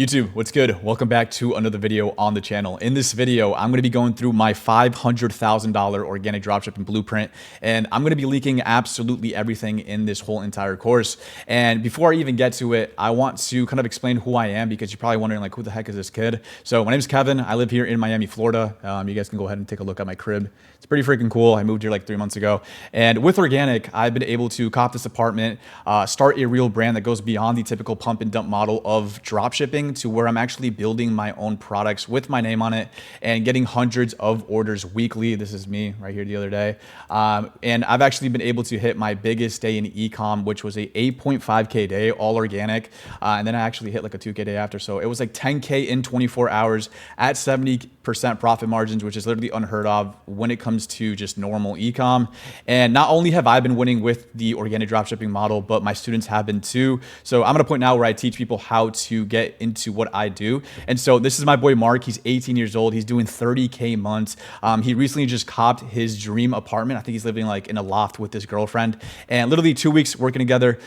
YouTube, what's good? Welcome back to another video on the channel. In this video, I'm going to be going through my $500,000 organic dropshipping blueprint, and I'm going to be leaking absolutely everything in this whole entire course. And before I even get to it, I want to kind of explain who I am, because you're probably wondering, like, who the heck is this kid? So my name is Kevin. I live here in Miami, Florida. You guys can go ahead and take a look at my crib. It's pretty freaking cool. I moved here like 3 months ago. And with organic, I've been able to cop this apartment, start a real brand that goes beyond the typical pump and dump model of dropshipping, to where I'm actually building my own products with my name on it and getting hundreds of orders weekly. This is me right here the other day. And I've actually been able to hit my biggest day in e-com, which was a 8.5K day, all organic. And then I actually hit like a 2K day after. So it was like 10K in 24 hours at 70% profit margins, which is literally unheard of when it comes to just normal e-com. And not only have I been winning with the organic dropshipping model, but my students have been too. So I'm at a point now where I teach people how to get into what I do. And so this is my boy Mark. He's 18 years old. He's doing 30K months. He recently just copped his dream apartment. I think he's living like in a loft with his girlfriend, and literally 2 weeks working together,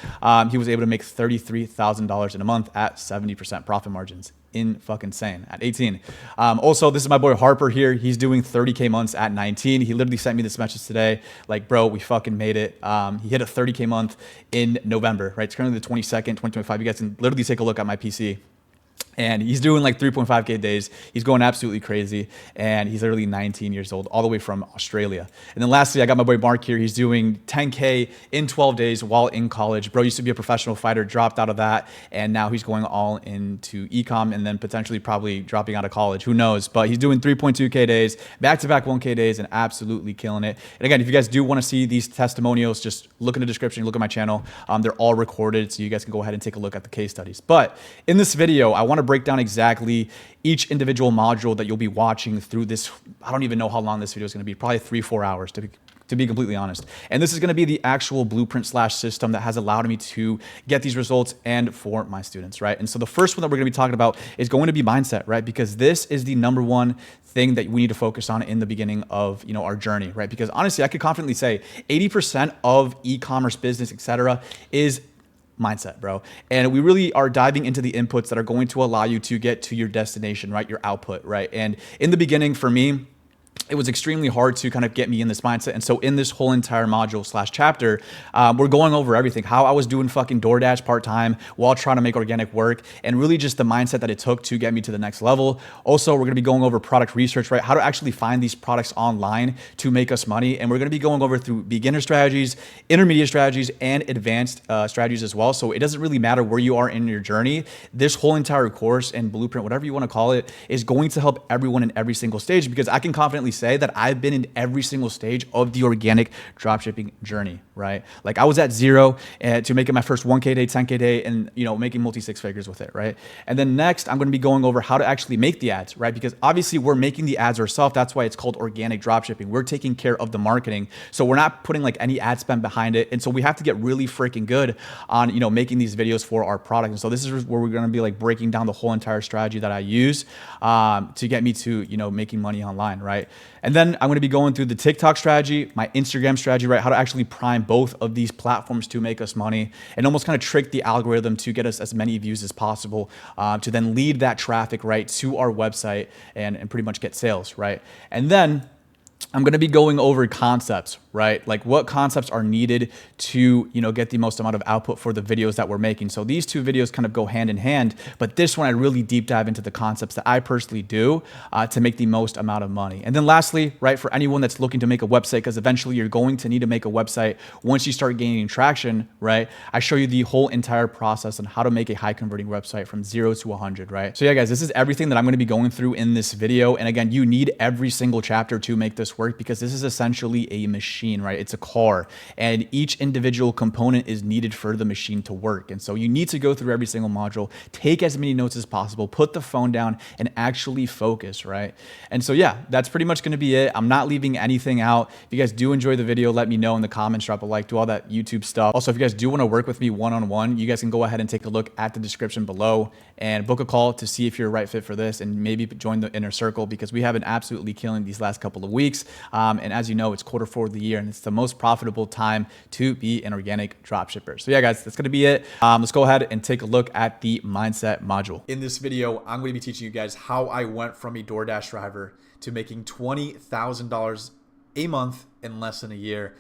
he was able to make $33,000 in a month at 70% profit margins. In fucking insane at 18. Also, this is my boy Harper here. He's doing 30K months at 19. He literally sent me this message today, like, bro, we fucking made it. He hit a 30K month in November, right? It's currently the 22nd, 2025. You guys can literally take a look at my PC. And he's doing like 3.5K days. He's going absolutely crazy. And he's literally 19 years old, all the way from Australia. And then lastly, I got my boy Mark here. He's doing 10K in 12 days while in college. Bro used to be a professional fighter, dropped out of that. And now he's going all into e-com, and then potentially probably dropping out of college. Who knows? But he's doing 3.2K days, back-to-back 1K days, and absolutely killing it. And again, if you guys do want to see these testimonials, just look in the description, look at my channel. They're all recorded, so you guys can go ahead and take a look at the case studies. But in this video, I want to break down exactly each individual module that you'll be watching through this. I don't even know how long this video is going to be, probably 3-4 hours to be completely honest. And this is going to be the actual blueprint / system that has allowed me to get these results and for my students, right? And so the first one that we're going to be talking about is going to be mindset, right? Because this is the number one thing that we need to focus on in the beginning of, our journey, right? Because honestly, I could confidently say 80% of e-commerce business, etc., is mindset, bro. And we really are diving into the inputs that are going to allow you to get to your destination, right? Your output, right? And in the beginning, for me, it was extremely hard to kind of get me in this mindset. And so in this whole entire module / chapter, we're going over everything, how I was doing fucking DoorDash part-time while trying to make organic work, and really just the mindset that it took to get me to the next level. Also, we're going to be going over product research, right? How to actually find these products online to make us money. And we're going to be going over through beginner strategies, intermediate strategies, and advanced strategies as well. So it doesn't really matter where you are in your journey. This whole entire course and blueprint, whatever you want to call it, is going to help everyone in every single stage, because I can confidently say that I've been in every single stage of the organic dropshipping journey, right? Like, I was at 0 to making my first 1K day, 10K day, and making multi 6 figures with it, right? And then next, I'm going to be going over how to actually make the ads, right? Because obviously we're making the ads ourselves. That's why it's called organic dropshipping. We're taking care of the marketing, so we're not putting like any ad spend behind it. And so we have to get really freaking good on making these videos for our product. And so this is where we're going to be like breaking down the whole entire strategy that I use to get me to making money online, right? And then I'm going to be going through the TikTok strategy, my Instagram strategy, right? How to actually prime both of these platforms to make us money, and almost kind of trick the algorithm to get us as many views as possible, to then lead that traffic, right, to our website and pretty much get sales, right? And then I'm going to be going over concepts, right? Like, what concepts are needed to, get the most amount of output for the videos that we're making. So these two videos kind of go hand in hand, but this one I really deep dive into the concepts that I personally do to make the most amount of money. And then lastly, right, for anyone that's looking to make a website, because eventually you're going to need to make a website once you start gaining traction, right? I show you the whole entire process on how to make a high converting website from 0 to 100, right? So yeah, guys, this is everything that I'm going to be going through in this video. And again, you need every single chapter to make this work, because this is essentially a machine, right? It's a car, and each individual component is needed for the machine to work. And so you need to go through every single module, take as many notes as possible, put the phone down, and actually focus, right? And so yeah, that's pretty much going to be it. I'm not leaving anything out. If you guys do enjoy the video, let me know in the comments, drop a like, do all that YouTube stuff. Also, if you guys do want to work with me one-on-one, you guys can go ahead and take a look at the description below and book a call to see if you're a right fit for this, and maybe join the inner circle, because we have been absolutely killing these last couple of weeks. And as you know, it's quarter 4 of the year and it's the most profitable time to be an organic dropshipper. So yeah, guys, that's going to be it. Let's go ahead and take a look at the mindset module. In this video, I'm going to be teaching you guys how I went from a DoorDash driver to making $20,000 a month in less than a year.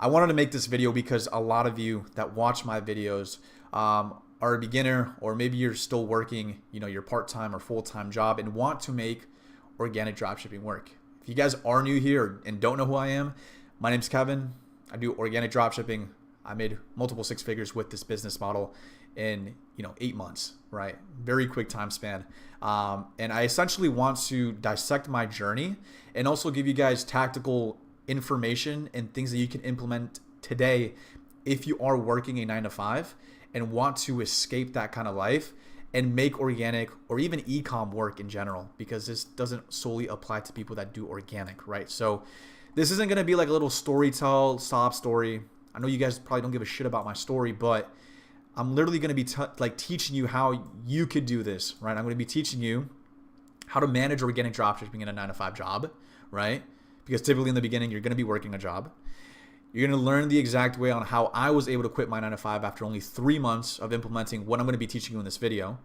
I wanted to make this video because a lot of you that watch my videos are a beginner, or maybe you're still working, your part-time or full-time job and want to make organic dropshipping work. If you guys are new here and don't know who I am, my name's Kevin. I do organic dropshipping. I made multiple 6 figures with this business model in 8 months, right? Very quick time span. And I essentially want to dissect my journey and also give you guys tactical information and things that you can implement today if you are working a 9-to-5 and want to escape that kind of life and make organic or even e-com work in general, because this doesn't solely apply to people that do organic, right? So this isn't going to be like a little sob story. I know you guys probably don't give a shit about my story, but I'm literally going to be teaching you how you could do this, right? I'm going to be teaching you how to manage organic dropshipping in a 9-to-5 job, right? Because typically in the beginning, you're going to be working a job. You're going to learn the exact way on how I was able to quit my 9-to-5 after only 3 months of implementing what I'm going to be teaching you in this video.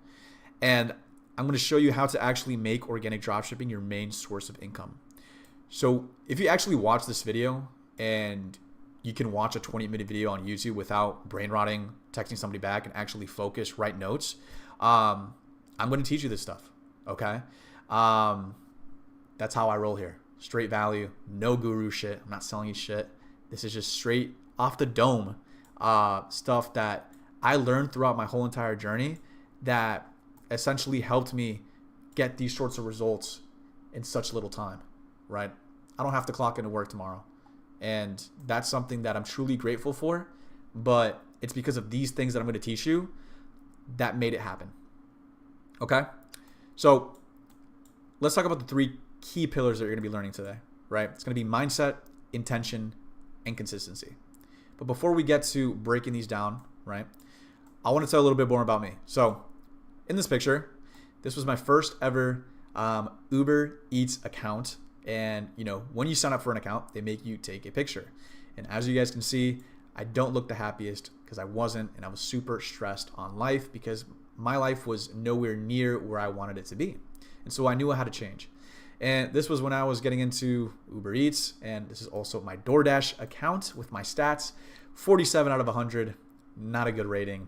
And I'm going to show you how to actually make organic dropshipping your main source of income. So if you actually watch this video and you can watch a 20-minute video on YouTube without brain rotting, texting somebody back, and actually focus, write notes, I'm going to teach you this stuff, okay? That's how I roll here. Straight value, no guru shit. I'm not selling you shit. This is just straight off the dome stuff that I learned throughout my whole entire journey that essentially helped me get these sorts of results in such little time, right? I don't have to clock into work tomorrow. And that's something that I'm truly grateful for, but it's because of these things that I'm going to teach you that made it happen. Okay? So let's talk about the 3 key pillars that you're going to be learning today, right? It's going to be mindset, intention, and consistency. But before we get to breaking these down, right, I want to tell a little bit more about me. So in this picture, this was my first ever Uber Eats account. And, when you sign up for an account, they make you take a picture. And as you guys can see, I don't look the happiest because I wasn't, and I was super stressed on life because my life was nowhere near where I wanted it to be. And so I knew I had to change. And this was when I was getting into Uber Eats, and this is also my DoorDash account with my stats, 47 out of 100, not a good rating.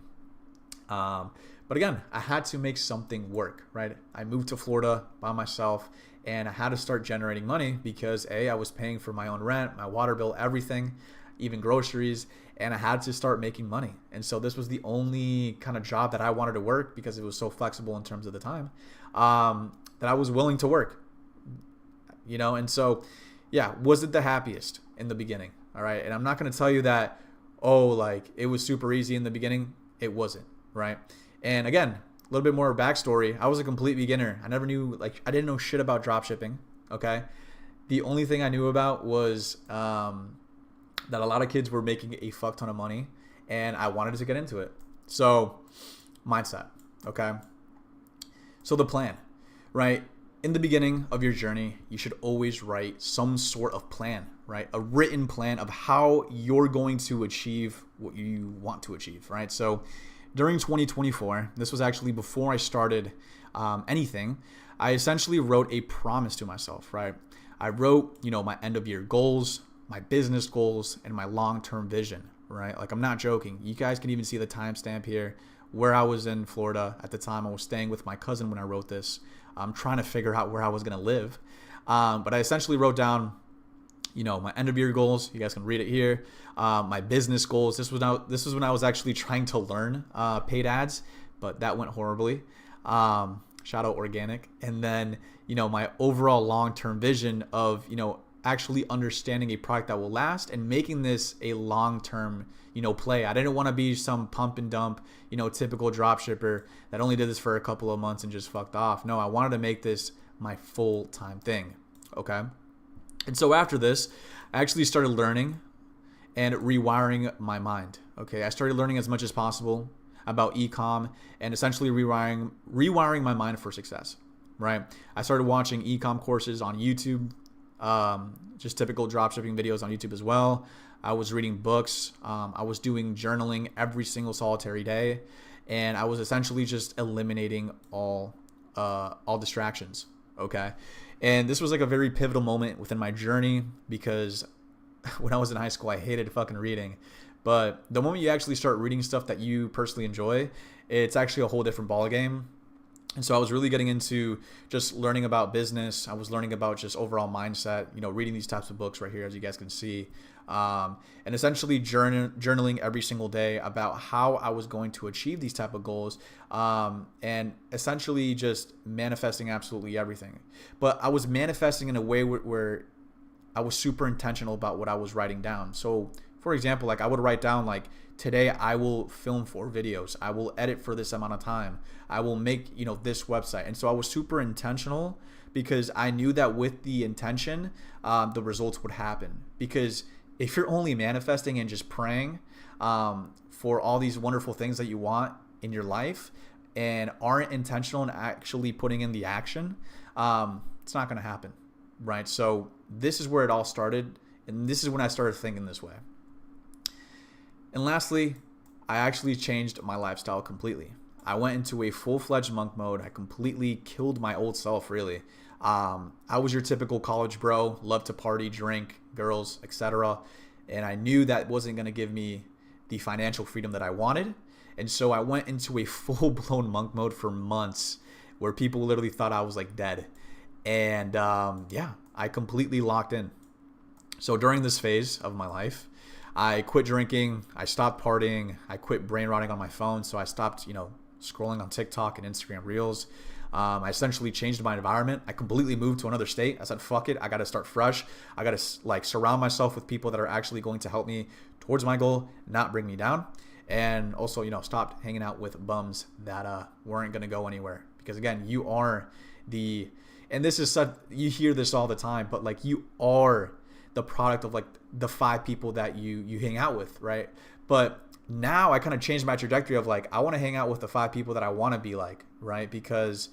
But again, I had to make something work, right? I moved to Florida by myself, and I had to start generating money because I was paying for my own rent, my water bill, everything, even groceries, and I had to start making money. And so this was the only kind of job that I wanted to work because it was so flexible in terms of the time that I was willing to work. And so, yeah, was it the happiest in the beginning? All right. And I'm not going to tell you that, it was super easy in the beginning. It wasn't, right? And again, a little bit more backstory. I was a complete beginner. I never knew, I didn't know shit about dropshipping. Okay. The only thing I knew about was that a lot of kids were making a fuck ton of money and I wanted to get into it. So mindset. Okay. So the plan, right? In the beginning of your journey, you should always write some sort of plan, right? A written plan of how you're going to achieve what you want to achieve, right? So during 2024, this was actually before I started anything, I essentially wrote a promise to myself, right? I wrote, my end of year goals, my business goals, and my long-term vision, right? I'm not joking. You guys can even see the timestamp here where I was in Florida at the time. I was staying with my cousin when I wrote this. I'm trying to figure out where I was going to live. But I essentially wrote down, my end of year goals. You guys can read it here. My business goals. This was when I was actually trying to learn paid ads, but that went horribly. Shout out organic. And then, my overall long-term vision of, actually understanding a product that will last and making this a long-term, play. I didn't want to be some pump and dump, typical drop shipper that only did this for a couple of months and just fucked off. No, I wanted to make this my full-time thing. Okay. And so after this, I actually started learning and rewiring my mind. Okay. I started learning as much as possible about e-com and essentially rewiring my mind for success, right? I started watching e-com courses on YouTube. just typical dropshipping videos on YouTube as well. I was reading books. I was doing journaling every single solitary day, and I was essentially just eliminating all distractions. Okay, and this was like a very pivotal moment within my journey because when I was in high school, I hated fucking reading. But the moment you actually start reading stuff that you personally enjoy, it's actually a whole different ballgame. And so I was really getting into just learning about business. I was learning about just overall mindset, reading these types of books right here, as you guys can see. And essentially journaling every single day about how I was going to achieve these type of goals, and essentially just manifesting absolutely everything. But I was manifesting in a way where I was super intentional about what I was writing down. So for example, like I would write down like, today I will film 4 videos. I will edit for this amount of time. I will make, this website. And so I was super intentional because I knew that with the intention, the results would happen. Because if you're only manifesting and just praying for all these wonderful things that you want in your life and aren't intentional and actually putting in the action, it's not going to happen, right? So this is where it all started. And this is when I started thinking this way. And lastly, I actually changed my lifestyle completely. I went into a full-fledged monk mode. I completely killed my old self, really. I was your typical college bro, loved to party, drink, girls, etc. And I knew that wasn't going to give me the financial freedom that I wanted. And so I went into a full-blown monk mode for months where people literally thought I was like dead. And I completely locked in. So during this phase of my life, I quit drinking, I stopped partying, I quit brain rotting on my phone, so I stopped, scrolling on TikTok and Instagram Reels. I essentially changed my environment. I completely moved to another state. I said, fuck it, I gotta start fresh. I gotta surround myself with people that are actually going to help me towards my goal, not bring me down. And also, stopped hanging out with bums that weren't gonna go anywhere. Because again, you are and this is such, you hear this all the time, but like you are the product of like the 5 people that you hang out with, right? But now I kind of changed my trajectory of like, I want to hang out with the 5 people that I want to be like, right? Because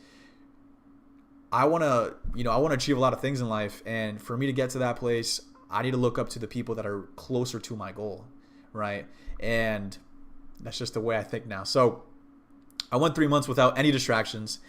I want to, I want to achieve a lot of things in life. And for me to get to that place, I need to look up to the people that are closer to my goal, right? And that's just the way I think now. So I went 3 months without any distractions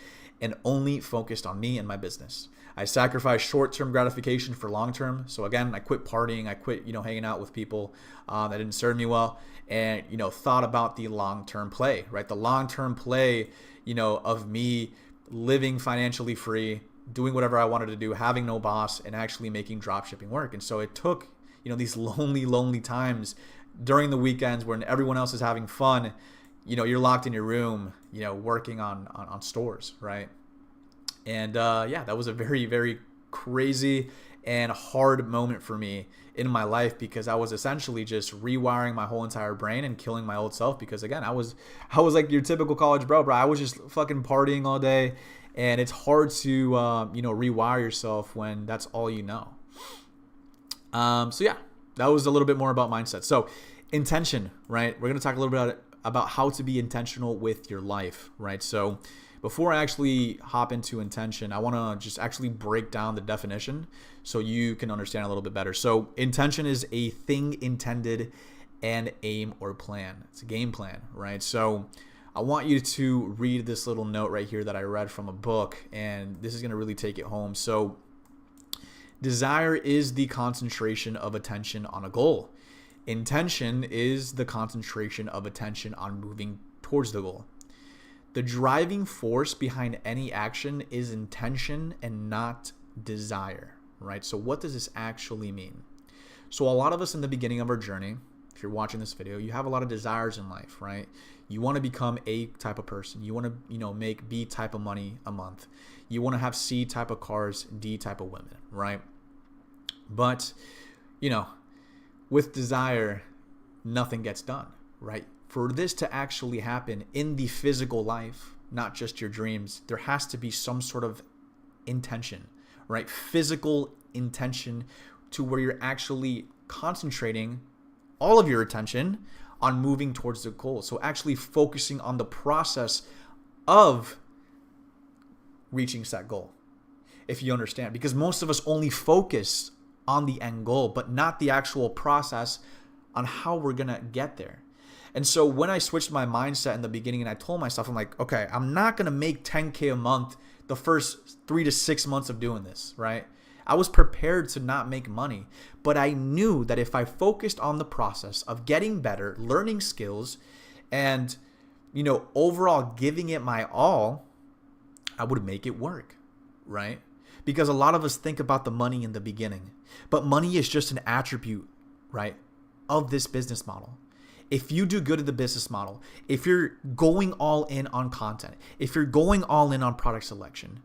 and only focused on me and my business. I sacrificed short-term gratification for long-term. So again, I quit partying. I quit, hanging out with people that didn't serve me well, and thought about the long-term play, right? The long-term play, of me living financially free, doing whatever I wanted to do, having no boss, and actually making dropshipping work. And so it took, these lonely times during the weekends when everyone else is having fun. You're locked in your room, working on stores, right? And that was a very, very crazy and hard moment for me in my life because I was essentially just rewiring my whole entire brain and killing my old self because again, I was like your typical college bro. I was just fucking partying all day, and it's hard to rewire yourself when that's all you know. That was a little bit more about mindset. So intention, right? We're gonna talk a little bit about how to be intentional with your life, right? So before I actually hop into intention, I want to just actually break down the definition so you can understand a little bit better. So intention is a thing intended and aim or plan. It's a game plan, right? So I want you to read this little note right here that I read from a book, and this is going to really take it home. So desire is the concentration of attention on a goal. Intention is the concentration of attention on moving towards the goal. The driving force behind any action is intention and not desire, right? So what does this actually mean? So a lot of us in the beginning of our journey, if you're watching this video, you have a lot of desires in life, right? You want to become A type of person. You want to, make B type of money a month. You want to have C type of cars, D type of women, right? But, with desire, nothing gets done, right? For this to actually happen in the physical life, not just your dreams, there has to be some sort of intention, right? Physical intention to where you're actually concentrating all of your attention on moving towards the goal. So actually focusing on the process of reaching that goal. if you understand, because most of us only focus on the end goal, but not the actual process on how we're going to get there. And so when I switched my mindset in the beginning and I told myself, I'm like, okay, I'm not going to make 10K a month the first 3 to 6 months of doing this, right? I was prepared to not make money, but I knew that if I focused on the process of getting better, learning skills, and, overall giving it my all, I would make it work, right? Because a lot of us think about the money in the beginning, but money is just an attribute, right, of this business model. If you do good at the business model, if you're going all in on content, if you're going all in on product selection,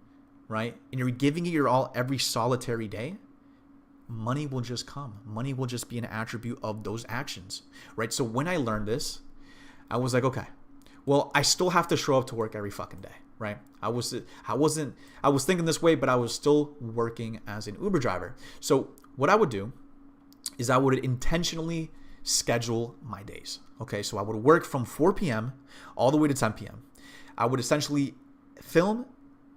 right, and you're giving it your all every solitary day, money will just come. Money will just be an attribute of those actions, right? So when I learned this, I was like, okay, well, I still have to show up to work every fucking day, right? I was thinking this way, but I was still working as an Uber driver. So what I would do is I would intentionally schedule my days. Okay, so I would work from 4 p.m. all the way to 10 p.m. I would essentially film,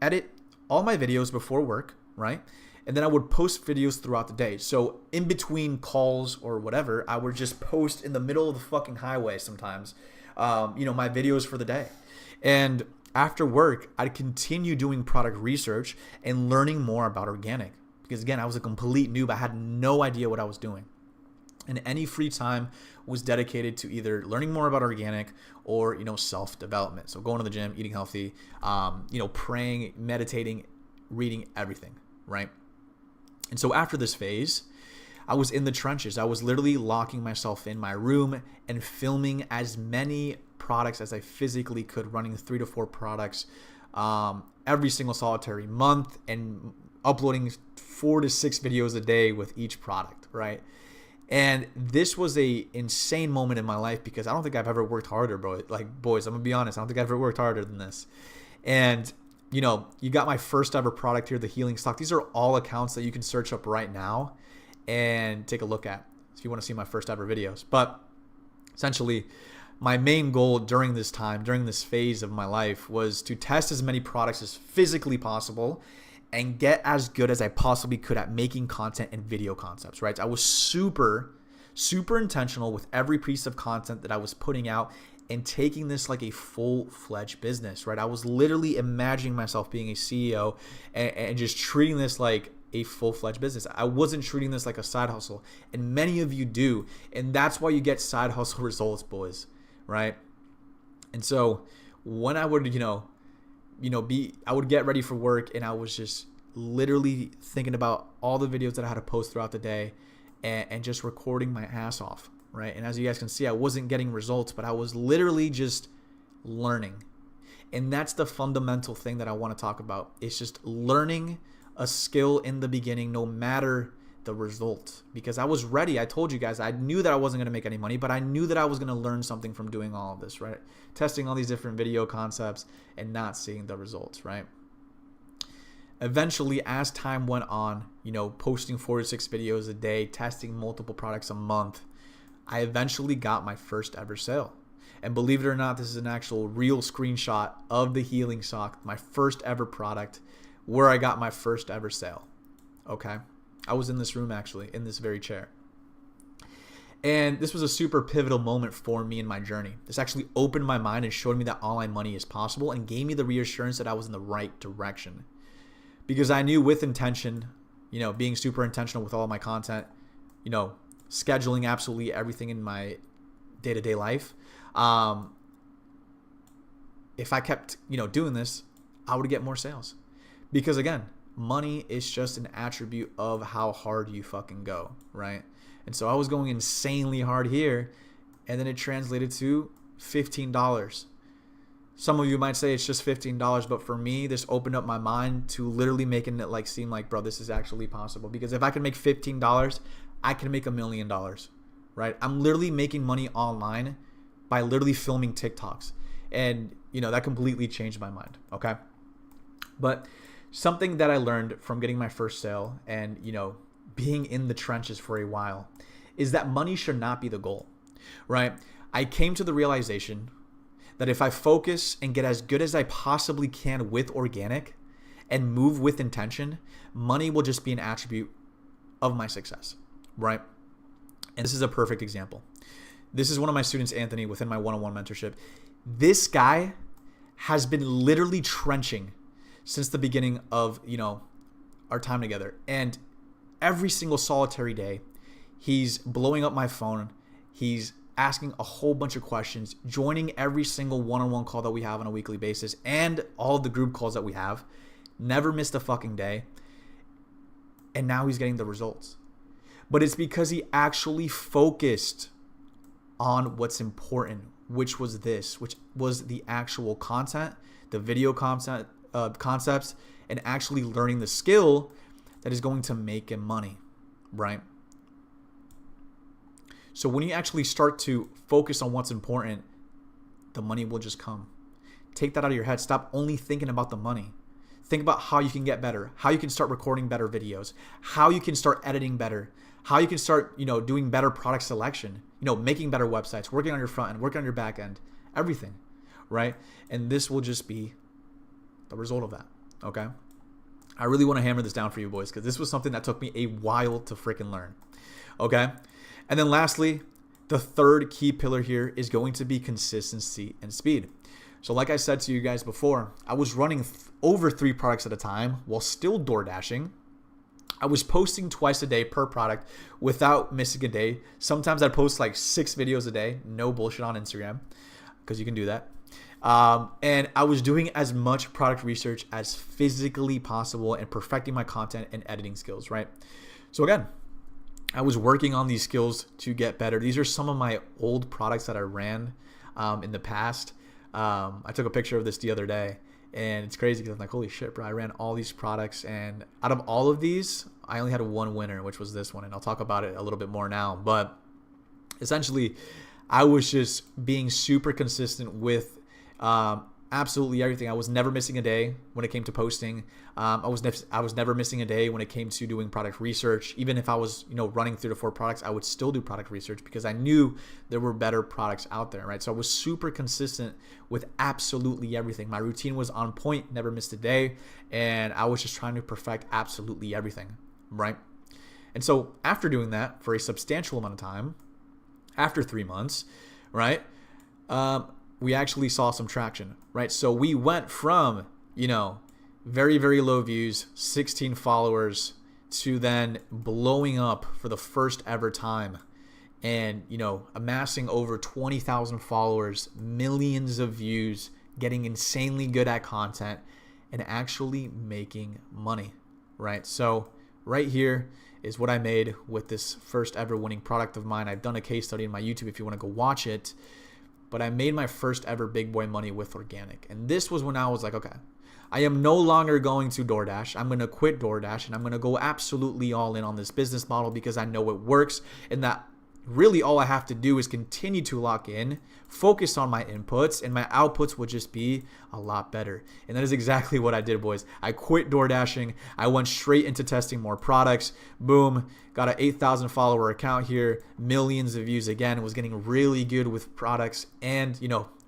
edit all my videos before work, right? And then I would post videos throughout the day. So in between calls or whatever, I would just post in the middle of the fucking highway sometimes, my videos for the day. And after work, I'd continue doing product research and learning more about organic. Because again, I was a complete noob. I had no idea what I was doing. And any free time was dedicated to either learning more about organic or, self-development. So going to the gym, eating healthy, praying, meditating, reading, everything, right? And so after this phase, I was in the trenches. I was literally locking myself in my room and filming as many products as I physically could, running 3 to 4 products every single solitary month and uploading 4 to 6 videos a day with each product, right? And this was a insane moment in my life because I don't think I've ever worked harder, bro. Like, boys, I'm gonna be honest, I don't think I've ever worked harder than this. And you got my first ever product here, the Healing Stock. These are all accounts that you can search up right now and take a look at if you want to see my first ever videos. But essentially, my main goal during this time, during this phase of my life, was to test as many products as physically possible and get as good as I possibly could at making content and video concepts, right? I was super, super intentional with every piece of content that I was putting out and taking this like a full-fledged business, right? I was literally imagining myself being a CEO and just treating this like a full-fledged business. I wasn't treating this like a side hustle, and many of you do, and that's why you get side hustle results, boys, right? And so when I would, I would get ready for work and I was just literally thinking about all the videos that I had to post throughout the day and just recording my ass off, right? And as you guys can see, I wasn't getting results, but I was literally just learning. And that's the fundamental thing that I want to talk about. It's just learning a skill in the beginning, no matter the result, because I was ready. I told you guys, I knew that I wasn't going to make any money, but I knew that I was going to learn something from doing all of this, right? Testing all these different video concepts and not seeing the results, right? Eventually, as time went on, posting 4 to 6 videos a day, testing multiple products a month, I eventually got my first ever sale. And believe it or not, this is an actual real screenshot of the Healing Sock, my first ever product, where I got my first ever sale. Okay? I was in this room, actually, in this very chair. And this was a super pivotal moment for me in my journey. This actually opened my mind and showed me that online money is possible and gave me the reassurance that I was in the right direction. Because I knew with intention, being super intentional with all of my content, scheduling absolutely everything in my day-to-day life. If I kept, doing this, I would get more sales. Because again, money is just an attribute of how hard you fucking go, right? And so I was going insanely hard here, and then it translated to $15. Some of you might say it's just $15, but for me, this opened up my mind to literally making it seem like, bro, this is actually possible. Because if I can make $15, I can make $1 million, right? I'm literally making money online by literally filming TikToks. And, that completely changed my mind, okay? But something that I learned from getting my first sale and, being in the trenches for a while is that money should not be the goal, right? I came to the realization that if I focus and get as good as I possibly can with organic and move with intention, money will just be an attribute of my success, right? And this is a perfect example. This is one of my students, Anthony, within my one-on-one mentorship. This guy has been literally trenching since the beginning of, our time together. And every single solitary day, he's blowing up my phone. He's asking a whole bunch of questions, joining every single one-on-one call that we have on a weekly basis and all of the group calls that we have. Never missed a fucking day. And now he's getting the results. But it's because he actually focused on what's important, which was the actual content, the video concepts, and actually learning the skill that is going to make him money, right? So when you actually start to focus on what's important, the money will just come. Take that out of your head. Stop only thinking about the money. Think about how you can get better, how you can start recording better videos, how you can start editing better, how you can start, doing better product selection, making better websites, working on your front end, working on your back end, everything, right? And this will just be the result of that, okay? I really want to hammer this down for you boys because this was something that took me a while to freaking learn, okay? And then lastly, the third key pillar here is going to be consistency and speed. So like I said to you guys before, I was running over 3 products at a time while still door dashing. I was posting twice a day per product without missing a day. Sometimes I'd post like 6 videos a day, no bullshit, on Instagram, because you can do that. And I was doing as much product research as physically possible and perfecting my content and editing skills, right? So again, I was working on these skills to get better. These are some of my old products that I ran in the past. I took a picture of this the other day, and it's crazy because I'm like, holy shit, bro, I ran all these products, and out of all of these, I only had one winner, which was this one, and I'll talk about it a little bit more now. But essentially, I was just being super consistent with absolutely everything. I was never missing a day when it came to posting. I was never missing a day when it came to doing product research. Even if I was, running 3 to 4 products, I would still do product research because I knew there were better products out there, right? So I was super consistent with absolutely everything. My routine was on point, never missed a day, and I was just trying to perfect absolutely everything, right? And so after doing that for a substantial amount of time, after 3 months, right, we actually saw some traction, right? So we went from, very, very low views, 16 followers, to then blowing up for the first ever time and, amassing over 20,000 followers, millions of views, getting insanely good at content, and actually making money, right? So right here is what I made with this first ever winning product of mine. I've done a case study in my YouTube if you want to go watch it. But I made my first ever big boy money with organic. And this was when I was like, okay, I am no longer going to DoorDash. I'm going to quit DoorDash and I'm going to go absolutely all in on this business model because I know it works, and that really all I have to do is continue to lock in, focus on my inputs, and my outputs will just be a lot better. And that is exactly what I did, boys. I quit DoorDashing. I went straight into testing more products. Boom. Got an 8,000 follower account here, millions of views again, was getting really good with products and,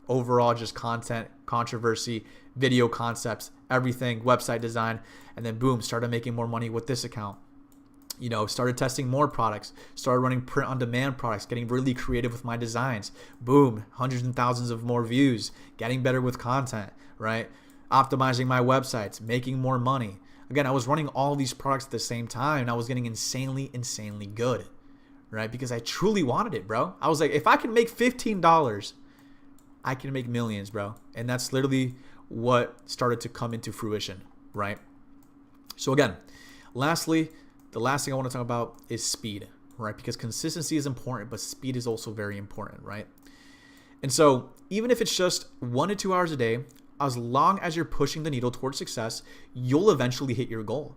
overall just content, controversy, video concepts, everything, website design, and then boom, started making more money with this account. Started testing more products, started running print on demand products, getting really creative with my designs. Boom, hundreds and thousands of more views, getting better with content, right? Optimizing my websites, making more money. Again, I was running all these products at the same time, and I was getting insanely, insanely good, right? Because I truly wanted it, bro. I was like, if I can make $15, I can make millions, bro. And that's literally what started to come into fruition, right? So again, lastly, the last thing I want to talk about is speed, right? Because consistency is important, but speed is also very important, right? And so even if it's just 1 to 2 hours a day, as long as you're pushing the needle towards success, you'll eventually hit your goal.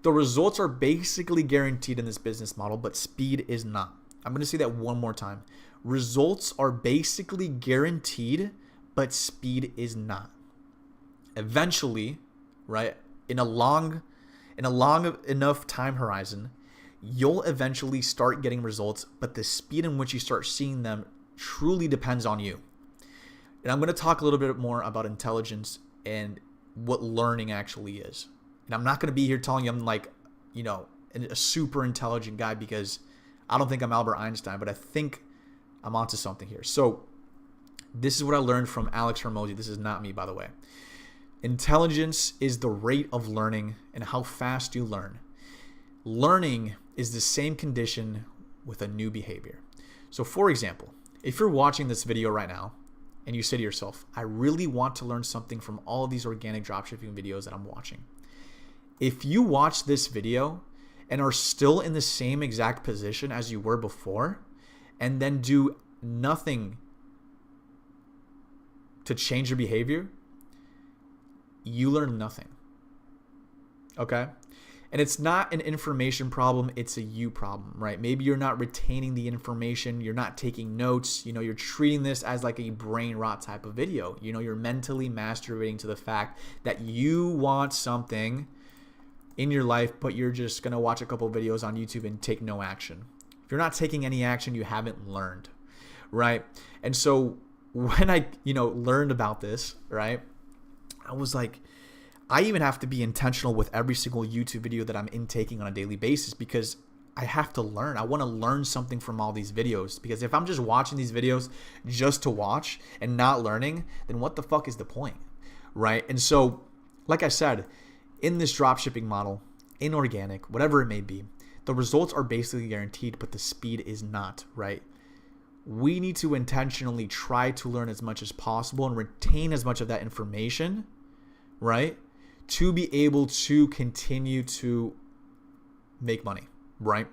The results are basically guaranteed in this business model, but speed is not. I'm going to say that one more time. Results are basically guaranteed, but speed is not. Eventually, right, in a long enough time horizon, you'll eventually start getting results, but the speed in which you start seeing them truly depends on you. And I'm going to talk a little bit more about intelligence and what learning actually is. And I'm not going to be here telling you I'm like, you know, a super intelligent guy, because I don't think I'm Albert Einstein, but I think I'm onto something here. So this is what I learned from Alex Hormozi. This is not me, by the way. Intelligence is the rate of learning and how fast you learn. Learning is the same condition with a new behavior. So for example, if you're watching this video right now and you say to yourself, I really want to learn something from all of these organic dropshipping videos that I'm watching. If you watch this video and are still in the same exact position as you were before, and then do nothing to change your behavior, you learn nothing. Okay? And it's not an information problem, it's a you problem, right? Maybe you're not retaining the information, you're not taking notes, you know, you're treating this as like a brain rot type of video. You know, you're mentally masturbating to the fact that you want something in your life, but you're just going to watch a couple of videos on YouTube and take no action. If you're not taking any action, you haven't learned, right? And so when I, learned about this, right, I was like, I even have to be intentional with every single YouTube video that I'm intaking on a daily basis, because I have to learn. I want to learn something from all these videos, because if I'm just watching these videos just to watch and not learning, then what the fuck is the point, right? And so, like I said, in this dropshipping model, in organic, whatever it may be, the results are basically guaranteed, but the speed is not, right? We need to intentionally try to learn as much as possible and retain as much of that information, right? To be able to continue to make money, right?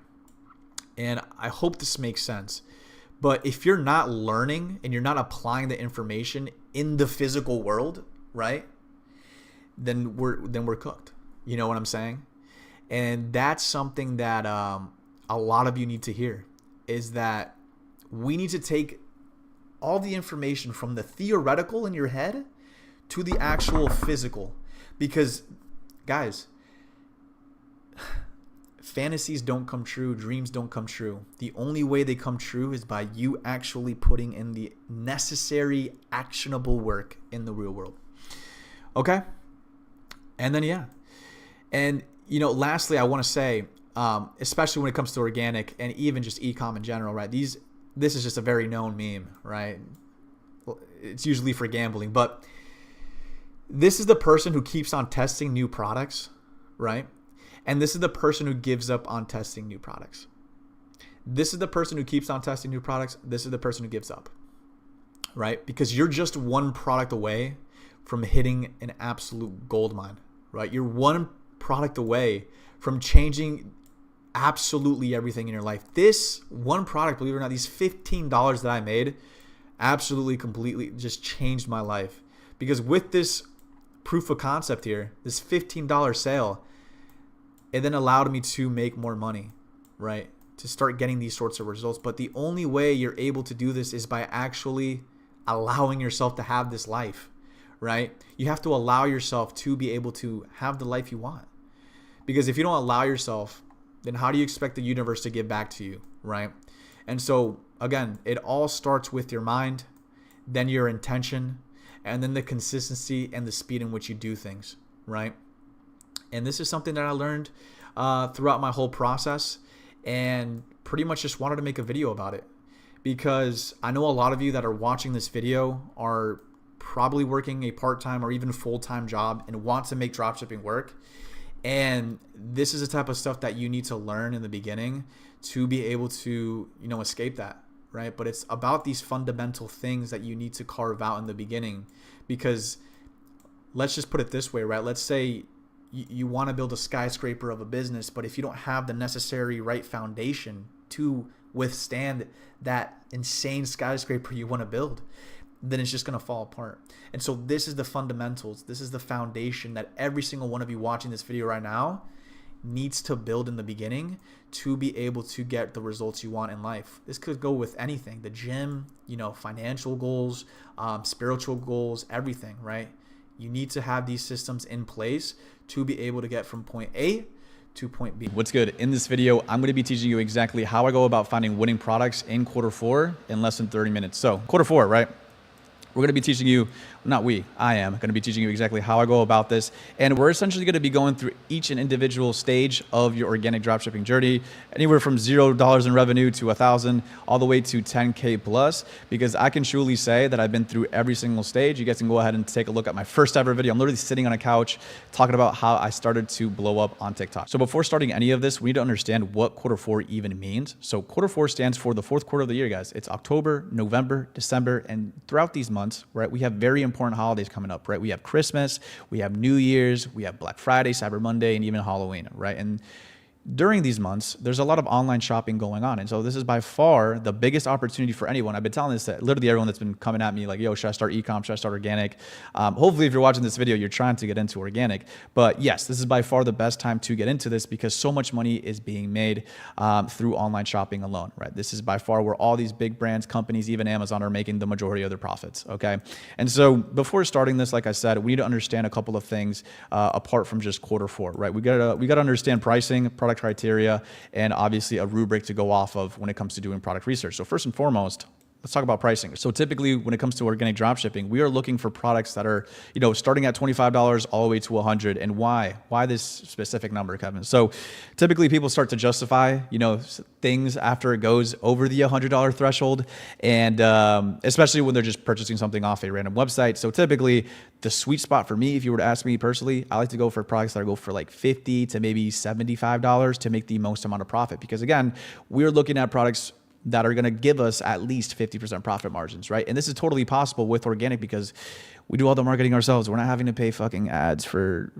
And I hope this makes sense. But if you're not learning and you're not applying the information in the physical world, right? Then we're cooked. You know what I'm saying? And that's something that a lot of you need to hear, is that we need to take all the information from the theoretical in your head to the actual physical. Because, guys, fantasies don't come true, dreams don't come true. The only way they come true is by you actually putting in the necessary, actionable work in the real world. Okay? And then, yeah. And, lastly, I want to say, especially when it comes to organic and even just e-com in general, right? This is just a very known meme, right? It's usually for gambling, but this is the person who keeps on testing new products, right? And this is the person who gives up on testing new products. This is the person who keeps on testing new products. This is the person who gives up, right? Because you're just one product away from hitting an absolute gold mine, right? You're one product away from changing absolutely everything in your life. This one product, believe it or not, these $15 that I made absolutely, completely just changed my life. Because with this proof of concept here, this $15 sale, it then allowed me to make more money, right? To start getting these sorts of results. But the only way you're able to do this is by actually allowing yourself to have this life, right? You have to allow yourself to be able to have the life you want. Because if you don't allow yourself, then how do you expect the universe to give back to you, right? And so, again, it all starts with your mind, then your intention, and then the consistency and the speed in which you do things, right? And this is something that I learned throughout my whole process, and pretty much just wanted to make a video about it, because I know a lot of you that are watching this video are probably working a part-time or even full-time job and want to make dropshipping work. And this is the type of stuff that you need to learn in the beginning to be able to, escape that, right? But it's about these fundamental things that you need to carve out in the beginning, because let's just put it this way, right? Let's say you want to build a skyscraper of a business, but if you don't have the necessary right foundation to withstand that insane skyscraper you want to build, then it's just going to fall apart. And so this is the fundamentals. This is the foundation that every single one of you watching this video right now needs to build in the beginning to be able to get the results you want in life. This could go with anything, the gym, financial goals, spiritual goals, everything, right? You need to have these systems in place to be able to get from point A to point B. What's good? In this video, I'm going to be teaching you exactly how I go about finding winning products in quarter 4 in less than 30 minutes. So quarter 4, right? we're going to be teaching you, I am going to be teaching you exactly how I go about this. And we're essentially going to be going through each and individual stage of your organic dropshipping journey, anywhere from $0 in revenue to 1,000, all the way to 10K plus, because I can truly say that I've been through every single stage. You guys can go ahead and take a look at my first ever video. I'm literally sitting on a couch talking about how I started to blow up on TikTok. So before starting any of this, we need to understand what Q4 even means. So Q4 stands for the fourth quarter of the year, guys. It's October, November, December, and throughout these months, right, we have very important holidays coming up, right? We have Christmas, we have New Year's, we have Black Friday, Cyber Monday, and even Halloween, right? And during these months, there's a lot of online shopping going on. And so this is by far the biggest opportunity for anyone. I've been telling this to literally everyone that's been coming at me like, yo, should I start e-com? Should I start organic? Hopefully, if you're watching this video, you're trying to get into organic. But yes, this is by far the best time to get into this because so much money is being made through online shopping alone, right? This is by far where all these big brands, companies, even Amazon are making the majority of their profits, okay? And so before starting this, like I said, we need to understand a couple of things apart from just Q4, right? We gotta understand pricing, product criteria, and obviously a rubric to go off of when it comes to doing product research. So first and foremost, let's talk about pricing. So typically when it comes to organic dropshipping, we are looking for products that are, starting at $25 all the way to $100. And why? Why this specific number, Kevin? So typically people start to justify, things after it goes over the $100 threshold. And especially when they're just purchasing something off a random website. So typically the sweet spot for me, if you were to ask me personally, I like to go for products that go for like $50 to maybe $75 to make the most amount of profit. Because again, we're looking at products that are going to give us at least 50% profit margins, right? And this is totally possible with organic because we do all the marketing ourselves. We're not having to pay fucking ads for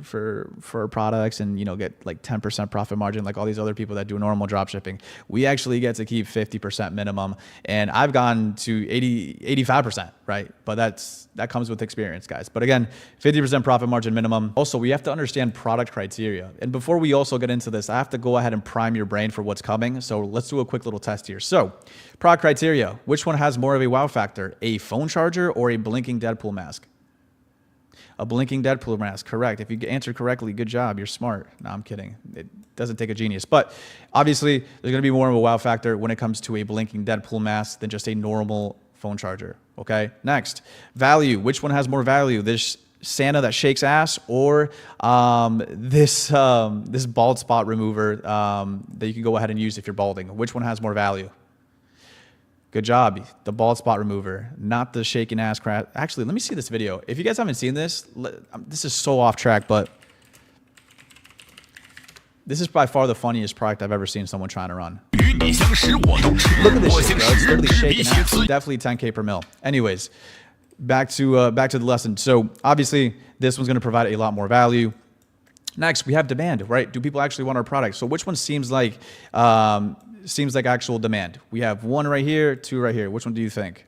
our products and, get like 10% profit margin like all these other people that do normal drop shipping. We actually get to keep 50% minimum. And I've gone to 85%, right? But that comes with experience, guys. But again, 50% profit margin minimum. Also, we have to understand product criteria. And before we also get into this, I have to go ahead and prime your brain for what's coming. So let's do a quick little test here. So product criteria, which one has more of a wow factor? A phone charger or a blinking Deadpool mask? A blinking Deadpool mask, correct. If you answered correctly, good job. You're smart. No, I'm kidding. It doesn't take a genius. But obviously, there's going to be more of a wow factor when it comes to a blinking Deadpool mask than just a normal phone charger. Okay. Next, value. Which one has more value? This Santa that shakes ass or this bald spot remover that you can go ahead and use if you're balding? Which one has more value? Good job. The bald spot remover, not the shaking ass crap. Actually, let me see this video. If you guys haven't seen this, this is so off track, but this is by far the funniest product I've ever seen someone trying to run. Look at this shit, bro. It's literally shaking ass. Definitely 10K per mil. Anyways, back to the lesson. So obviously, this one's going to provide a lot more value. Next, we have demand, right? Do people actually want our product? So which one seems like actual demand? We have 1 right here, 2 right here. Which one do you think?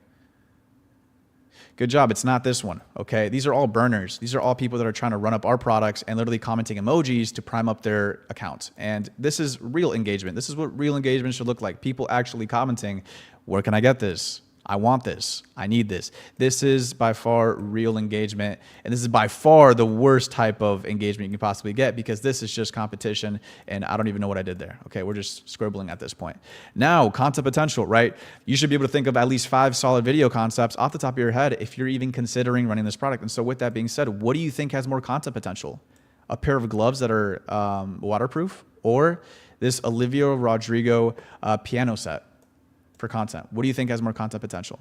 Good job. It's not this one. Okay. These are all burners. These are all people that are trying to run up our products and literally commenting emojis to prime up their accounts. And this is real engagement. This is what real engagement should look like. People actually commenting, where can I get this? I want this. I need this. This is by far real engagement. And this is by far the worst type of engagement you can possibly get because this is just competition. And I don't even know what I did there. Okay. We're just scribbling at this point. Now, content potential, right? You should be able to think of at least 5 solid video concepts off the top of your head if you're even considering running this product. And so with that being said, what do you think has more content potential? A pair of gloves that are waterproof or this Olivia Rodrigo piano set? For content. What do you think has more content potential?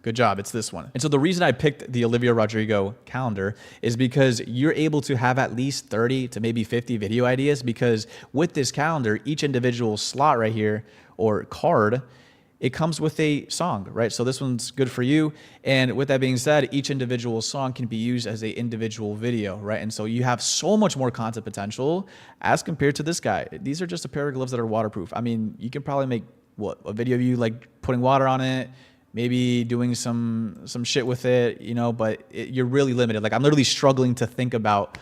Good job. It's this one. And so the reason I picked the Olivia Rodrigo calendar is because you're able to have at least 30 to maybe 50 video ideas because with this calendar, each individual slot right here or card, it comes with a song, right? So this one's good for you. And with that being said, each individual song can be used as an individual video, right? And so you have so much more content potential as compared to this guy. These are just a pair of gloves that are waterproof. I mean, you can probably make a video of you like putting water on it, maybe doing some shit with it, but you're really limited. Like I'm literally struggling to think about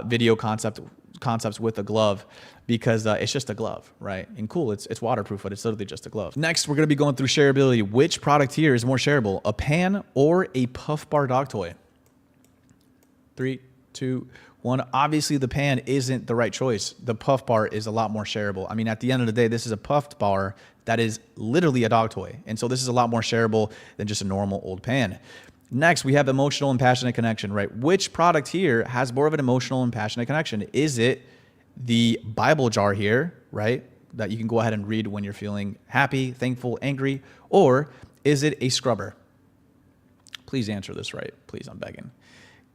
video concepts with a glove because it's just a glove, right? And cool, it's waterproof, but it's literally just a glove. Next, we're gonna be going through shareability. Which product here is more shareable, a pan or a Puff Bar dog toy? 3, 2, 1. Obviously, the pan isn't the right choice. The puff bar is a lot more shareable. I mean, at the end of the day, this is a puffed bar that is literally a dog toy. And so this is a lot more shareable than just a normal old pan. Next, we have emotional and passionate connection, right? Which product here has more of an emotional and passionate connection? Is it the Bible jar here, right, that you can go ahead and read when you're feeling happy, thankful, angry? Or is it a scrubber? Please answer this right. Please, I'm begging.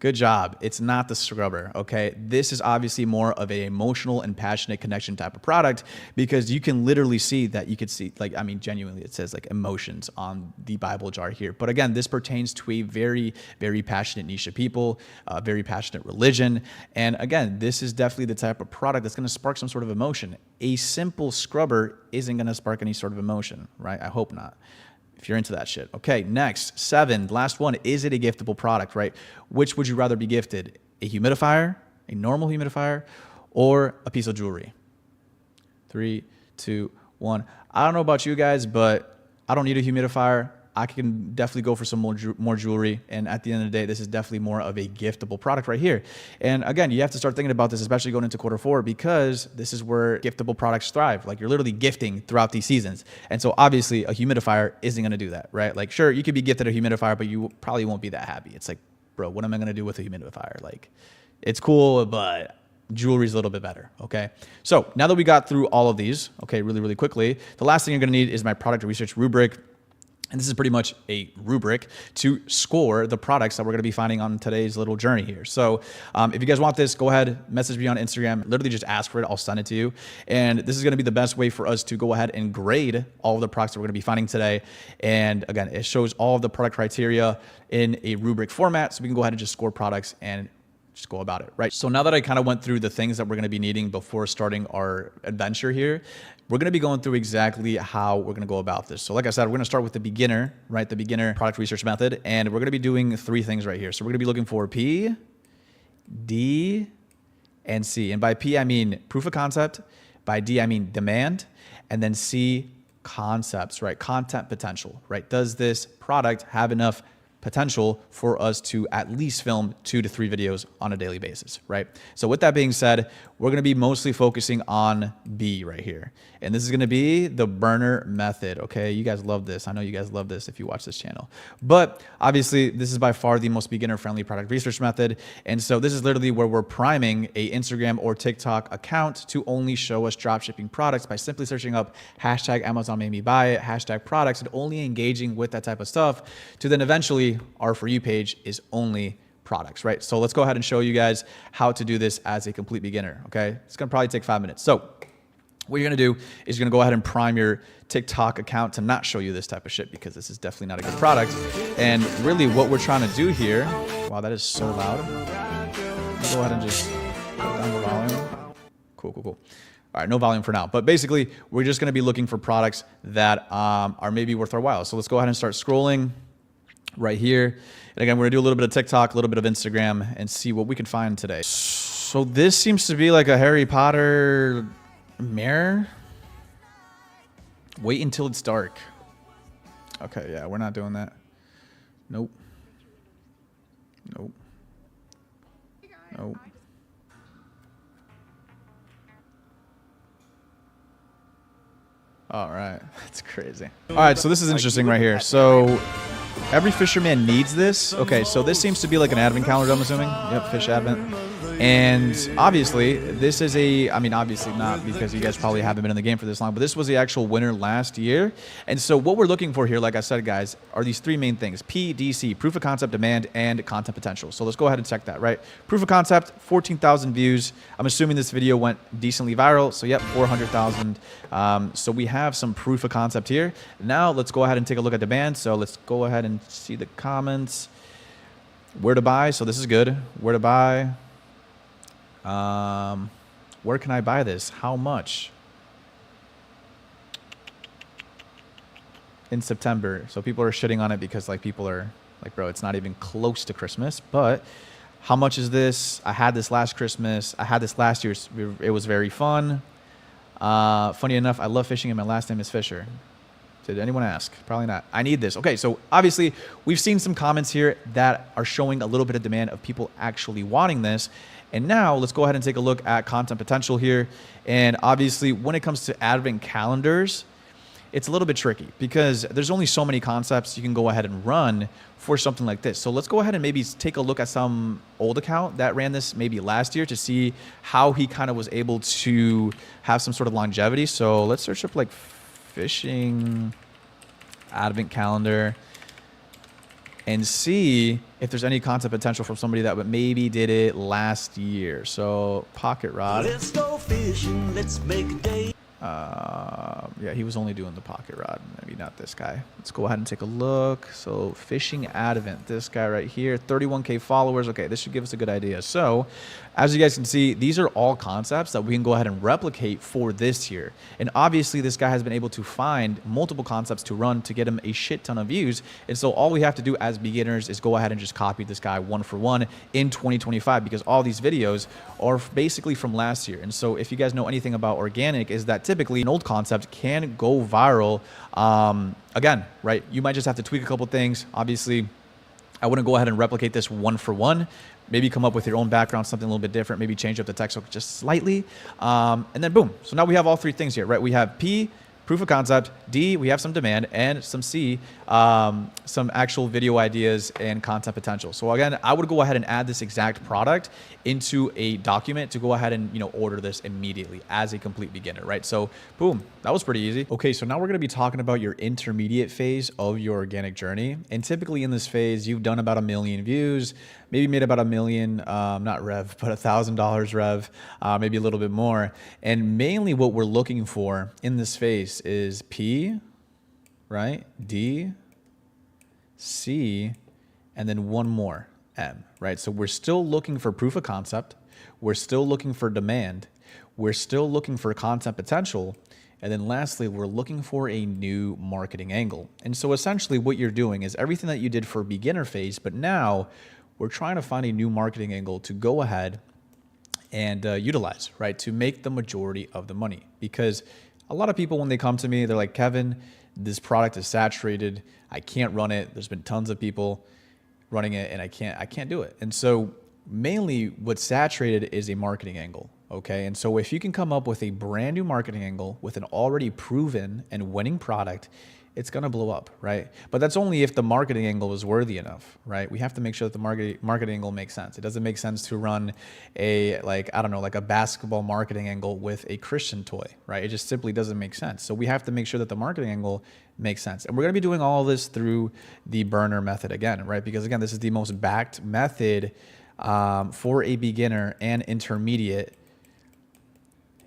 Good job. It's not the scrubber, okay? This is obviously more of an emotional and passionate connection type of product because you can literally see that you could see, like, I mean, genuinely, it says like emotions on the Bible jar here. But again, this pertains to a very, very passionate niche of people, very passionate religion. And again, this is definitely the type of product that's going to spark some sort of emotion. A simple scrubber isn't going to spark any sort of emotion, right? I hope not. If you're into that shit. Okay, next, 7, last one. Is it a giftable product, right? Which would you rather be gifted? A humidifier, a normal humidifier, or a piece of jewelry? 3, 2, 1. I don't know about you guys, but I don't need a humidifier. I can definitely go for some more jewelry. And at the end of the day, this is definitely more of a giftable product right here. And again, you have to start thinking about this, especially going into Q4, because this is where giftable products thrive. Like you're literally gifting throughout these seasons. And so obviously a humidifier isn't going to do that, right? Like sure, you could be gifted a humidifier, but you probably won't be that happy. It's like, bro, what am I going to do with a humidifier? Like it's cool, but jewelry is a little bit better, okay? So now that we got through all of these, okay, really, really quickly, the last thing you're going to need is my product research rubric. And this is pretty much a rubric to score the products that we're going to be finding on today's little journey here. So if you guys want this, go ahead, message me on Instagram, literally just ask for it. I'll send it to you. And this is going to be the best way for us to go ahead and grade all of the products that we're going to be finding today. And again, it shows all of the product criteria in a rubric format. So we can go ahead and just score products and just go about it, right? So now that I kind of went through the things that we're going to be needing before starting our adventure here, we're going to be going through exactly how we're going to go about this. So like I said, we're going to start with the beginner, right? The beginner product research method. And we're going to be doing 3 things right here. So we're going to be looking for P, D, and C. And by P, I mean proof of concept. By D, I mean demand. And then C, concepts, right? Content potential, right? Does this product have enough potential for us to at least film 2 to 3 videos on a daily basis, right? So with that being said, we're going to be mostly focusing on B right here. And this is going to be the burner method, okay? You guys love this. I know you guys love this if you watch this channel. But obviously, this is by far the most beginner-friendly product research method. And so this is literally where we're priming a Instagram or TikTok account to only show us dropshipping products by simply searching up hashtag Amazon made me buy it, hashtag products, and only engaging with that type of stuff to then eventually our For You page is only products, right? So let's go ahead and show you guys how to do this as a complete beginner, okay? It's gonna probably take 5 minutes. So what you're gonna do is you're gonna go ahead and prime your TikTok account to not show you this type of shit because this is definitely not a good product. And really what we're trying to do here, wow, that is so loud. Go ahead and just put down the volume. Cool, cool, cool. All right, no volume for now. But basically, we're just gonna be looking for products that are maybe worth our while. So let's go ahead and start scrolling right here. And again, we're gonna do a little bit of TikTok, a little bit of Instagram, and see what we can find today. So this seems to be like a Harry Potter mirror. Wait until it's dark. Okay, yeah, we're not doing that. Nope. Nope. Nope. All right, that's crazy. All right, so this is interesting right here. So every fisherman needs this. Okay, so this seems to be like an advent calendar, I'm assuming. Yep, fish advent. And obviously, this is I mean, obviously not because you guys probably haven't been in the game for this long, but this was the actual winner last year. And so what we're looking for here, like I said, guys, are these 3 main things: P, D, C, proof of concept, demand, and content potential. So let's go ahead and check that, right? Proof of concept, 14,000 views. I'm assuming this video went decently viral. So yep, 400,000. So we have some proof of concept here. Now let's go ahead and take a look at demand. So let's go ahead and see the comments. Where to buy? So this is good. Where to buy? Where can I buy this? How much? In September. So people are shitting on it because like people are like, bro, it's not even close to Christmas. But how much is this? I had this last Christmas. I had this last year. It was very fun. Funny enough, I love fishing and my last name is Fisher. Did anyone ask? Probably not. I need this. Okay, so obviously we've seen some comments here that are showing a little bit of demand of people actually wanting this. And now let's go ahead and take a look at content potential here. And obviously when it comes to advent calendars, it's a little bit tricky because there's only so many concepts you can go ahead and run for something like this. So let's go ahead and maybe take a look at some old account that ran this maybe last year to see how he kind of was able to have some sort of longevity. So let's search up like fishing advent calendar and see if there's any content potential from somebody that maybe did it last year. So pocket rod. Let's go fishing, let's make a day. Yeah, he was only doing the pocket rod, maybe not this guy. Let's go ahead and take a look. So fishing advent, this guy right here, 31K followers. Okay, this should give us a good idea. So as you guys can see, these are all concepts that we can go ahead and replicate for this year. And obviously this guy has been able to find multiple concepts to run to get him a shit ton of views. And so all we have to do as beginners is go ahead and just copy this guy one for one in 2025, because all these videos are basically from last year. And so if you guys know anything about organic, is that typically an old concept can go viral. Again, right? You might just have to tweak a couple things. Obviously, I wouldn't go ahead and replicate this one for one. Maybe come up with your own background, something a little bit different. Maybe change up the text just slightly. And then boom. So now we have all three things here, right? We have P, proof of concept. D, we have some demand, and some C, some actual video ideas and content potential. So again, I would go ahead and add this exact product into a document to go ahead and, you know, order this immediately as a complete beginner, right? So boom, that was pretty easy. Okay, so now we're going to be talking about your intermediate phase of your organic journey. And typically in this phase, you've done about 1 million views, maybe made about 1 million, not rev, but $1,000 rev, maybe a little bit more. And mainly what we're looking for in this phase is P, right? D, C, and then one more, M, right? So we're still looking for proof of concept. We're still looking for demand. We're still looking for content potential. And then lastly, we're looking for a new marketing angle. And so essentially what you're doing is everything that you did for beginner phase, but now we're trying to find a new marketing angle to go ahead and utilize, right? To make the majority of the money. Because a lot of people, when they come to me, they're like, Kevin, this product is saturated. I can't run it. There's been tons of people running it and I can't do it. And so mainly what's saturated is a marketing angle. Okay. And so if you can come up with a brand new marketing angle with an already proven and winning product, it's going to blow up, right? But that's only if the marketing angle is worthy enough, right? We have to make sure that the marketing angle makes sense. It doesn't make sense to run a, like, I don't know, like a basketball marketing angle with a Christian toy, right? It just simply doesn't make sense. So we have to make sure that the marketing angle makes sense. And we're going to be doing all of this through the burner method again, right? Because again, this is the most backed method for a beginner and intermediate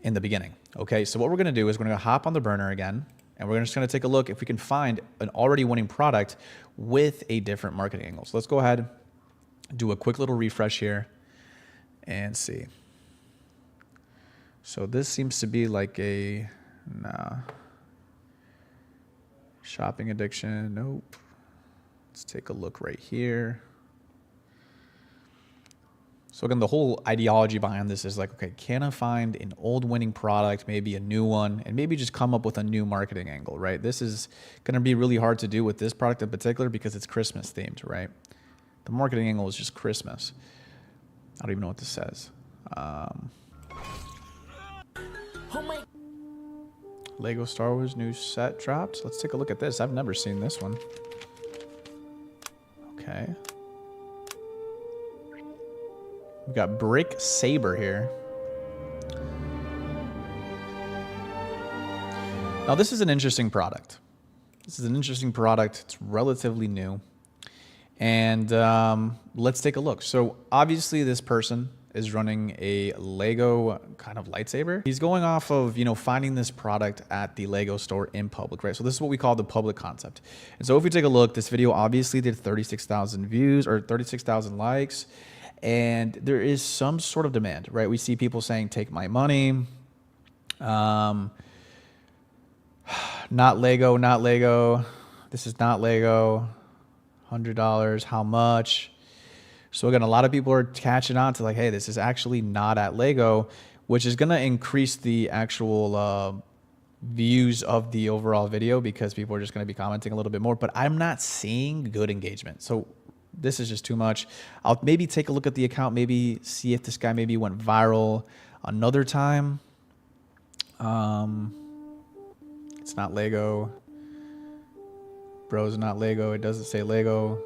in the beginning. Okay. So what we're going to do is we're going to hop on the burner again. And we're just going to take a look if we can find an already winning product with a different marketing angle. So let's go ahead, do a quick little refresh here and see. So this seems to be like a, nah. Shopping addiction, nope. Let's take a look right here. So again, the whole ideology behind this is like, okay, can I find an old winning product, maybe a new one, and maybe just come up with a new marketing angle, right? This is going to be really hard to do with this product in particular because it's Christmas themed, right? The marketing angle is just Christmas. I don't even know what this says. Lego Star Wars new set dropped. Let's take a look at this. I've never seen this one. Okay. We've got Brick Saber here. Now, this is an interesting product. This is an interesting product. It's relatively new. And let's take a look. So obviously this person is running a Lego kind of lightsaber. He's going off of, you know, finding this product at the Lego store in public, right? So this is what we call the public concept. And so if we take a look, this video obviously did 36,000 views or 36,000 likes. And there is some sort of demand, right? We see people saying, take my money. Not Lego, not Lego. This is not Lego. $100, how much? So again, a lot of people are catching on to like, hey, this is actually not at Lego, which is going to increase the actual views of the overall video because people are just going to be commenting a little bit more, but I'm not seeing good engagement. So this is just too much. I'll maybe take a look at the account, maybe see if this guy maybe went viral another time. It's not Lego. Bro's not Lego. It doesn't say Lego.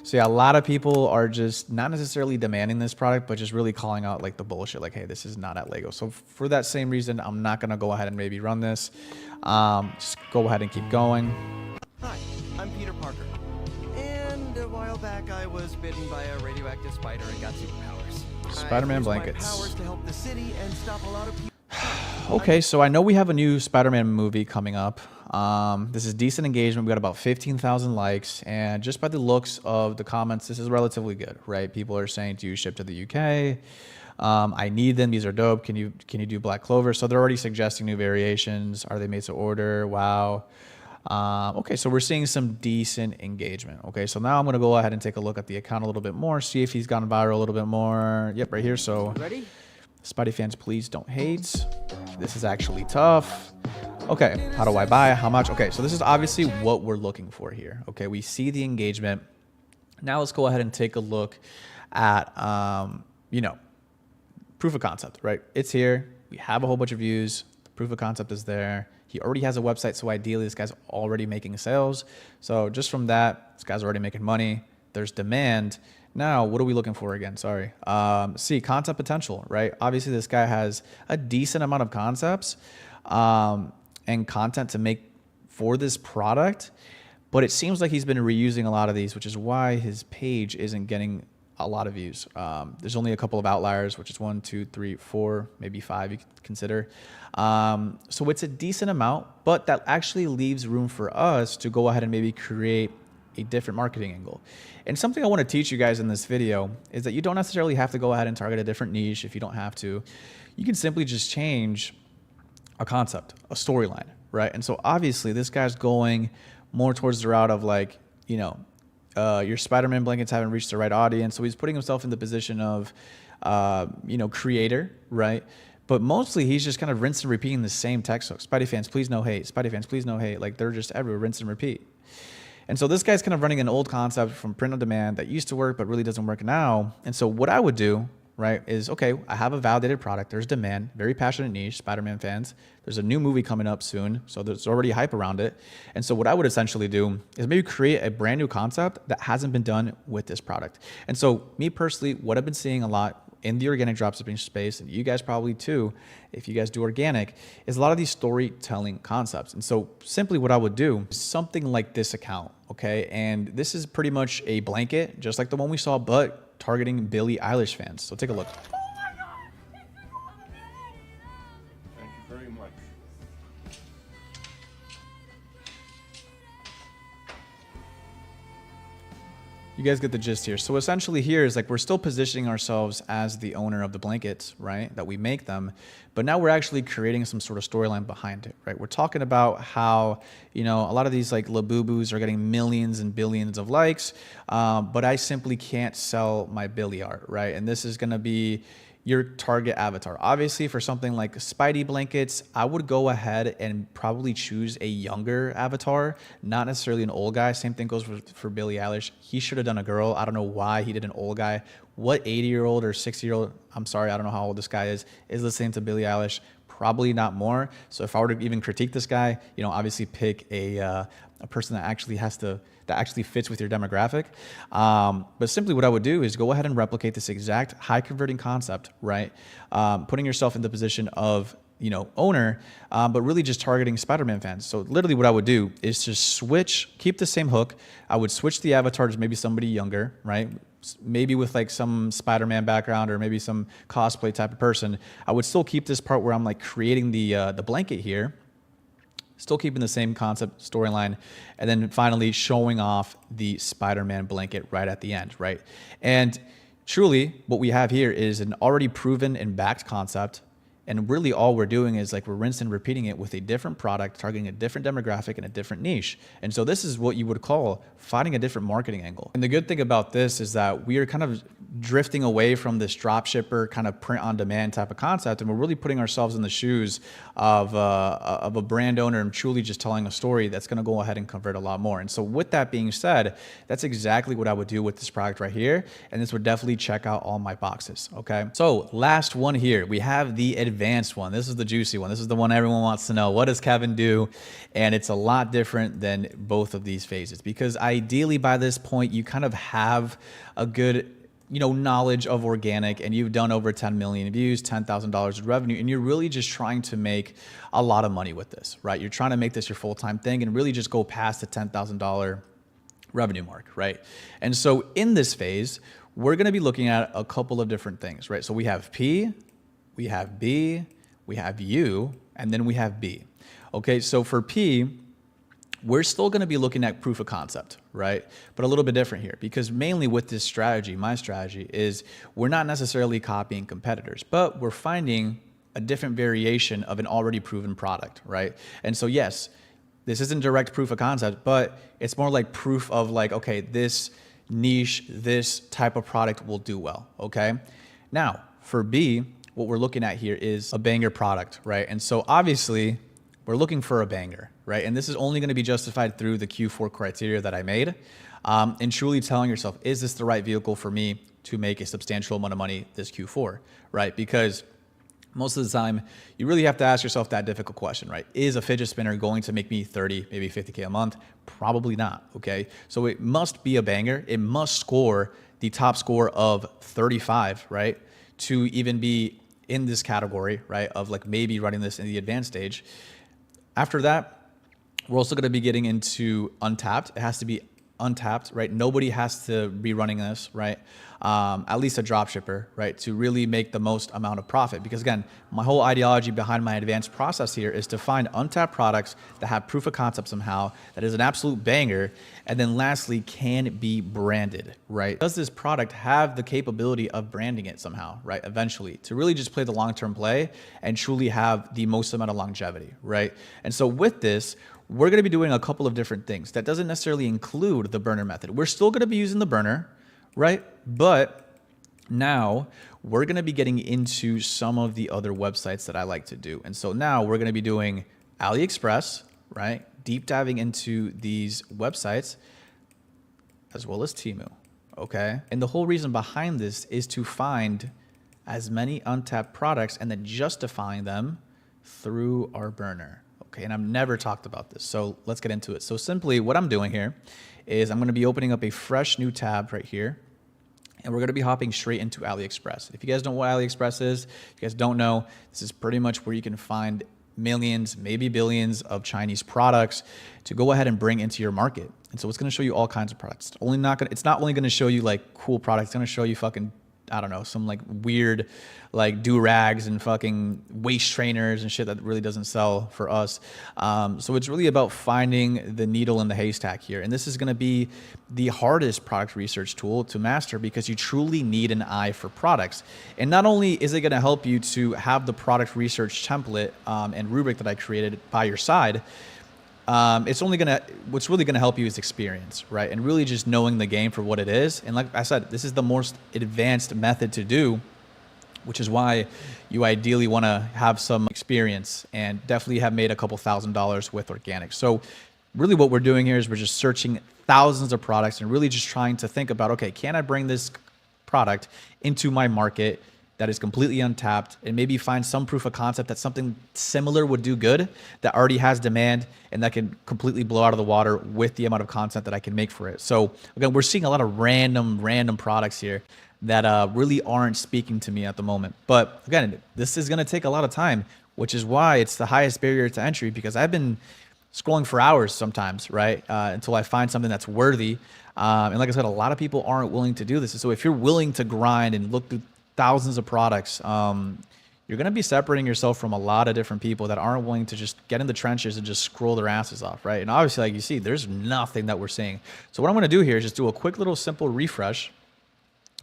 So yeah, a lot of people are just not necessarily demanding this product, but just really calling out like the bullshit, like, hey, this is not at Lego. So for that same reason, I'm not gonna go ahead and maybe run this. Just go ahead and keep going. Hi, I'm Peter Parker. And a while back, I was bitten by a radioactive spider and got superpowers. Spider-Man I used my blankets. powers to help the city and stop a lot of people. Okay, so I know we have a new Spider-Man movie coming up. This is decent engagement. We got about 15,000 likes, and just by the looks of the comments, this is relatively good, right? People are saying, do you ship to the UK? I need them. These are dope. Can you do Black Clover? So they're already suggesting new variations. Are they made to order? Wow. Okay, so we're seeing some decent engagement. Okay, so now I'm gonna go ahead and take a look at the account a little bit more, see if he's gone viral a little bit more. Yep, right here. So Ready? Spidey fans, please don't hate. This is actually tough. Okay, how do I buy? How much? Okay, so this is obviously what we're looking for here. Okay, we see the engagement. Now let's go ahead and take a look at, proof of concept, right? It's here. We have a whole bunch of views. The proof of concept is there. He already has a website, so ideally this guy's already making sales. So just from that, this guy's already making money. There's demand. Now, what are we looking for again? Sorry. See, concept potential, right? Obviously, this guy has a decent amount of concepts and content to make for this product, but it seems like he's been reusing a lot of these, which is why his page isn't getting a lot of views. There's only a couple of outliers, which is 1, 2, 3, 4, maybe 5 you could consider. So it's a decent amount, but that actually leaves room for us to go ahead and maybe create a different marketing angle. And something I want to teach you guys in this video is that you don't necessarily have to go ahead and target a different niche if you don't have to. You can simply just change a concept, a storyline, right? And so obviously this guy's going more towards the route of like, your Spider-Man blankets haven't reached the right audience. So he's putting himself in the position of, creator, right? But mostly he's just kind of rinse and repeating the same text hook. Spidey fans, please no hate. Spidey fans, please no hate. Like they're just everywhere, rinse and repeat. And so this guy's kind of running an old concept from print on demand that used to work but really doesn't work now. And so what I would do, right, is, okay, I have a validated product. There's demand, very passionate niche, Spider-Man fans. There's a new movie coming up soon, so there's already hype around it. And so what I would essentially do is maybe create a brand new concept that hasn't been done with this product. And so me personally, what I've been seeing a lot in the organic dropshipping space, and you guys probably too, if you guys do organic, is a lot of these storytelling concepts. And so simply what I would do is something like this account, okay? And this is pretty much a blanket, just like the one we saw, but targeting Billie Eilish fans. So take a look. Thank you very much. You guys get the gist here. So essentially here is like we're still positioning ourselves as the owner of the blankets, right? That we make them, but now we're actually creating some sort of storyline behind it, right? We're talking about how, a lot of these like Labubu's are getting millions and billions of likes, but I simply can't sell my Billy art, right? And this is gonna be your target avatar. Obviously, for something like Spidey blankets, I would go ahead and probably choose a younger avatar, not necessarily an old guy. Same thing goes for Billie Eilish. He should have done a girl. I don't know why he did an old guy. What 80-year-old or 60-year-old, I'm sorry, I don't know how old this guy is listening to Billie Eilish? Probably not more. So if I were to even critique this guy, obviously pick a person that actually fits with your demographic. But simply what I would do is go ahead and replicate this exact high converting concept, right? Putting yourself in the position of, owner, but really just targeting Spider-Man fans. So literally what I would do is just keep the same hook. I would switch the avatar to maybe somebody younger, right? Maybe with like some Spider-Man background or maybe some cosplay type of person. I would still keep this part where I'm like creating the blanket here, still keeping the same concept storyline, and then finally showing off the Spider-Man blanket right at the end, right? And truly what we have here is an already proven and backed concept. And really all we're doing is like we're rinsing and repeating it with a different product, targeting a different demographic and a different niche. And so this is what you would call finding a different marketing angle. And the good thing about this is that we are kind of drifting away from this dropshipper kind of print on demand type of concept. And we're really putting ourselves in the shoes of a brand owner and truly just telling a story that's going to go ahead and convert a lot more. And so with that being said, that's exactly what I would do with this product right here. And this would definitely check out all my boxes. Okay. So last one here, we have the advanced one. This is the juicy one. This is the one everyone wants to know. What does Kevin do? And it's a lot different than both of these phases, because ideally by this point, you kind of have a good knowledge of organic, and you've done over 10 million views, $10,000 of revenue, and you're really just trying to make a lot of money with this, right? You're trying to make this your full-time thing and really just go past the $10,000 revenue mark, right? And so in this phase, we're going to be looking at a couple of different things, right? So we have P, we have B, we have U, and then we have B. Okay, so for P, we're still going to be looking at proof of concept, right? But a little bit different here, because mainly with this strategy, my strategy is we're not necessarily copying competitors, but we're finding a different variation of an already proven product, right? And so yes, this isn't direct proof of concept, but it's more like proof of like, okay, this niche, this type of product will do well, okay? Now, for B, what we're looking at here is a banger product, right? And so obviously we're looking for a banger, right? And this is only going to be justified through the Q4 criteria that I made, and truly telling yourself, is this the right vehicle for me to make a substantial amount of money this Q4, right? Because most of the time, you really have to ask yourself that difficult question, right? Is a fidget spinner going to make me 30, maybe 50K a month? Probably not, okay? So it must be a banger. It must score the top score of 35, right? To even be in this category, right? Of like maybe running this in the advanced stage. After that, we're also going to be getting into untapped. It has to be untapped, right? Nobody has to be running this, right? At least a dropshipper, right? To really make the most amount of profit. Because again, my whole ideology behind my advanced process here is to find untapped products that have proof of concept somehow, that is an absolute banger, and then lastly, can be branded, right? Does this product have the capability of branding it somehow, right? Eventually, to really just play the long-term play and truly have the most amount of longevity, right? And so with this, we're going to be doing a couple of different things. That doesn't necessarily include the burner method. We're still going to be using the burner, right? But now we're going to be getting into some of the other websites that I like to do. And so now we're going to be doing AliExpress, right? Deep diving into these websites as well as Temu, okay? And the whole reason behind this is to find as many untapped products and then justifying them through our burner. Okay, and I've never talked about this, so let's get into it. So simply what I'm doing here is I'm going to be opening up a fresh new tab right here, and we're going to be hopping straight into AliExpress. If you guys don't know what AliExpress is, if you guys don't know, this is pretty much where you can find millions, maybe billions of Chinese products to go ahead and bring into your market. And so it's going to show you all kinds of products. It's not only going to show you like cool products, it's going to show you fucking, I don't know, some like weird like do-rags and fucking waist trainers and shit that really doesn't sell for us. So it's really about finding the needle in the haystack here. And this is going to be the hardest product research tool to master, because you truly need an eye for products. And not only is it going to help you to have the product research template and rubric that I created by your side, what's really gonna help you is experience, right? And really just knowing the game for what it is. And like I said, this is the most advanced method to do, which is why you ideally wanna have some experience and definitely have made a couple $1,000s with organic. So really what we're doing here is we're just searching thousands of products and really just trying to think about, okay, can I bring this product into my market that is completely untapped, and maybe find some proof of concept that something similar would do good, that already has demand, and that can completely blow out of the water with the amount of content that I can make for it. So again, we're seeing a lot of random products here that really aren't speaking to me at the moment. But again, this is gonna take a lot of time, which is why it's the highest barrier to entry, because I've been scrolling for hours sometimes, right? Until I find something that's worthy. And like I said, a lot of people aren't willing to do this. And so if you're willing to grind and look through thousands of products, you're going to be separating yourself from a lot of different people that aren't willing to just get in the trenches and just scroll their asses off, right? And obviously, like you see, there's nothing that we're seeing. So what I'm going to do here is just do a quick little simple refresh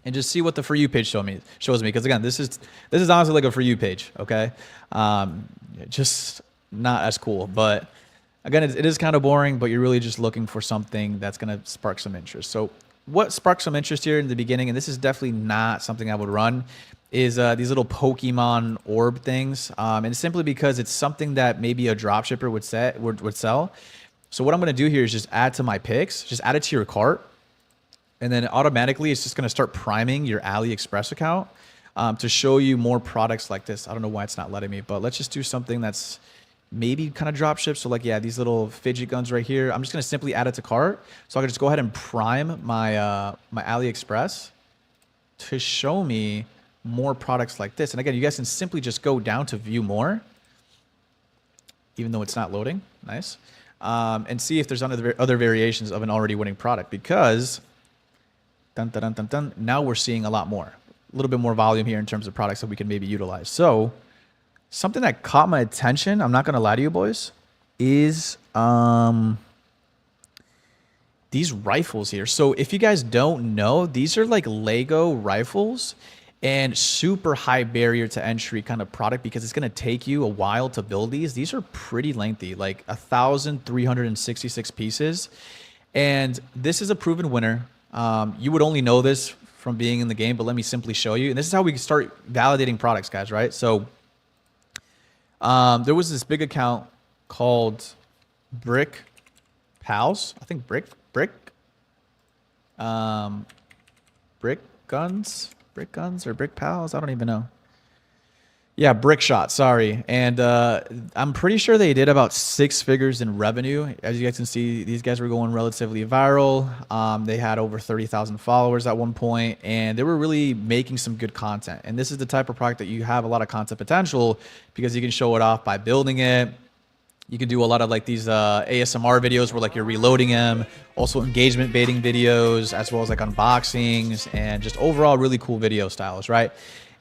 and just see what the For You page shows me. Because again, this is honestly like a For You page, okay? Just not as cool. But again, it is kind of boring, but you're really just looking for something that's going to spark some interest. So what sparked some interest here in the beginning, and this is definitely not something I would run, is these little Pokemon orb things. And it's simply because it's something that maybe a dropshipper would sell. So what I'm going to do here is just add to my picks, just add it to your cart. And then automatically it's just going to start priming your AliExpress account to show you more products like this. I don't know why it's not letting me, but let's just do something that's maybe kind of drop ship. So like, yeah, these little fidget guns right here, I'm just going to simply add it to cart. So I can just go ahead and prime my, my AliExpress to show me more products like this. And again, you guys can simply just go down to view more, even though it's not loading. Nice. And see if there's other variations of an already winning product, because now we're seeing a lot more, a little bit more volume here in terms of products that we can maybe utilize. So something that caught my attention, I'm not going to lie to you boys, is these rifles here. So if you guys don't know, these are like Lego rifles, and super high barrier to entry kind of product, because it's going to take you a while to build these. These are pretty lengthy, like 1,366 pieces. And this is a proven winner. You would only know this from being in the game, but let me simply show you. And this is how we start validating products, guys, right? So there was this big account called Brick Pals. I think Brick Guns or Brick Pals. I don't even know. Yeah, Brick Shot, sorry. And I'm pretty sure they did about 6 figures in revenue. As you guys can see, these guys were going relatively viral. They had over 30,000 followers at one point, and they were really making some good content. And this is the type of product that you have a lot of content potential, because you can show it off by building it. You can do a lot of like these ASMR videos where like you're reloading them, also engagement baiting videos, as well as like unboxings, and just overall really cool video styles, right?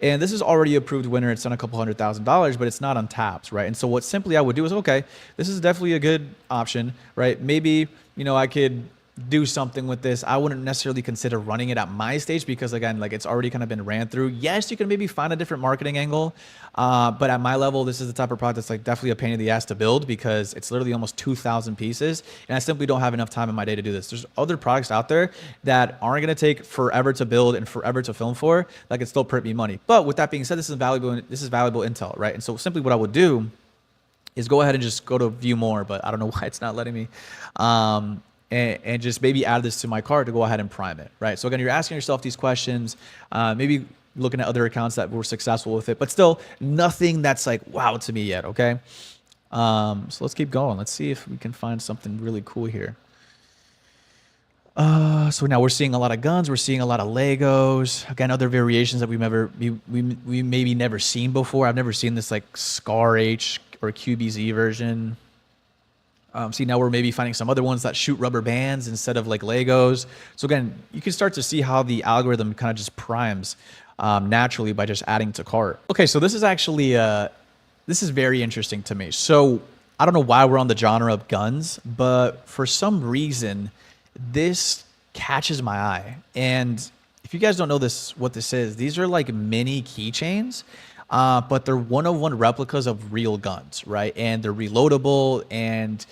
And this is already approved winner. It's done a couple $100,000, but it's not untapped, right? And so what simply I would do is, okay, this is definitely a good option, right? Maybe, you know, I could do something with this. I wouldn't necessarily consider running it at my stage, because again, like it's already kind of been ran through. Yes, you can maybe find a different marketing angle, but at my level, this is the type of product that's like definitely a pain in the ass to build, because it's literally almost 2,000 pieces, and I simply don't have enough time in my day to do this. There's other products out there that aren't going to take forever to build and forever to film for, that can still print me money. But with that being said, this is valuable intel, right? And so simply what I would do is go ahead and just go to view more, but I don't know why it's not letting me. And just maybe add this to my cart to go ahead and prime it, right? So again, you're asking yourself these questions, maybe looking at other accounts that were successful with it, but still nothing that's like wow to me yet, okay? So let's keep going. Let's see if we can find something really cool here. So now we're seeing a lot of guns, we're seeing a lot of Legos, again, other variations that we maybe never seen before. I've never seen this like Scar H or QBZ version. See, now we're maybe finding some other ones that shoot rubber bands instead of like Legos. So again, you can start to see how the algorithm kind of just primes naturally by just adding to cart. Okay, so this is actually, this is very interesting to me. So I don't know why we're on the genre of guns, but for some reason, this catches my eye. And if you guys don't know what this is, these are like mini keychains. But they're one-of-one replicas of real guns, right? And they're reloadable, and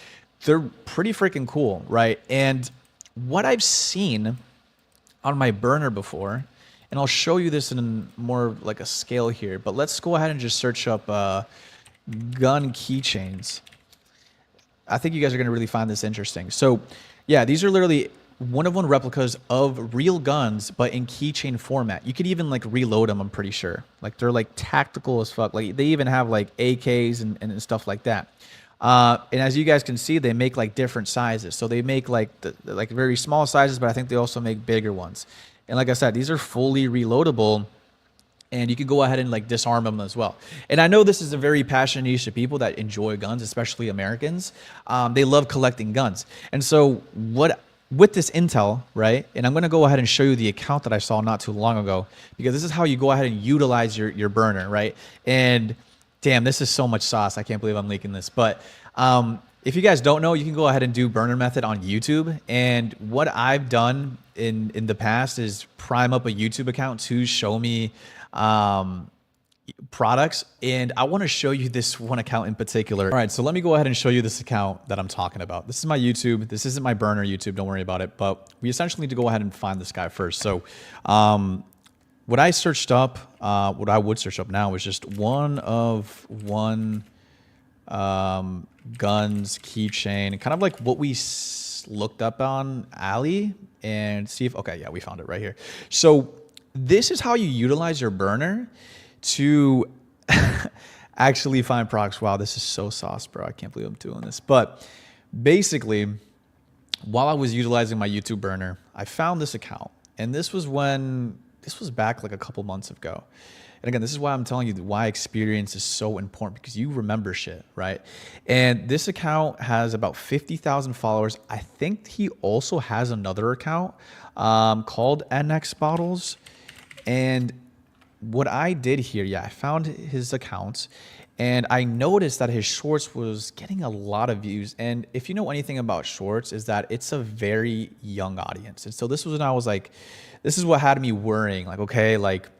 they're pretty freaking cool, right? And what I've seen on my burner before, and I'll show you this in more like a scale here, but let's go ahead and just search up gun keychains. I think you guys are going to really find this interesting. So yeah, these are literally one-of-one replicas of real guns, but in keychain format. You could even like reload them, I'm pretty sure. Like they're like tactical as fuck. Like they even have like AKs and stuff like that. And as you guys can see, they make like different sizes. So they make like like very small sizes, but I think they also make bigger ones. And like I said, these are fully reloadable, and you can go ahead and like disarm them as well. And I know this is a very passionate niche of people that enjoy guns, especially Americans. They love collecting guns. And so with this intel, right, and I'm going to go ahead and show you the account that I saw not too long ago, because this is how you go ahead and utilize your burner, right? And damn, this is so much sauce. I can't believe I'm leaking this. But If you guys don't know, you can go ahead and do burner method on YouTube. And what I've done in the past is prime up a YouTube account to show me products. And I want to show you this one account in particular. All right, so let me go ahead and show you this account that I'm talking about. This is my YouTube. This isn't my burner YouTube. Don't worry about it. But we essentially need to go ahead and find this guy first. So what I searched up, what I would search up now is just one guns keychain, kind of like what we looked up on Ali, and see if, okay, yeah, we found it right here. So this is how you utilize your burner to actually find products. Wow, this is so sauce, bro. I can't believe I'm doing this. But basically, while I was utilizing my YouTube burner, I found this account, and this was back like a couple months ago. And again, this is why I'm telling you why experience is so important, because you remember shit, right? And this account has about 50,000 followers. I think he also has another account called NX Bottles. And what I did here, yeah, I found his accounts, and I noticed that his shorts was getting a lot of views. And if you know anything about shorts, is that it's a very young audience. And so this was when I was like, this is what had me worrying. Like, okay, like,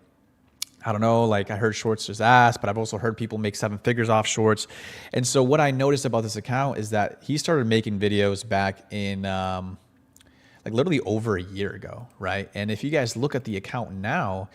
I don't know, like I heard shorts is ass, but I've also heard people make 7 figures off shorts. And so what I noticed about this account is that he started making videos back in like literally over a year ago, right? And if you guys look at the account now,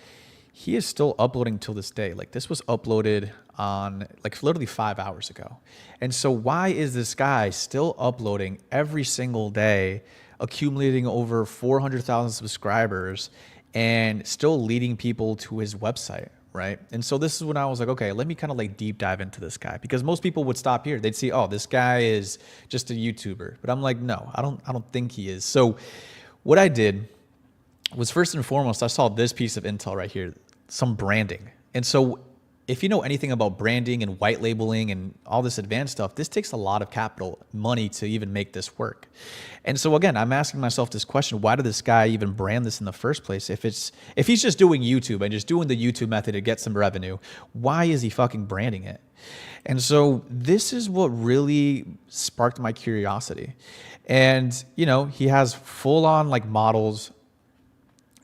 he is still uploading till this day. Like this was uploaded on like literally 5 hours ago. And so why is this guy still uploading every single day, accumulating over 400,000 subscribers, and still leading people to his website, right? And so this is when I was like, okay, let me kind of like deep dive into this guy, because most people would stop here. They'd see, oh, this guy is just a YouTuber. But I'm like, no, I don't think he is. So what I did was, first and foremost, I saw this piece of intel right here, some branding. And so if you know anything about branding and white labeling and all this advanced stuff, this takes a lot of capital money to even make this work. And so again, I'm asking myself this question: why did this guy even brand this in the first place? If he's just doing YouTube and just doing the YouTube method to get some revenue, why is he fucking branding it? And so this is what really sparked my curiosity. And you know, he has full on like models,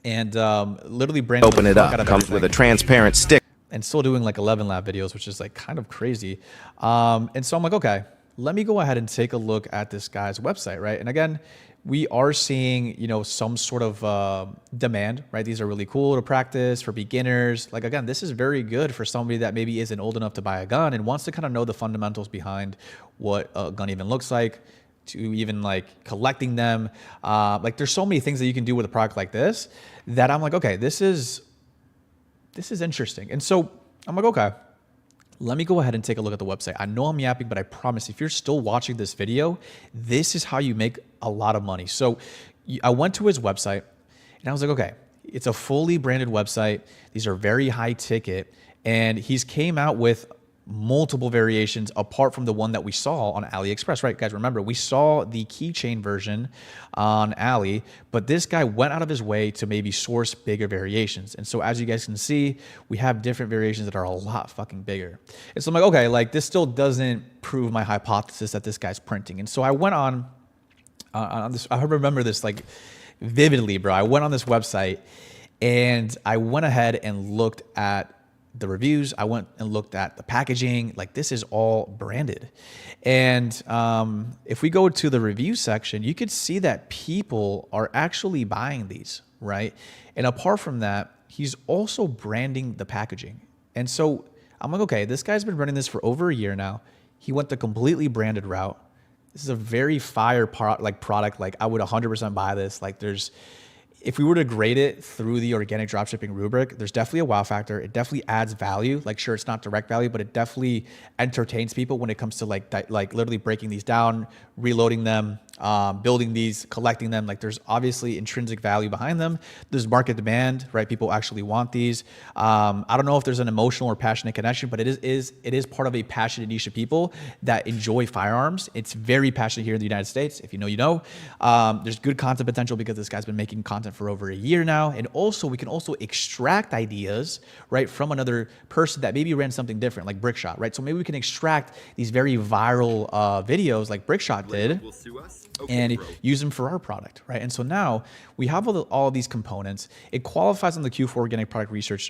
and literally branded. Open it up. Comes with a transparent stick. And still doing like 11 lab videos, which is like kind of crazy. And so I'm like, okay, let me go ahead and take a look at this guy's website, right? And again, we are seeing, you know, some sort of demand, right? These are really cool to practice for beginners. Like, again, this is very good for somebody that maybe isn't old enough to buy a gun and wants to kind of know the fundamentals behind what a gun even looks like, to even like collecting them. Like there's so many things that you can do with a product like this that I'm like, okay, this is interesting. And so I'm like, okay, let me go ahead and take a look at the website. I know I'm yapping, but I promise if you're still watching this video, this is how you make a lot of money. So I went to his website and I was like, okay, it's a fully branded website. These are very high ticket. And he's came out with multiple variations apart from the one that we saw on AliExpress, right? Guys, remember, we saw the keychain version on Ali, but this guy went out of his way to maybe source bigger variations. And so as you guys can see, we have different variations that are a lot fucking bigger. And so I'm like, okay, like this still doesn't prove my hypothesis that this guy's printing. And so I went on this, I remember this like vividly, bro. I went on this website and I went ahead and looked at the reviews. I went and looked at the packaging. Like this is all branded. And if we go to the review section, you could see that people are actually buying these, right? And apart from that, he's also branding the packaging. And so I'm like, okay, this guy's been running this for over a year now. He went the completely branded route. This is a very fire product. Like I would 100% buy this. Like if we were to grade it through the organic dropshipping rubric, there's definitely a wow factor. It definitely adds value. Like, sure, it's not direct value, but it definitely entertains people when it comes to like literally breaking these down, reloading them, building these, collecting them. Like there's obviously intrinsic value behind them. There's market demand, right? People actually want these. I don't know if there's an emotional or passionate connection, but it is part of a passionate niche of people that enjoy firearms. It's very passionate here in the United States. If you know, you know. There's good content potential because this guy's been making content for over a year now. And also we can also extract ideas, right, from another person that maybe ran something different, like Brickshot, right? So maybe we can extract these very viral videos like Brickshot did and use them for our product, right? And so now we have all of these components. It qualifies on the Q4 organic product research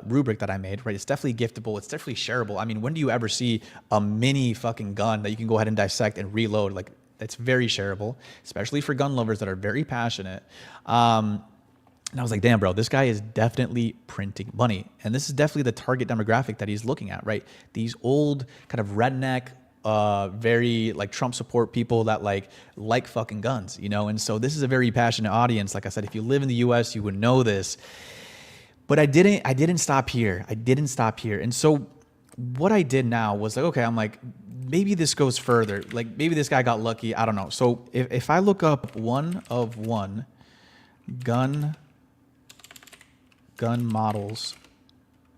rubric that I made, right? It's definitely giftable. It's definitely shareable. I mean, when do you ever see a mini fucking gun that you can go ahead and dissect and reload? Like, it's very shareable, especially for gun lovers that are very passionate. And I was like, damn, bro, this guy is definitely printing money. And this is definitely the target demographic that he's looking at, right? These old kind of redneck, very like Trump support people that like fucking guns, you know? And so this is a very passionate audience. Like I said, if you live in the US, you would know this. But I didn't stop here. I didn't stop here. And so what I did now was like, okay, I'm like, maybe this goes further. Like maybe this guy got lucky. I don't know. So if I look up one of one gun models,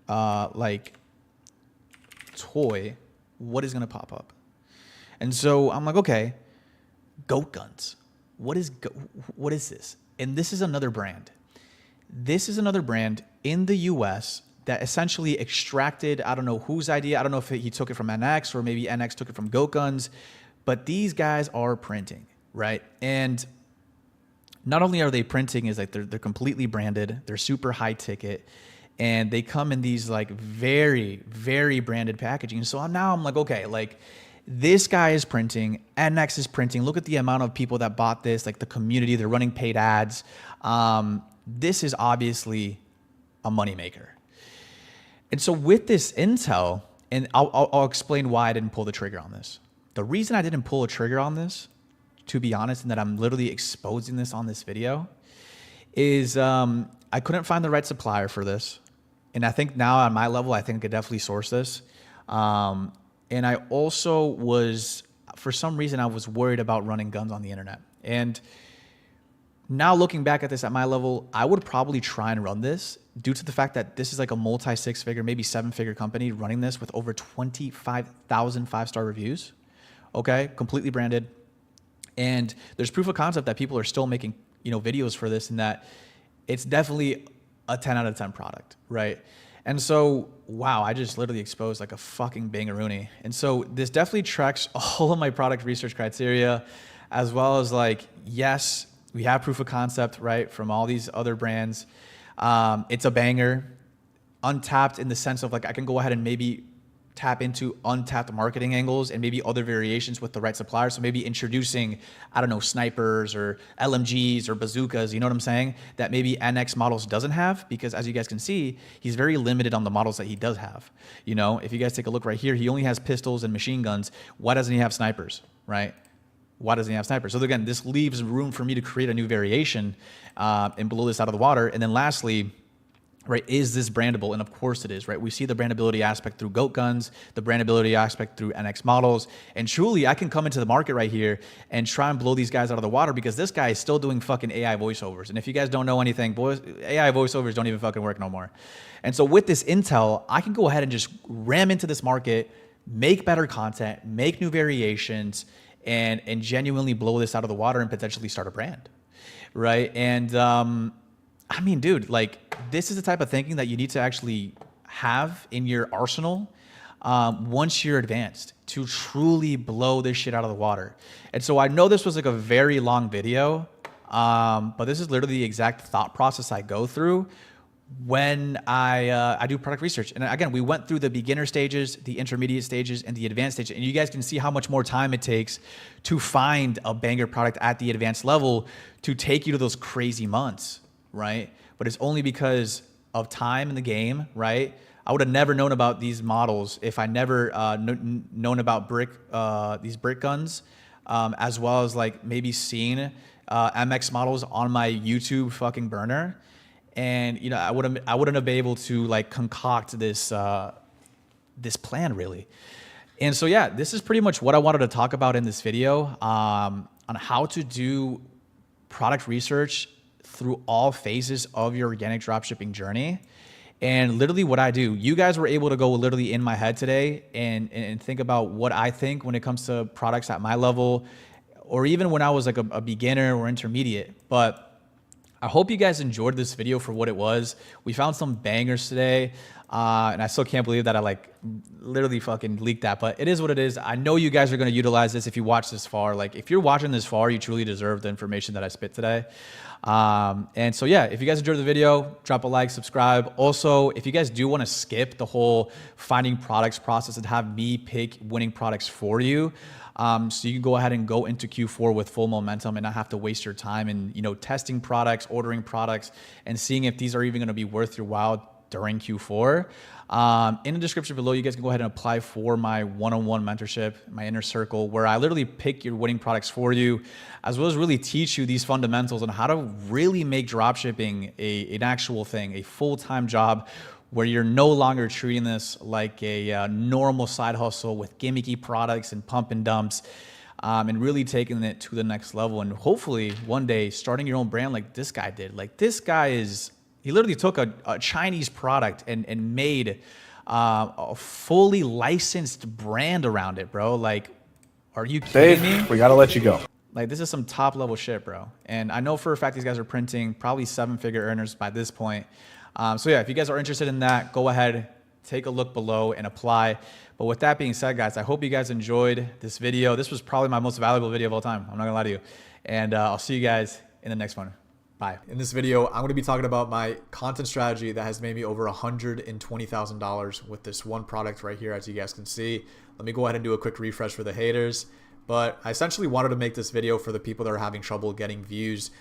like toy, what is going to pop up? And so I'm like, okay, goat guns. What is this? And this is another brand. This is another brand in the US that essentially extracted, I don't know whose idea. I don't know if he took it from NX or maybe NX took it from Goat Guns, but these guys are printing, right? And not only are they printing, is like they're completely branded, they're super high ticket, and they come in these like very, very branded packaging. So I'm like, okay, like this guy is printing, NX is printing. Look at the amount of people that bought this, like the community, they're running paid ads. This is obviously a moneymaker. And so with this intel, and I'll explain why I didn't pull the trigger on this. The reason I didn't pull a trigger on this, to be honest, and that I'm literally exposing this on this video, is I couldn't find the right supplier for this. And I think now on my level, I think I could definitely source this. And I also was, for some reason, I was worried about running guns on the internet. And now looking back at this at my level, I would probably try and run this due to the fact that this is like a multi six-figure, maybe seven-figure company running this with over 25,000 five-star reviews. Okay, completely branded. And there's proof of concept that people are still making, videos for this, and that it's definitely a 10 out of 10 product, right? And so, wow, I just literally exposed like a fucking bangaroony. And so this definitely tracks all of my product research criteria, as well as like, yes, we have proof of concept, right, from all these other brands. It's a banger, untapped in the sense of like I can go ahead and maybe tap into untapped marketing angles and maybe other variations with the right supplier. So maybe introducing, I don't know, snipers or LMGs or bazookas, you know what I'm saying? That maybe NX models doesn't have, because as you guys can see, he's very limited on the models that he does have. If you guys take a look right here, he only has pistols and machine guns. Why doesn't he have snipers, right? Why doesn't he have snipers? So again, this leaves room for me to create a new variation and blow this out of the water. And then lastly, right, is this brandable? And of course it is, right? We see the brandability aspect through Goat Guns, the brandability aspect through NX models. And truly, I can come into the market right here and try and blow these guys out of the water, because this guy is still doing fucking AI voiceovers. And if you guys don't know anything, boys, AI voiceovers don't even fucking work no more. And so with this intel, I can go ahead and just ram into this market, make better content, make new variations, and genuinely blow this out of the water and potentially start a brand, right? And I mean, dude, like this is the type of thinking that you need to actually have in your arsenal once you're advanced to truly blow this shit out of the water. And so I know this was like a very long video, but this is literally the exact thought process I go through when I do product research. And again, we went through the beginner stages, the intermediate stages, and the advanced stages. And you guys can see how much more time it takes to find a banger product at the advanced level to take you to those crazy months, right? But it's only because of time in the game, right? I would have never known about these models if I never known about these brick guns, as well as like maybe seen MX models on my YouTube fucking burner. And I wouldn't have been able to like concoct this this plan really. And so yeah, this is pretty much what I wanted to talk about in this video. how to do product research through all phases of your organic dropshipping journey. And literally what I do, you guys were able to go literally in my head today and think about what I think when it comes to products at my level, or even when I was like a beginner or intermediate. But I hope you guys enjoyed this video for what it was. We found some bangers today. And I still can't believe that I like literally fucking leaked that, but it is what it is. I know you guys are going to utilize this if you watch this far. Like if you're watching this far, you truly deserve the information that I spit today. And so yeah, if you guys enjoyed the video, drop a like, subscribe. Also, if you guys do want to skip the whole finding products process and have me pick winning products for you, so you can go ahead and go into Q4 with full momentum and not have to waste your time in, testing products, ordering products, and seeing if these are even going to be worth your while during Q4. In the description below, you guys can go ahead and apply for my one-on-one mentorship, my inner circle, where I literally pick your winning products for you, as well as really teach you these fundamentals on how to really make dropshipping an actual thing, a full-time job, where you're no longer treating this like a normal side hustle with gimmicky products and pump and dumps, and really taking it to the next level. And hopefully one day starting your own brand like this guy did. Like this guy he literally took a Chinese product and made a fully licensed brand around it, bro. Like, are you kidding me? We got to let you go. Like, this is some top level shit, bro. And I know for a fact these guys are printing probably 7-figure earners by this point. So yeah, if you guys are interested in that, go ahead, take a look below and apply. But with that being said, guys, I hope you guys enjoyed this video. This was probably my most valuable video of all time. I'm not gonna lie to you. And I'll see you guys in the next one. Bye. In this video, I'm going to be talking about my content strategy that has made me over $120,000 with this one product right here, as you guys can see. Let me go ahead and do a quick refresh for the haters. But I essentially wanted to make this video for the people that are having trouble getting views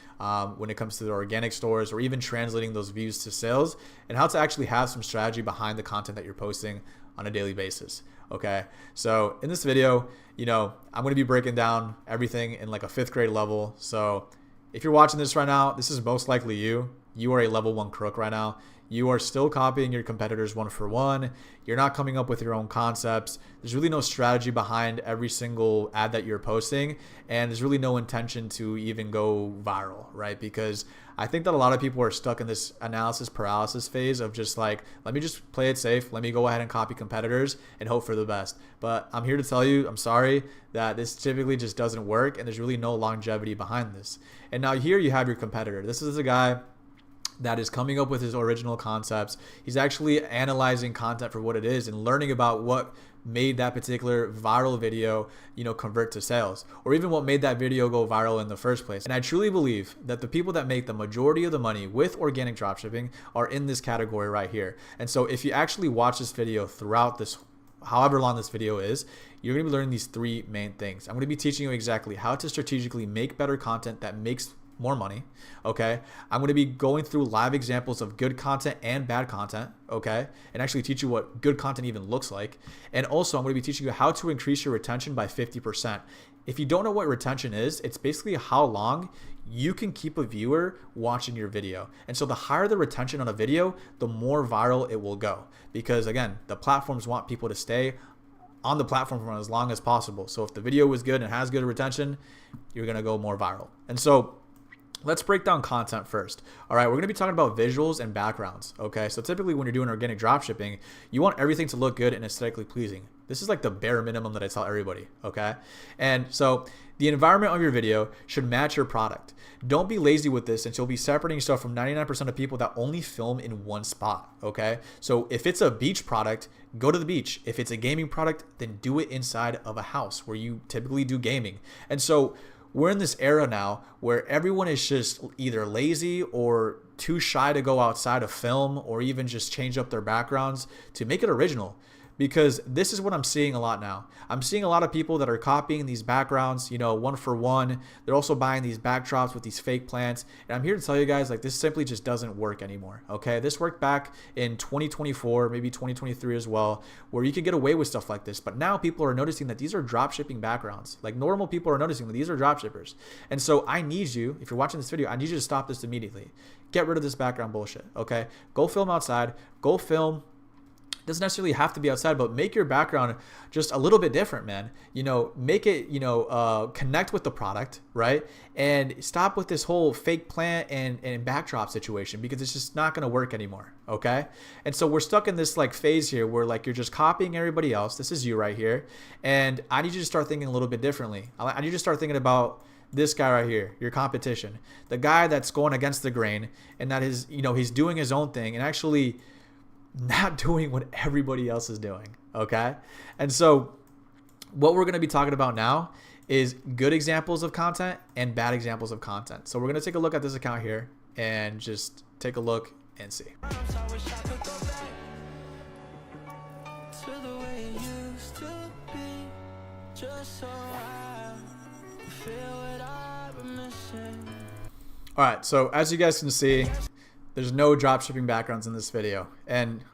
when it comes to their organic stores, or even translating those views to sales, and how to actually have some strategy behind the content that you're posting on a daily basis. Okay, so in this video, I'm going to be breaking down everything in like a 5th grade level. So if you're watching this right now, this is most likely you. You are a level 1 crook right now. You are still copying your competitors one for one. You're not coming up with your own concepts. There's really no strategy behind every single ad that you're posting. And there's really no intention to even go viral, right? Because I think that a lot of people are stuck in this analysis paralysis phase of just like, let me just play it safe. Let me go ahead and copy competitors and hope for the best. But I'm here to tell you, I'm sorry, that this typically just doesn't work. And there's really no longevity behind this. And now here you have your competitor. This is a guy that is coming up with his original concepts. He's actually analyzing content for what it is and learning about what made that particular viral video, convert to sales, or even what made that video go viral in the first place. And I truly believe that the people that make the majority of the money with organic dropshipping are in this category right here. And so if you actually watch this video throughout this, however long this video is, you're going to be learning these 3 main things. I'm going to be teaching you exactly how to strategically make better content that makes more money. Okay, I'm going to be going through live examples of good content and bad content, okay, and actually teach you what good content even looks like. And also I'm going to be teaching you how to increase your retention by 50%. If you don't know what retention is, it's basically how long you can keep a viewer watching your video. And so the higher the retention on a video, the more viral it will go, because again, the platforms want people to stay on the platform for as long as possible. So if the video is good and has good retention, you're going to go more viral. And so let's break down content first. All right, we're going to be talking about visuals and backgrounds. Okay, so typically when you're doing organic dropshipping, you want everything to look good and aesthetically pleasing. This is like the bare minimum that I tell everybody. Okay, and so the environment of your video should match your product. Don't be lazy with this, and you'll be separating yourself from 99% of people that only film in one spot. Okay, so if it's a beach product, go to the beach. If it's a gaming product, then do it inside of a house where you typically do gaming. And so we're in this era now where everyone is just either lazy or too shy to go outside of film, or even just change up their backgrounds to make it original. Because this is what I'm seeing a lot now. I'm seeing a lot of people that are copying these backgrounds, one for one. They're also buying these backdrops with these fake plants. And I'm here to tell you guys, like, this simply just doesn't work anymore. Okay, this worked back in 2024, maybe 2023 as well, where you could get away with stuff like this. But now people are noticing that these are dropshipping backgrounds. Like, normal people are noticing that these are dropshippers. And so I need you, if you're watching this video, I need you to stop this immediately. Get rid of this background bullshit. Okay, go film outside. Go film doesn't necessarily have to be outside, but make your background just a little bit different, man. Make it, connect with the product, right? And stop with this whole fake plant and backdrop situation, because it's just not going to work anymore. Okay. And so we're stuck in this like phase here where like you're just copying everybody else. This is you right here. And I need you to start thinking a little bit differently. I need you to start thinking about this guy right here, your competition, the guy that's going against the grain, and that is, he's doing his own thing and actually not doing what everybody else is doing. Okay. And so what we're going to be talking about now is good examples of content and bad examples of content. So we're going to take a look at this account here and just take a look and see. All right. So as you guys can see, there's no dropshipping backgrounds in this video, and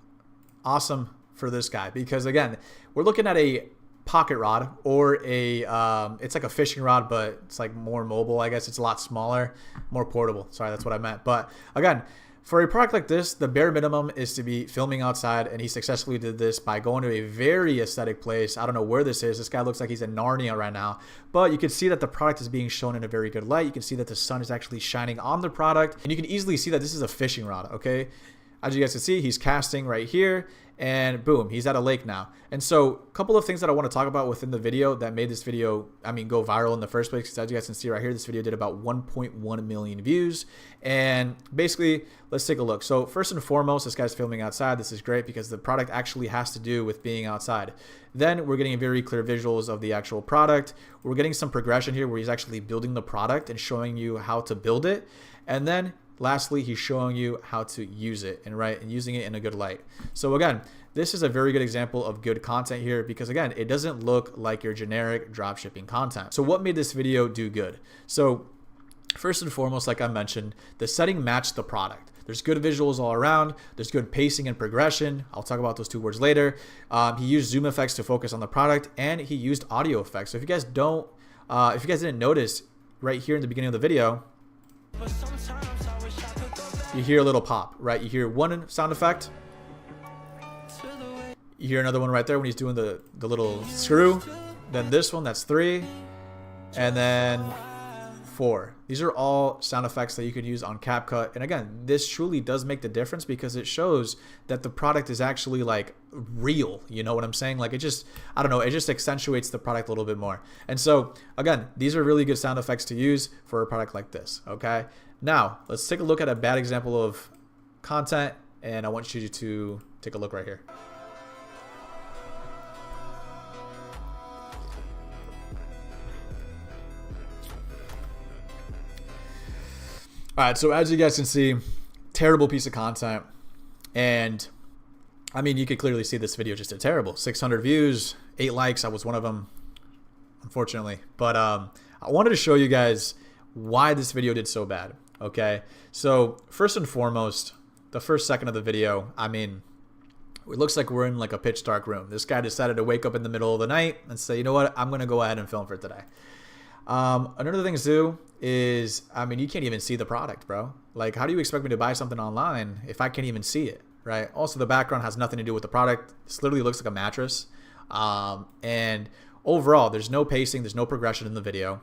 awesome for this guy, because again, we're looking at a pocket rod or it's like a fishing rod, but it's like more mobile. I guess it's a lot smaller, more portable. Sorry, that's what I meant. But again, for a product like this, the bare minimum is to be filming outside, and he successfully did this by going to a very aesthetic place. I don't know where this is. This guy looks like he's in Narnia right now, but you can see that the product is being shown in a very good light. You can see that the sun is actually shining on the product, and you can easily see that this is a fishing rod, okay? As you guys can see, he's casting right here, and boom, he's at a lake now. And so a couple of things that I want to talk about within the video that made this video, go viral in the first place, because as you guys can see right here, this video did about 1.1 million views. And basically, let's take a look. So first and foremost, this guy's filming outside. This is great because the product actually has to do with being outside. Then we're getting very clear visuals of the actual product. We're getting some progression here where he's actually building the product and showing you how to build it. And then lastly, he's showing you how to use it and using it in a good light. So again, this is a very good example of good content here, because again, it doesn't look like your generic dropshipping content. So what made this video do good? So first and foremost, like I mentioned, the setting matched the product. There's good visuals all around. There's good pacing and progression. I'll talk about those two words later. He used zoom effects to focus on the product, and he used audio effects. So if you guys didn't notice right here in the beginning of the video, you hear a little pop, right? You hear one sound effect. You hear another one right there when he's doing the little screw. Then this one, that's 3. And then 4. These are all sound effects that you could use on CapCut. And again, this truly does make the difference, because it shows that the product is actually like real. You know what I'm saying? Like it just accentuates the product a little bit more. And so again, these are really good sound effects to use for a product like this. Okay. Now let's take a look at a bad example of content, and I want you to take a look right here. All right, so as you guys can see, terrible piece of content. And you could clearly see this video just did terrible. 600 views, 8 likes. I was one of them, unfortunately. But I wanted to show you guys why this video did so bad. Okay, so first and foremost, the first second of the video, it looks like we're in like a pitch dark room. This guy decided to wake up in the middle of the night and say, you know what, I'm going to go ahead and film for today. Another thing too is, you can't even see the product, bro. Like, how do you expect me to buy something online if I can't even see it, right? Also, the background has nothing to do with the product. This literally looks like a mattress. And overall, there's no pacing, there's no progression in the video.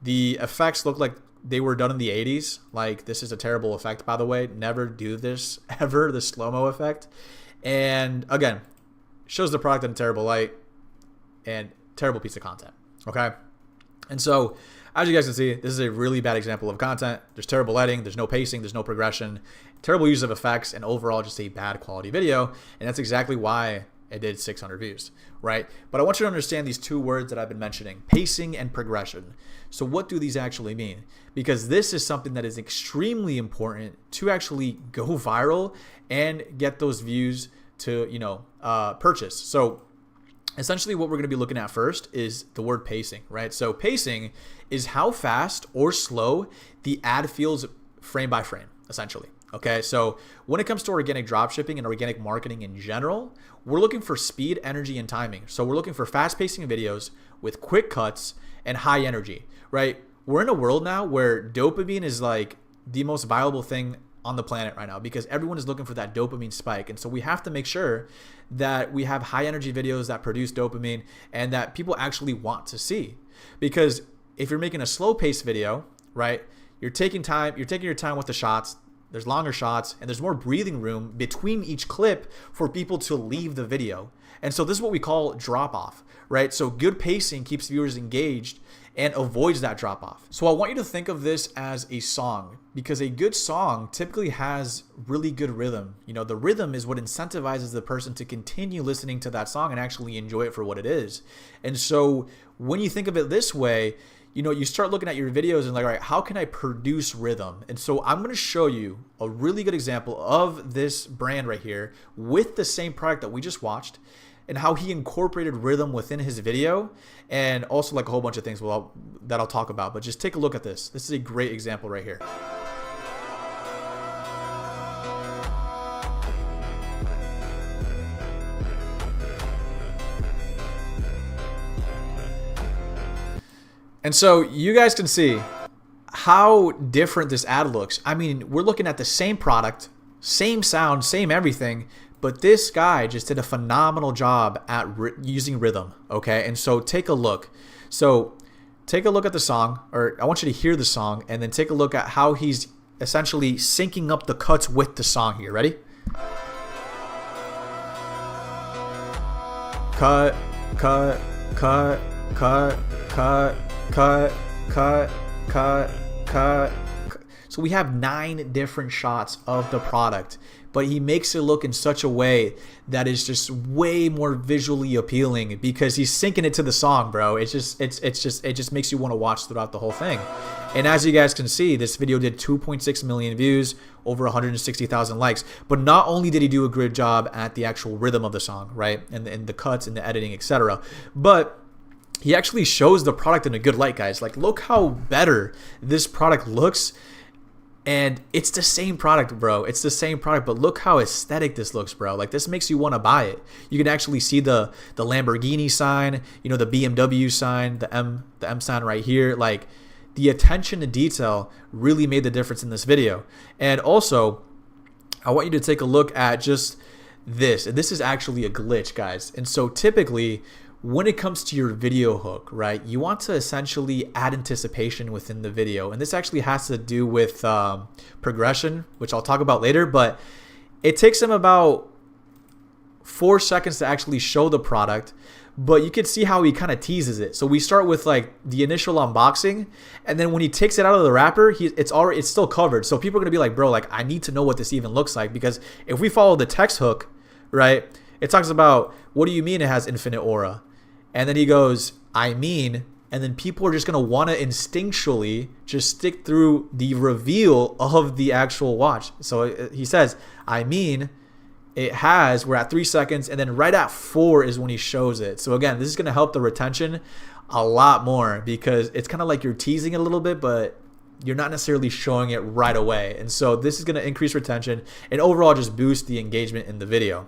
The effects look like they were done in the 80s. Like, this is a terrible effect, by the way. Never do this ever, the slow-mo effect. And again, shows the product in a terrible light and terrible piece of content. Okay. And so, as you guys can see, this is a really bad example of content. There's terrible lighting, there's no pacing, there's no progression, terrible use of effects, and overall just a bad quality video. And that's exactly why it did 600 views, right? But I want you to understand these two words that I've been mentioning, pacing and progression. So what do these actually mean? Because this is something that is extremely important to actually go viral and get those views to, purchase. So essentially what we're going to be looking at first is the word pacing, right? So pacing is how fast or slow the ad feels frame by frame, essentially. Okay, so when it comes to organic dropshipping and organic marketing in general, we're looking for speed, energy, and timing. So we're looking for fast-pacing videos with quick cuts and high energy, right? We're in a world now where dopamine is like the most valuable thing on the planet right now because everyone is looking for that dopamine spike. And so we have to make sure that we have high energy videos that produce dopamine and that people actually want to see. Because if you're making a slow paced video, right, you're taking your time with the shots. There's longer shots and there's more breathing room between each clip for people to leave the video. And so this is what we call drop off, right? So good pacing keeps viewers engaged and avoids that drop off. So I want you to think of this as a song because a good song typically has really good rhythm. You know, the rhythm is what incentivizes the person to continue listening to that song and actually enjoy it for what it is. And so when you think of it this way, you know, you start looking at your videos and like, all right, how can I produce rhythm? And so I'm going to show you a really good example of this brand right here with the same product that we just watched and how he incorporated rhythm within his video and also like a whole bunch of things that I'll talk about. But just take a look at this. This is a great example right here. And so you guys can see how different this ad looks. I mean, we're looking at the same product, same sound, same everything, but this guy just did a phenomenal job at using rhythm, okay? And so take a look. So take a look at the song, or I want you to hear the song, and then take a look at how he's essentially syncing up the cuts with the song here. Ready? Cut, cut, cut, cut, cut. Cut. So we have 9 different shots of the product, but he makes it look in such a way that is just way more visually appealing because he's syncing it to the song, bro. It just makes you want to watch throughout the whole thing. And as you guys can see, this video did 2.6 million views, over 160,000 likes. But not only did he do a good job at the actual rhythm of the song, right, and the cuts and the editing, etc., but he actually shows the product in a good light, guys. Like, look how better this product looks. And it's the same product, bro. It's the same product, but look how aesthetic this looks, bro. Like, this makes you want to buy it. You can actually see the Lamborghini sign, you know, the BMW sign, the M sign right here. Like, the attention to detail really made the difference in this video. And also, I want you to take a look at just this. And this is actually a glitch, guys. And so typically, when it comes to your video hook, right, you want to essentially add anticipation within the video. And this actually has to do with progression, which I'll talk about later, but it takes him about 4 seconds to actually show the product, but you can see how he kind of teases it. So we start with like the initial unboxing, and then when he takes it out of the wrapper, it's still covered. So people are gonna be like, bro, like I need to know what this even looks like, because if we follow the text hook, right, it talks about, what do you mean it has infinite aura? And then he goes, I mean, and then people are just going to want to instinctually just stick through the reveal of the actual watch. So he says, I mean, we're at 3 seconds, and then right at 4 is when he shows it. So again, this is going to help the retention a lot more, because it's kind of like you're teasing it a little bit, but you're not necessarily showing it right away. And so this is going to increase retention and overall just boost the engagement in the video.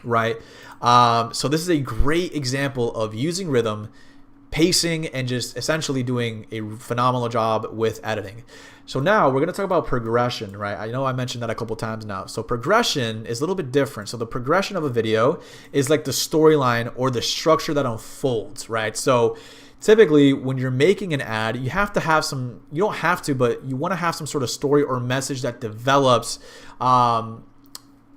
Right. So this is a great example of using rhythm, pacing, and just essentially doing a phenomenal job with editing. So now we're going to talk about progression, right? I know I mentioned that a couple times now. So progression is a little bit different. So the progression of a video is like the storyline or the structure that unfolds, right? So typically when you're making an ad, you have to have some, you don't have to, but you want to have some sort of story or message that develops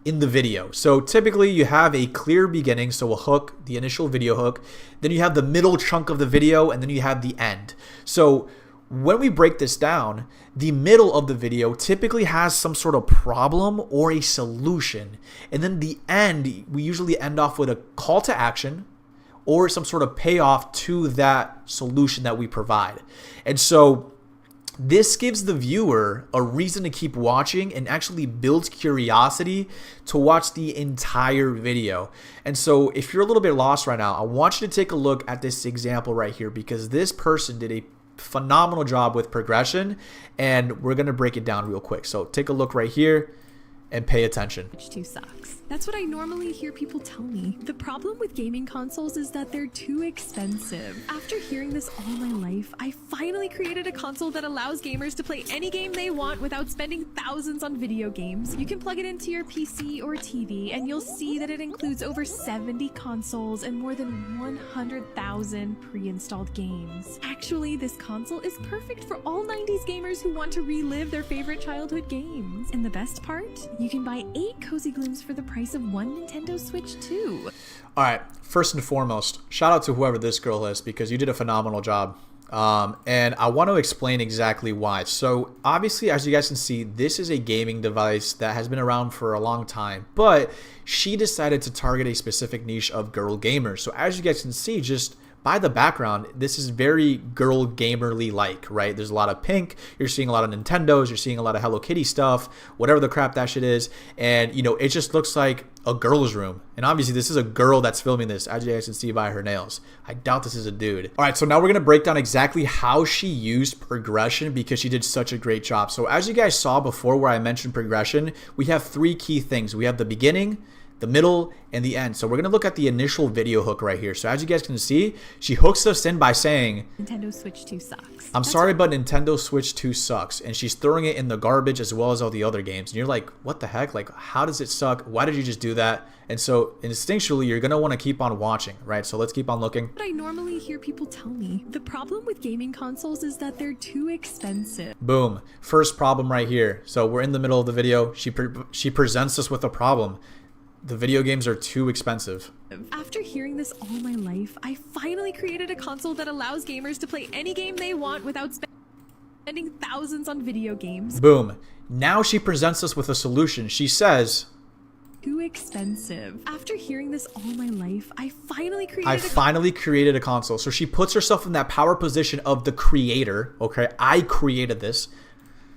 in the video. So typically you have a clear beginning, so a hook, the initial video hook, then you have the middle chunk of the video, and then you have the end. So when we break this down, the middle of the video typically has some sort of problem or a solution. And then the end, we usually end off with a call to action or some sort of payoff to that solution that we provide. And so this gives the viewer a reason to keep watching and actually builds curiosity to watch the entire video. And so if you're a little bit lost right now, I want you to take a look at this example right here, because this person did a phenomenal job with progression, and we're going to break it down real quick. So take a look right here and pay attention. Which 2 socks. That's what I normally hear people tell me. The problem with gaming consoles is that they're too expensive. After hearing this all my life, I finally created a console that allows gamers to play any game they want without spending thousands on video games. You can plug it into your PC or TV, and you'll see that it includes over 70 consoles and more than 100,000 pre-installed games. Actually, this console is perfect for all 90s gamers who want to relive their favorite childhood games. And the best part? You can buy 8 Cozy Glooms for the price of one Nintendo Switch 2. All right, first and foremost, shout out to whoever this girl is because you did a phenomenal job. And I want to explain exactly why. So obviously, as you guys can see, this is a gaming device that has been around for a long time, but she decided to target a specific niche of girl gamers. So as you guys can see, just by the background, this is very girl gamerly like, right? There's a lot of pink. You're seeing a lot of Nintendos. You're seeing a lot of Hello Kitty stuff, whatever the crap that shit is. And, you know, it just looks like a girl's room. And obviously, this is a girl that's filming this, as you guys can see by her nails. I doubt this is a dude. All right, so now we're going to break down exactly how she used progression because she did such a great job. So as you guys saw before where I mentioned progression, we have 3 key things. We have the beginning, the middle, and the end. So we're going to look at the initial video hook right here. So as you guys can see, she hooks us in by saying, Nintendo Switch 2 sucks. I'm sorry, but Nintendo Switch 2 sucks. And she's throwing it in the garbage as well as all the other games. And you're like, what the heck? Like, how does it suck? Why did you just do that? And so instinctually, you're going to want to keep on watching, right? So let's keep on looking. But I normally hear people tell me, the problem with gaming consoles is that they're too expensive. Boom. First problem right here. So we're in the middle of the video. She presents us with a problem. The video games are too expensive. After hearing this all my life, I finally created a console that allows gamers to play any game they want without spending thousands on video games. Boom. Now she presents us with a solution. She says, too expensive. After hearing this all my life, I finally created a console. So she puts herself in that power position of the creator. Okay, I created this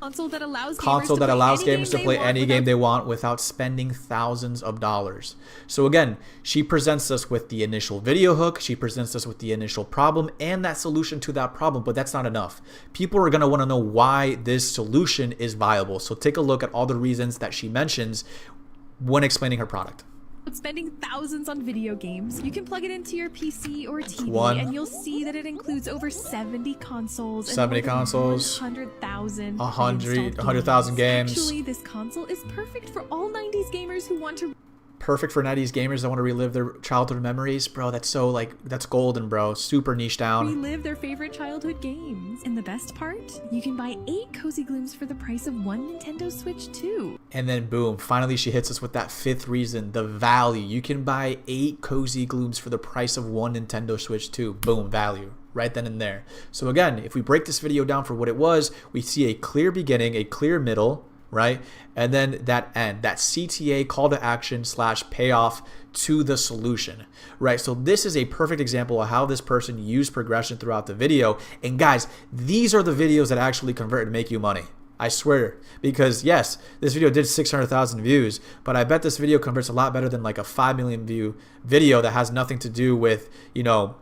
console that allows gamers to play any game they want without spending thousands of dollars. So again, she presents us with the initial video hook, she presents us with the initial problem and that solution to that problem, but that's not enough. People are going to want to know why this solution is viable. So take a look at all the reasons that she mentions when explaining her product. Spending thousands on video games. You can plug it into your PC or TV, and you'll see that it includes over 70 consoles. 70 consoles. 100,000 games. Actually, this console is perfect for all 90s gamers who want to. Perfect for 90s gamers that want to relive their childhood memories. Bro, that's so that's golden, bro. Super niche down. Relive their favorite childhood games. And the best part? You can buy 8 Cozy Glooms for the price of one Nintendo Switch 2. And then boom, finally she hits us with that 5th reason, the value. You can buy 8 Cozy Glooms for the price of one Nintendo Switch 2. Boom, value. Right then and there. So again, if we break this video down for what it was, we see a clear beginning, a clear middle, right? And then that end, that CTA, call to action / payoff to the solution, right? So this is a perfect example of how this person used progression throughout the video. And guys, these are the videos that actually convert and make you money. I swear, because yes, this video did 600,000 views, but I bet this video converts a lot better than like a 5 million view video that has nothing to do with, you know,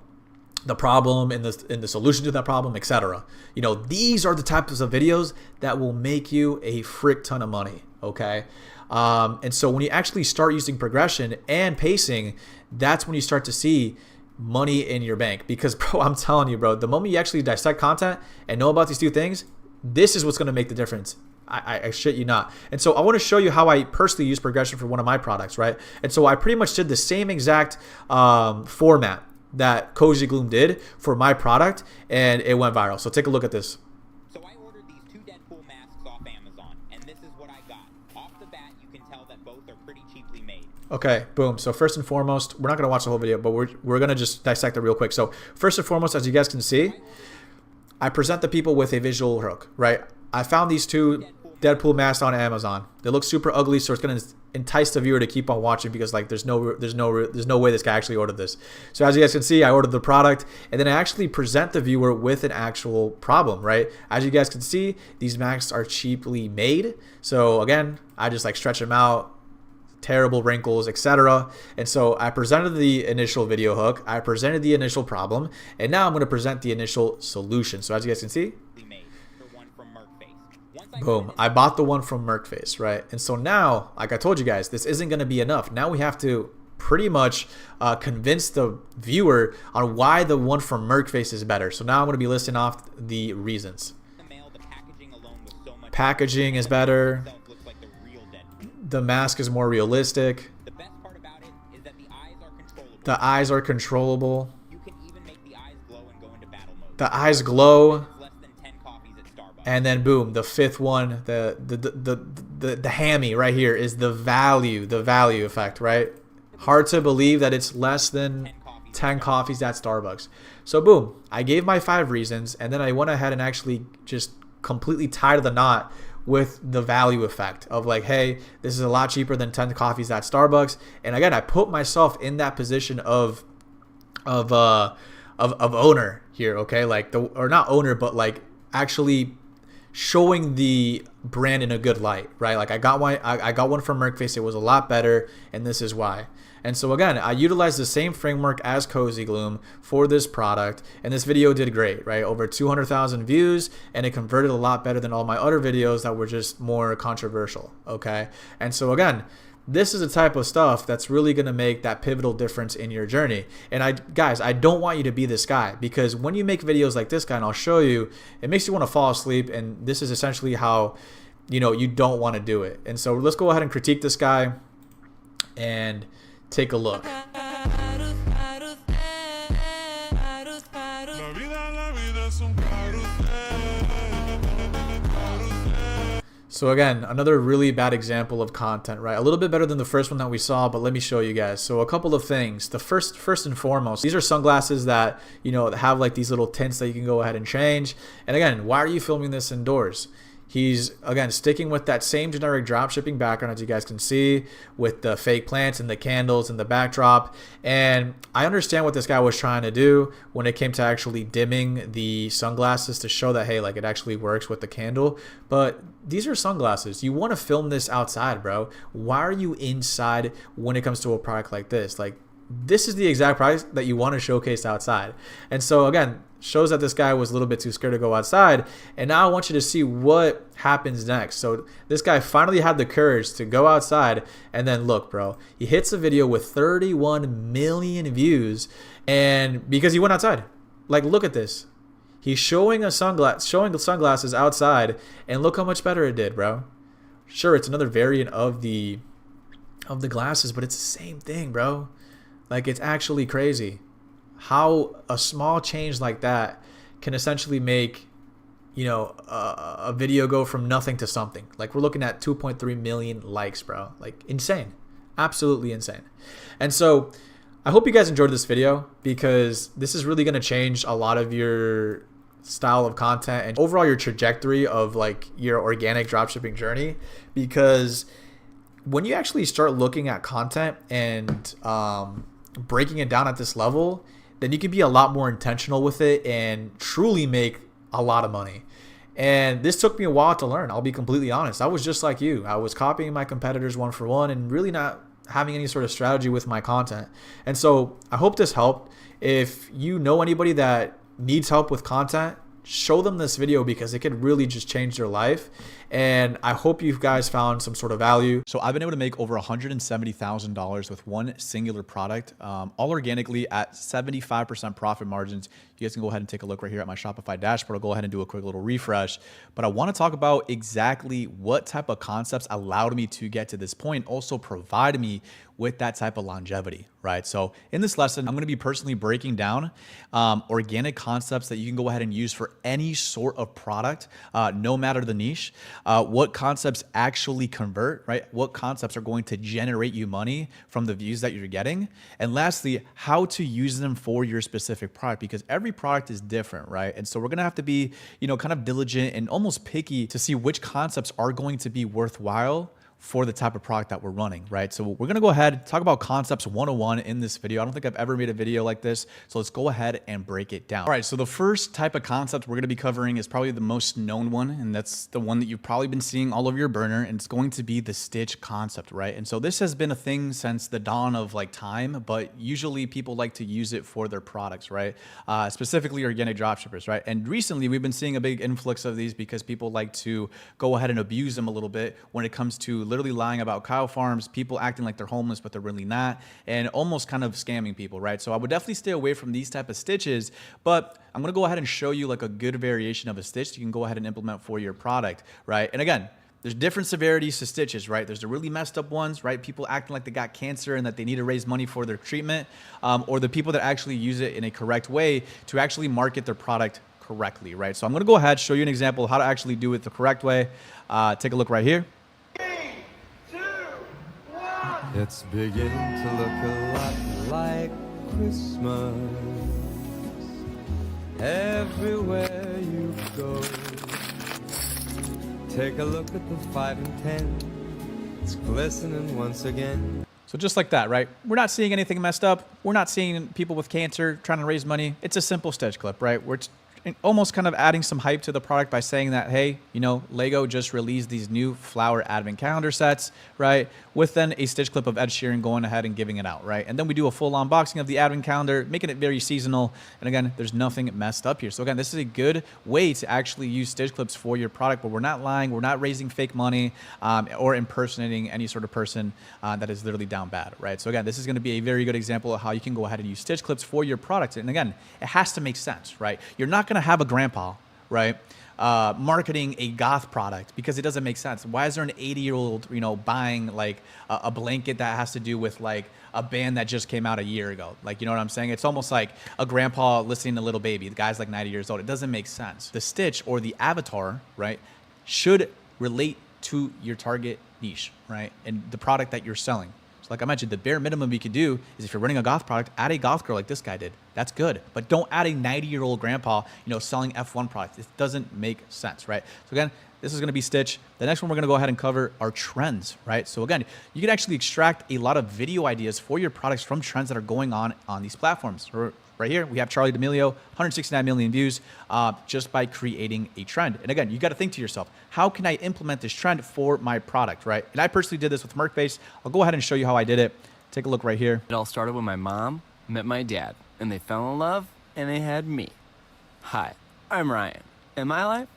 the problem and the solution to that problem, etc. You know, these are the types of videos that will make you a frick ton of money, okay? And so when you actually start using progression and pacing, that's when you start to see money in your bank. Because, bro, I'm telling you, bro, the moment you actually dissect content and know about these 2 things, this is what's going to make the difference. I shit you not. And so I want to show you how I personally use progression for one of my products, right? And so I pretty much did the same exact format that Cozy Gloom did for my product, and it went viral. So take a look at this. So I ordered these 2 Deadpool masks off Amazon, and this is what I got. Off the bat, you can tell that both are pretty cheaply made. Okay, boom. So first and foremost, we're not going to watch the whole video, but we're going to just dissect it real quick. So first and foremost, as you guys can see, I present the people with a visual hook, right? I found these 2 Deadpool masks on Amazon. They look super ugly, so it's going to entice the viewer to keep on watching because like there's no way this guy actually ordered this. So as you guys can see, I ordered the product and then I actually present the viewer with an actual problem, right? As you guys can see, these masks are cheaply made. So again, I just like stretch them out, terrible wrinkles, etc. And so I presented the initial video hook, I presented the initial problem, and now I'm going to present the initial solution. So as you guys can see, Boom. I bought the one from Merkface, right? And so now, like I told you guys, this isn't going to be enough. Now we have to pretty much convince the viewer on why the one from Merkface is better. So now I'm going to be listing off the reasons. Packaging is better. The mask is more realistic. The best part about it is that the eyes are controllable. The eyes are controllable. You can even make the eyes glow and go into battle mode. The eyes glow. It's less than 10 coffees at Starbucks. And then boom, the fifth one, the hammy right here is the value effect, right? Hard to believe that it's less than 10 coffees at Starbucks. So boom, I gave my 5 reasons, and then I went ahead and actually just completely tied the knot with the value effect of like, hey, this is a lot cheaper than 10 coffees at Starbucks. And again, I put myself in that position of owner here, okay? Like or not owner, but like actually showing the brand in a good light, right? Like I got one from Merkface. It was a lot better, and this is why. And so again, I utilized the same framework as Cozy Gloom for this product, and this video did great, right? Over 200,000 views, and it converted a lot better than all my other videos that were just more controversial, okay? And so again, this is the type of stuff that's really going to make that pivotal difference in your journey. And guys, I don't want you to be this guy, because when you make videos like this guy, and I'll show you, it makes you want to fall asleep, and this is essentially how, you know, you don't want to do it. And so let's go ahead and critique this guy and take a look. So again, another really bad example of content, right? A little bit better than the first one that we saw, but let me show you guys. So a couple of things. The first and foremost, these are sunglasses that, you know, have like these little tints that you can go ahead and change. And again, why are you filming this indoors? He's, again, sticking with that same generic dropshipping background, as you guys can see, with the fake plants and the candles and the backdrop. And I understand what this guy was trying to do when it came to actually dimming the sunglasses to show that, hey, like it actually works with the candle. But these are sunglasses. You want to film this outside, bro. Why are you inside when it comes to a product like this? Like, this is the exact product that you want to showcase outside. And so, again, shows that this guy was a little bit too scared to go outside. And now I want you to see what happens next. So this guy finally had the courage to go outside, and then look, bro, he hits a video with 31 million views, and because he went outside. Like, look at this. He's showing the sunglasses outside, and look how much better it did, bro. Sure, it's another variant of the glasses, but it's the same thing, bro. Like, it's actually crazy how a small change like that can essentially make, you know, a video go from nothing to something. Like, we're looking at 2.3 million likes, bro. Like, insane. Absolutely insane. And so I hope you guys enjoyed this video, because this is really going to change a lot of your style of content and overall your trajectory of like your organic dropshipping journey. Because when you actually start looking at content and breaking it down at this level, then you can be a lot more intentional with it and truly make a lot of money. And this took me a while to learn. I'll be completely honest. I was just like you. I was copying my competitors one for one and really not having any sort of strategy with my content. And so I hope this helped. If you know anybody that needs help with content, show them this video, because it could really just change their life. And I hope you guys found some sort of value. So I've been able to make over $170,000 with one singular product, all organically at 75% profit margins. You guys can go ahead and take a look right here at my Shopify dashboard. I'll go ahead and do a quick little refresh. But I want to talk about exactly what type of concepts allowed me to get to this point, also provided me with that type of longevity, right? So in this lesson, I'm going to be personally breaking down organic concepts that you can go ahead and use for any sort of product, no matter the niche. What concepts actually convert, right? What concepts are going to generate you money from the views that you're getting? And lastly, how to use them for your specific product, because every product is different, right? And so we're going to have to be, you know, kind of diligent and almost picky to see which concepts are going to be worthwhile for the type of product that we're running, right? So we're gonna go ahead and talk about concepts 101 in this video. I don't think I've ever made a video like this, so let's go ahead and break it down. All right, so the first type of concept we're gonna be covering is probably the most known one, and that's the one that you've probably been seeing all over your burner, and it's going to be the stitch concept, right? And so this has been a thing since the dawn of like time, but usually people like to use it for their products, right? Specifically organic dropshippers, right? And recently we've been seeing a big influx of these because people like to go ahead and abuse them a little bit when it comes to literally lying about cow farms, people acting like they're homeless, but they're really not, and almost kind of scamming people, right? So I would definitely stay away from these type of stitches, but I'm gonna go ahead and show you like a good variation of a stitch you can go ahead and implement for your product, right? And again, there's different severities to stitches, right? There's the really messed up ones, right? People acting like they got cancer and that they need to raise money for their treatment, or the people that actually use it in a correct way to actually market their product correctly, right? So I'm gonna go ahead, show you an example of how to actually do it the correct way. Take a look right here. It's beginning to look a lot like Christmas everywhere you go. Take a look at the 5 and 10. It's glistening once again. So just like that, right? We're not seeing anything messed up. We're not seeing people with cancer trying to raise money. It's a simple stitch clip, right? We're almost kind of adding some hype to the product by saying that, hey, you know, Lego just released these new flower advent calendar sets, right? With then a stitch clip of Ed Sheeran going ahead and giving it out, right? And then we do a full unboxing of the advent calendar, making it very seasonal. And again, there's nothing messed up here. So again, this is a good way to actually use stitch clips for your product, but we're not lying, we're not raising fake money, or impersonating any sort of person that is literally down bad, right? So again, this is gonna be a very good example of how you can go ahead and use stitch clips for your product. And again, it has to make sense, right? You're not gonna have a grandpa, right, marketing a goth product because it doesn't make sense. Why is there an 80-year-old, you know, buying like a blanket that has to do with like a band that just came out a year ago? Like, you know what I'm saying? It's almost like a grandpa listening to Little Baby. The guy's like 90 years old. It doesn't make sense. The stitch or the avatar, right, should relate to your target niche, right, and the product that you're selling. So like I mentioned, the bare minimum you could do is if you're running a goth product, add a goth girl like this guy did. That's good. But don't add a 90-year-old grandpa, you know, selling F1 products. It doesn't make sense, right? So again, this is going to be Stitch. The next one we're going to go ahead and cover are trends, right? So again, you can actually extract a lot of video ideas for your products from trends that are going on these platforms. Right here, we have Charlie D'Amelio, 169 million views just by creating a trend. And again, you got to think to yourself, how can I implement this trend for my product, right? And I personally did this with Merkbase. I'll go ahead and show you how I did it. Take a look right here. It all started when my mom met my dad, and they fell in love, and they had me. Hi, I'm Ryan, and my life,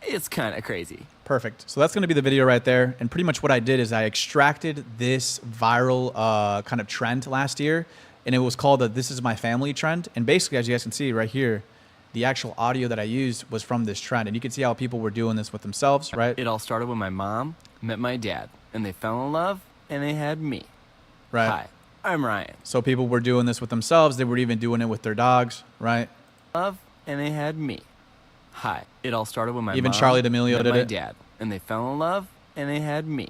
it's kind of crazy. Perfect. So that's going to be the video right there. And pretty much what I did is I extracted this viral kind of trend last year, and it was called the This Is My Family trend. And basically, as you guys can see right here, the actual audio that I used was from this trend. And you can see how people were doing this with themselves, right? It all started when my mom met my dad, and they fell in love, and they had me. Right. Hi, I'm Ryan. So people were doing this with themselves. They were even doing it with their dogs, right? Love, and they had me. Hi. It all started when my even mom Charlie D'Amelio met did my it. dad, and they fell in love, and they had me.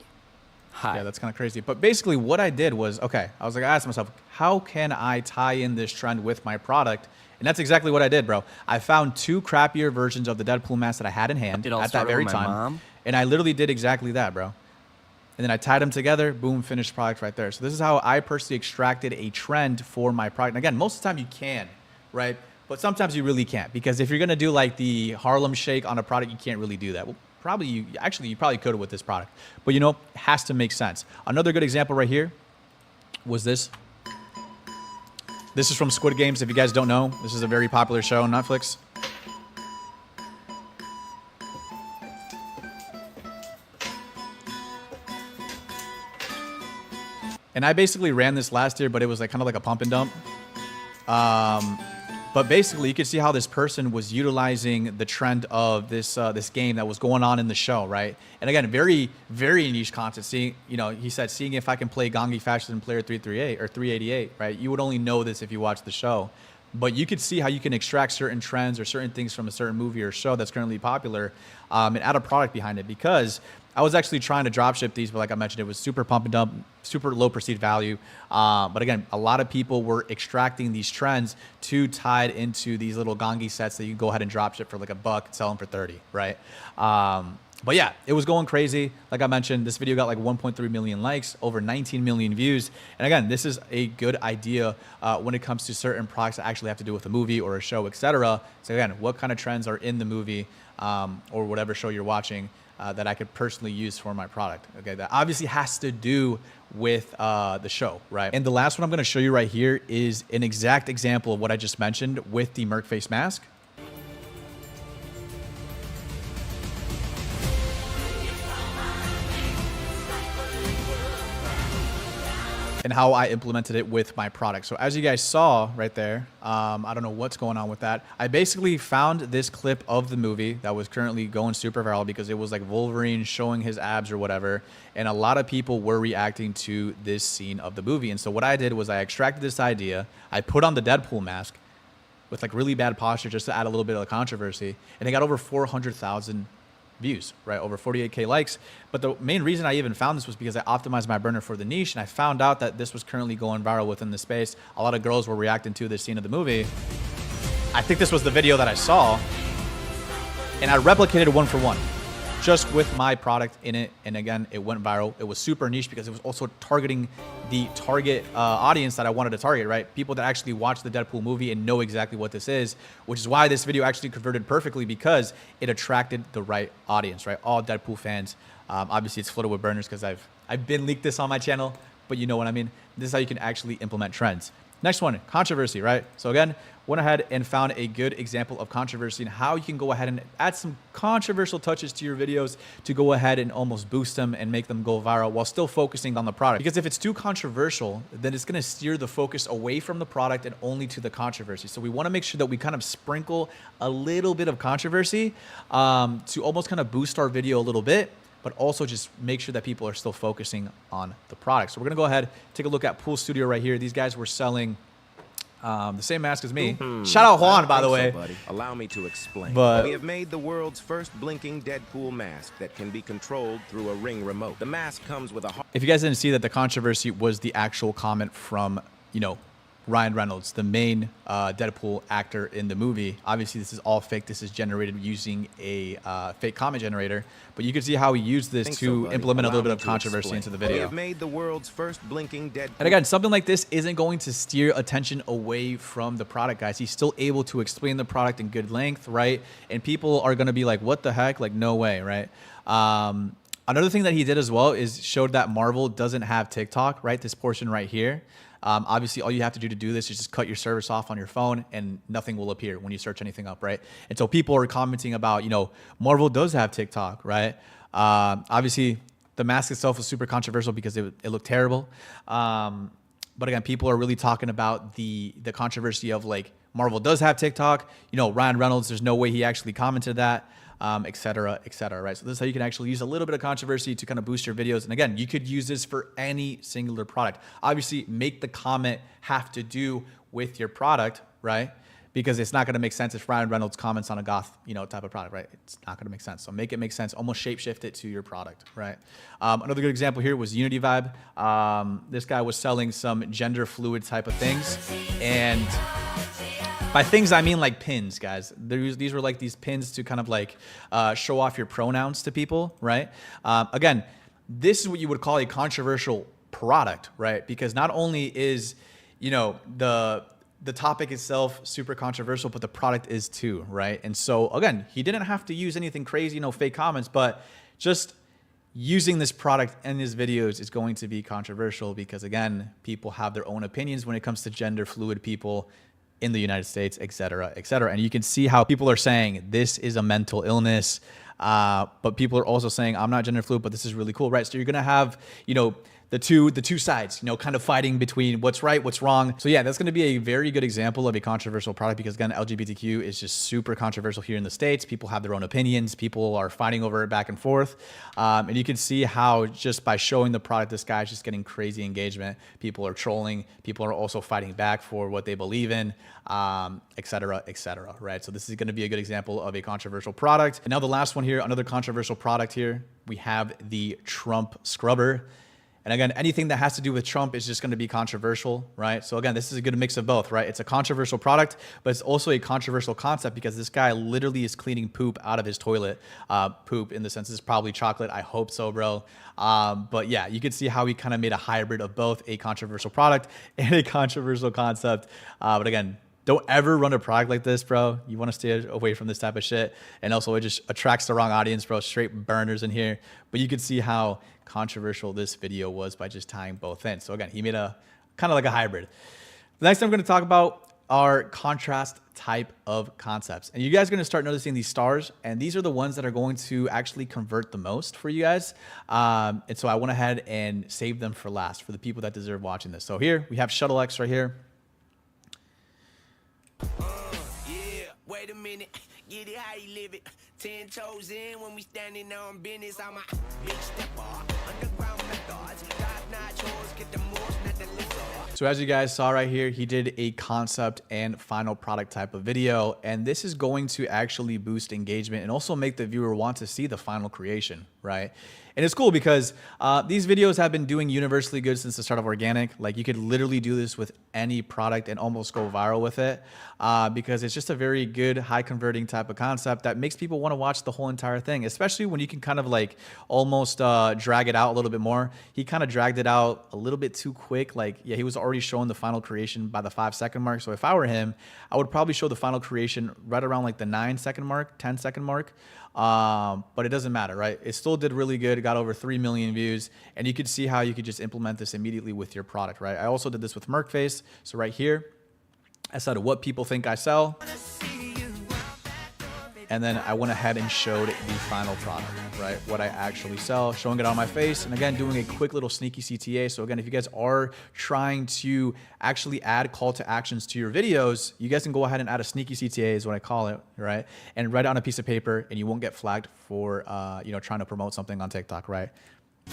Hi. Yeah, that's kind of crazy. But basically what I did was, okay, I was like, I asked myself, how can I tie in this trend with my product? And that's exactly what I did, bro. I found 2 crappier versions of the Deadpool mask that I had in hand at that very time. And I literally did exactly that, bro. And then I tied them together, boom, finished product right there. So this is how I personally extracted a trend for my product. And again, most of the time you can, right? But sometimes you really can't, because if you're gonna do like the Harlem Shake on a product, you can't really do that. Well, you probably could with this product, but you know, it has to make sense. Another good example right here was this. This is from Squid Games. If you guys don't know, this is a very popular show on Netflix. And I basically ran this last year, but it was like kind of like a pump and dump. But basically, you can see how this person was utilizing the trend of this this game that was going on in the show, right? And again, very, very niche content. Seeing, you know, he said, seeing if I can play Gongi faster than player 338 or 388, right? You would only know this if you watch the show. But you could see how you can extract certain trends or certain things from a certain movie or show that's currently popular and add a product behind it. Because I was actually trying to dropship these, but like I mentioned, it was super pump and dump, super low perceived value. But again, a lot of people were extracting these trends to tie into these little Gongi sets that you can go ahead and dropship for like $1, sell them for 30, right? But yeah, it was going crazy. Like I mentioned, this video got like 1.3 million likes, over 19 million views. And again, this is a good idea when it comes to certain products that actually have to do with a movie or a show, etc. So again, what kind of trends are in the movie or whatever show you're watching that I could personally use for my product? Okay, that obviously has to do with the show, right? And the last one I'm going to show you right here is an exact example of what I just mentioned with the Merc face mask. And how I implemented it with my product. So as you guys saw right there, I don't know what's going on with that. I basically found this clip of the movie that was currently going super viral because it was like Wolverine showing his abs or whatever. And a lot of people were reacting to this scene of the movie. And so what I did was I extracted this idea. I put on the Deadpool mask with like really bad posture just to add a little bit of controversy. And it got over 400,000 views, right? Over 48K likes. But the main reason I even found this was because I optimized my burner for the niche, and I found out that this was currently going viral within the space. A lot of girls were reacting to this scene of the movie. I think this was the video that I saw, and I replicated one for one just with my product in it. And again, it went viral. It was super niche because it was also targeting the target audience that I wanted to target, right? People that actually watch the Deadpool movie and know exactly what this is, which is why this video actually converted perfectly because it attracted the right audience, right? All Deadpool fans. Obviously, it's flooded with burners because I've been leaked this on my channel, but you know what I mean? This is how you can actually implement trends. Next one, controversy, right? So again, went ahead and found a good example of controversy and how you can go ahead and add some controversial touches to your videos to go ahead and almost boost them and make them go viral while still focusing on the product. Because if it's too controversial, then it's gonna steer the focus away from the product and only to the controversy. So we wanna make sure that we kind of sprinkle a little bit of controversy to almost kind of boost our video a little bit, but also just make sure that people are still focusing on the product. So we're gonna go ahead, take a look at Pool Studio right here. These guys were selling the same mask as me. Shout out Juan, by the way. So, buddy. Allow me to explain. But we have made the world's first blinking Deadpool mask that can be controlled through a Ring remote. The mask comes with a... If you guys didn't see that, the controversy was the actual comment from, you know, Ryan Reynolds, the main Deadpool actor in the movie. Obviously, this is all fake. This is generated using a fake comment generator. But you can see how he used this to implement a little bit of controversy into the video. We have made the world's first blinking Deadpool. And again, something like this isn't going to steer attention away from the product, guys. He's still able to explain the product in good length, right? And people are going to be like, what the heck? Like, no way, right? Another thing that he did as well is showed that Marvel doesn't have TikTok, right? This portion right here. Obviously, all you have to do this is just cut your service off on your phone and nothing will appear when you search anything up, right? And so people are commenting about, you know, Marvel does have TikTok, right? Obviously, the mask itself was super controversial because it looked terrible. But again, people are really talking about the controversy of like, Marvel does have TikTok. You know, Ryan Reynolds, there's no way he actually commented that. Et cetera, right? So this is how you can actually use a little bit of controversy to kind of boost your videos. And again, you could use this for any singular product. Obviously, make the comment have to do with your product, right? Because it's not going to make sense if Ryan Reynolds comments on a goth, you know, type of product, right? It's not going to make sense. So make it make sense. Almost shapeshift it to your product, right? Another good example here was Unity Vibe. This guy was selling some gender fluid type of things, and by things, I mean like pins, guys. These were like these pins to kind of like show off your pronouns to people, right? Again, this is what you would call a controversial product, right? Because not only is, you know, the topic itself super controversial, but the product is too, right? And so again, he didn't have to use anything crazy, no fake comments, but just using this product in his videos is going to be controversial because again, people have their own opinions when it comes to gender fluid people in the United States, et cetera, et cetera. And you can see how people are saying this is a mental illness, but people are also saying I'm not gender fluid, but this is really cool, right? So you're gonna have, you know, the two sides, you know, kind of fighting between what's right, what's wrong. So yeah, that's going to be a very good example of a controversial product because again, LGBTQ is just super controversial here in the States. People have their own opinions. People are fighting over it back and forth. And you can see how just by showing the product, this guy's just getting crazy engagement. People are trolling. People are also fighting back for what they believe in, et cetera, right? So this is going to be a good example of a controversial product. And now the last one here, another controversial product here, we have the Trump scrubber. And again, anything that has to do with Trump is just going to be controversial, right? So again, this is a good mix of both, right? It's a controversial product, but it's also a controversial concept because this guy literally is cleaning poop out of his toilet. Poop in the sense it's probably chocolate. I hope so, bro. But yeah, you can see how he kind of made a hybrid of both a controversial product and a controversial concept. But again, don't ever run a product like this, bro. You want to stay away from this type of shit. And also it just attracts the wrong audience, bro. Straight burners in here. But you can see how controversial this video was by just tying both in. So again, he made a kind of like a hybrid. The next thing I'm going to talk about are contrast type of concepts. And you guys are going to start noticing these stars. And these are the ones that are going to actually convert the most for you guys. And so I went ahead and saved them for last for the people that deserve watching this. So here we have Shuttle X right here. Yeah, wait a minute. Get it how you live it. 10 toes in when we standing on business. I'm a big stepper. Underground methods. Top-notch hoes get the most, not the lizard. So as you guys saw right here, he did a concept and final product type of video. And this is going to actually boost engagement and also make the viewer want to see the final creation, right? And it's cool because these videos have been doing universally good since the start of organic. Like you could literally do this with any product and almost go viral with it because it's just a very good, high converting type of concept that makes people want to watch the whole entire thing, especially when you can kind of like almost drag it out a little bit more. He kind of dragged it out a little bit too quick. Like, yeah, he was already showing the final creation by the 5-second mark. So if I were him, I would probably show the final creation right around like the 9-second mark, 10-second mark. But it doesn't matter, right? It still did really good. It got over 3 million views, and you could see how you could just implement this immediately with your product, right? I also did this with Merkface. So right here, I said what people think I sell. And then I went ahead and showed the final product, right? What I actually sell, showing it on my face. And again, doing a quick little sneaky CTA. So again, if you guys are trying to actually add call to actions to your videos, you guys can go ahead and add a sneaky CTA is what I call it, right? And write it on a piece of paper and you won't get flagged for, trying to promote something on TikTok, right?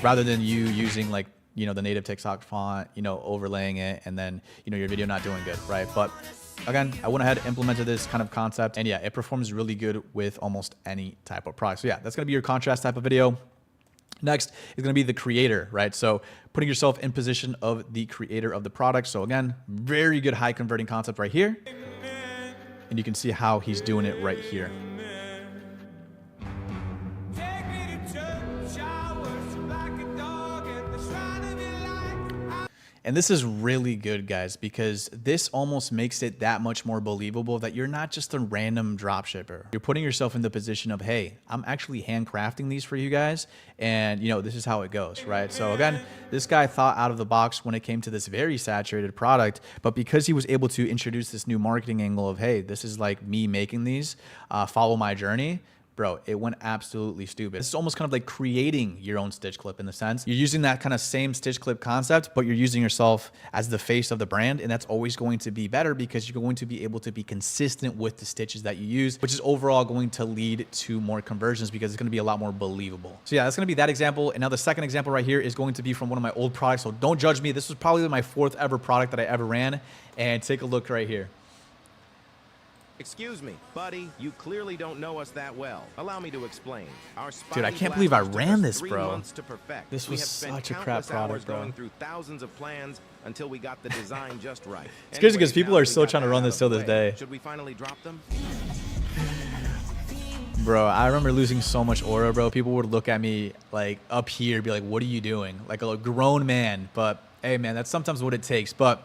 Rather than you using like, the native TikTok font, overlaying it and then, your video not doing good, right? But again, I went ahead and implemented this kind of concept and yeah, it performs really good with almost any type of product. So yeah, that's going to be your contrast type of video. Next is going to be the creator, right? So putting yourself in position of the creator of the product. So again, very good high converting concept right here. And you can see how he's doing it right here. And this is really good, guys, because this almost makes it that much more believable that you're not just a random dropshipper. You're putting yourself in the position of, hey, I'm actually handcrafting these for you guys. And, this is how it goes, right? So again, this guy thought out of the box when it came to this very saturated product. But because he was able to introduce this new marketing angle of, hey, this is like me making these, follow my journey. Bro, it went absolutely stupid. It's almost kind of like creating your own stitch clip in the sense. You're using that kind of same stitch clip concept, but you're using yourself as the face of the brand. And that's always going to be better because you're going to be able to be consistent with the stitches that you use, which is overall going to lead to more conversions because it's going to be a lot more believable. So yeah, that's going to be that example. And now the second example right here is going to be from one of my old products. So don't judge me. This was probably my 4th ever product that I ever ran. And take a look right here. Excuse me, buddy, you clearly don't know us that well. Allow me to explain. Dude, I can't believe I ran this, bro. This was such a crap product, bro. Going through thousands of plans until we got the design just right. It's crazy because people are still trying to run this till this day. Should we finally drop them? Bro, I remember losing so much aura, bro. People would look at me like up here, be like, what are you doing? Like a grown man. But hey, man, that's sometimes what it takes. But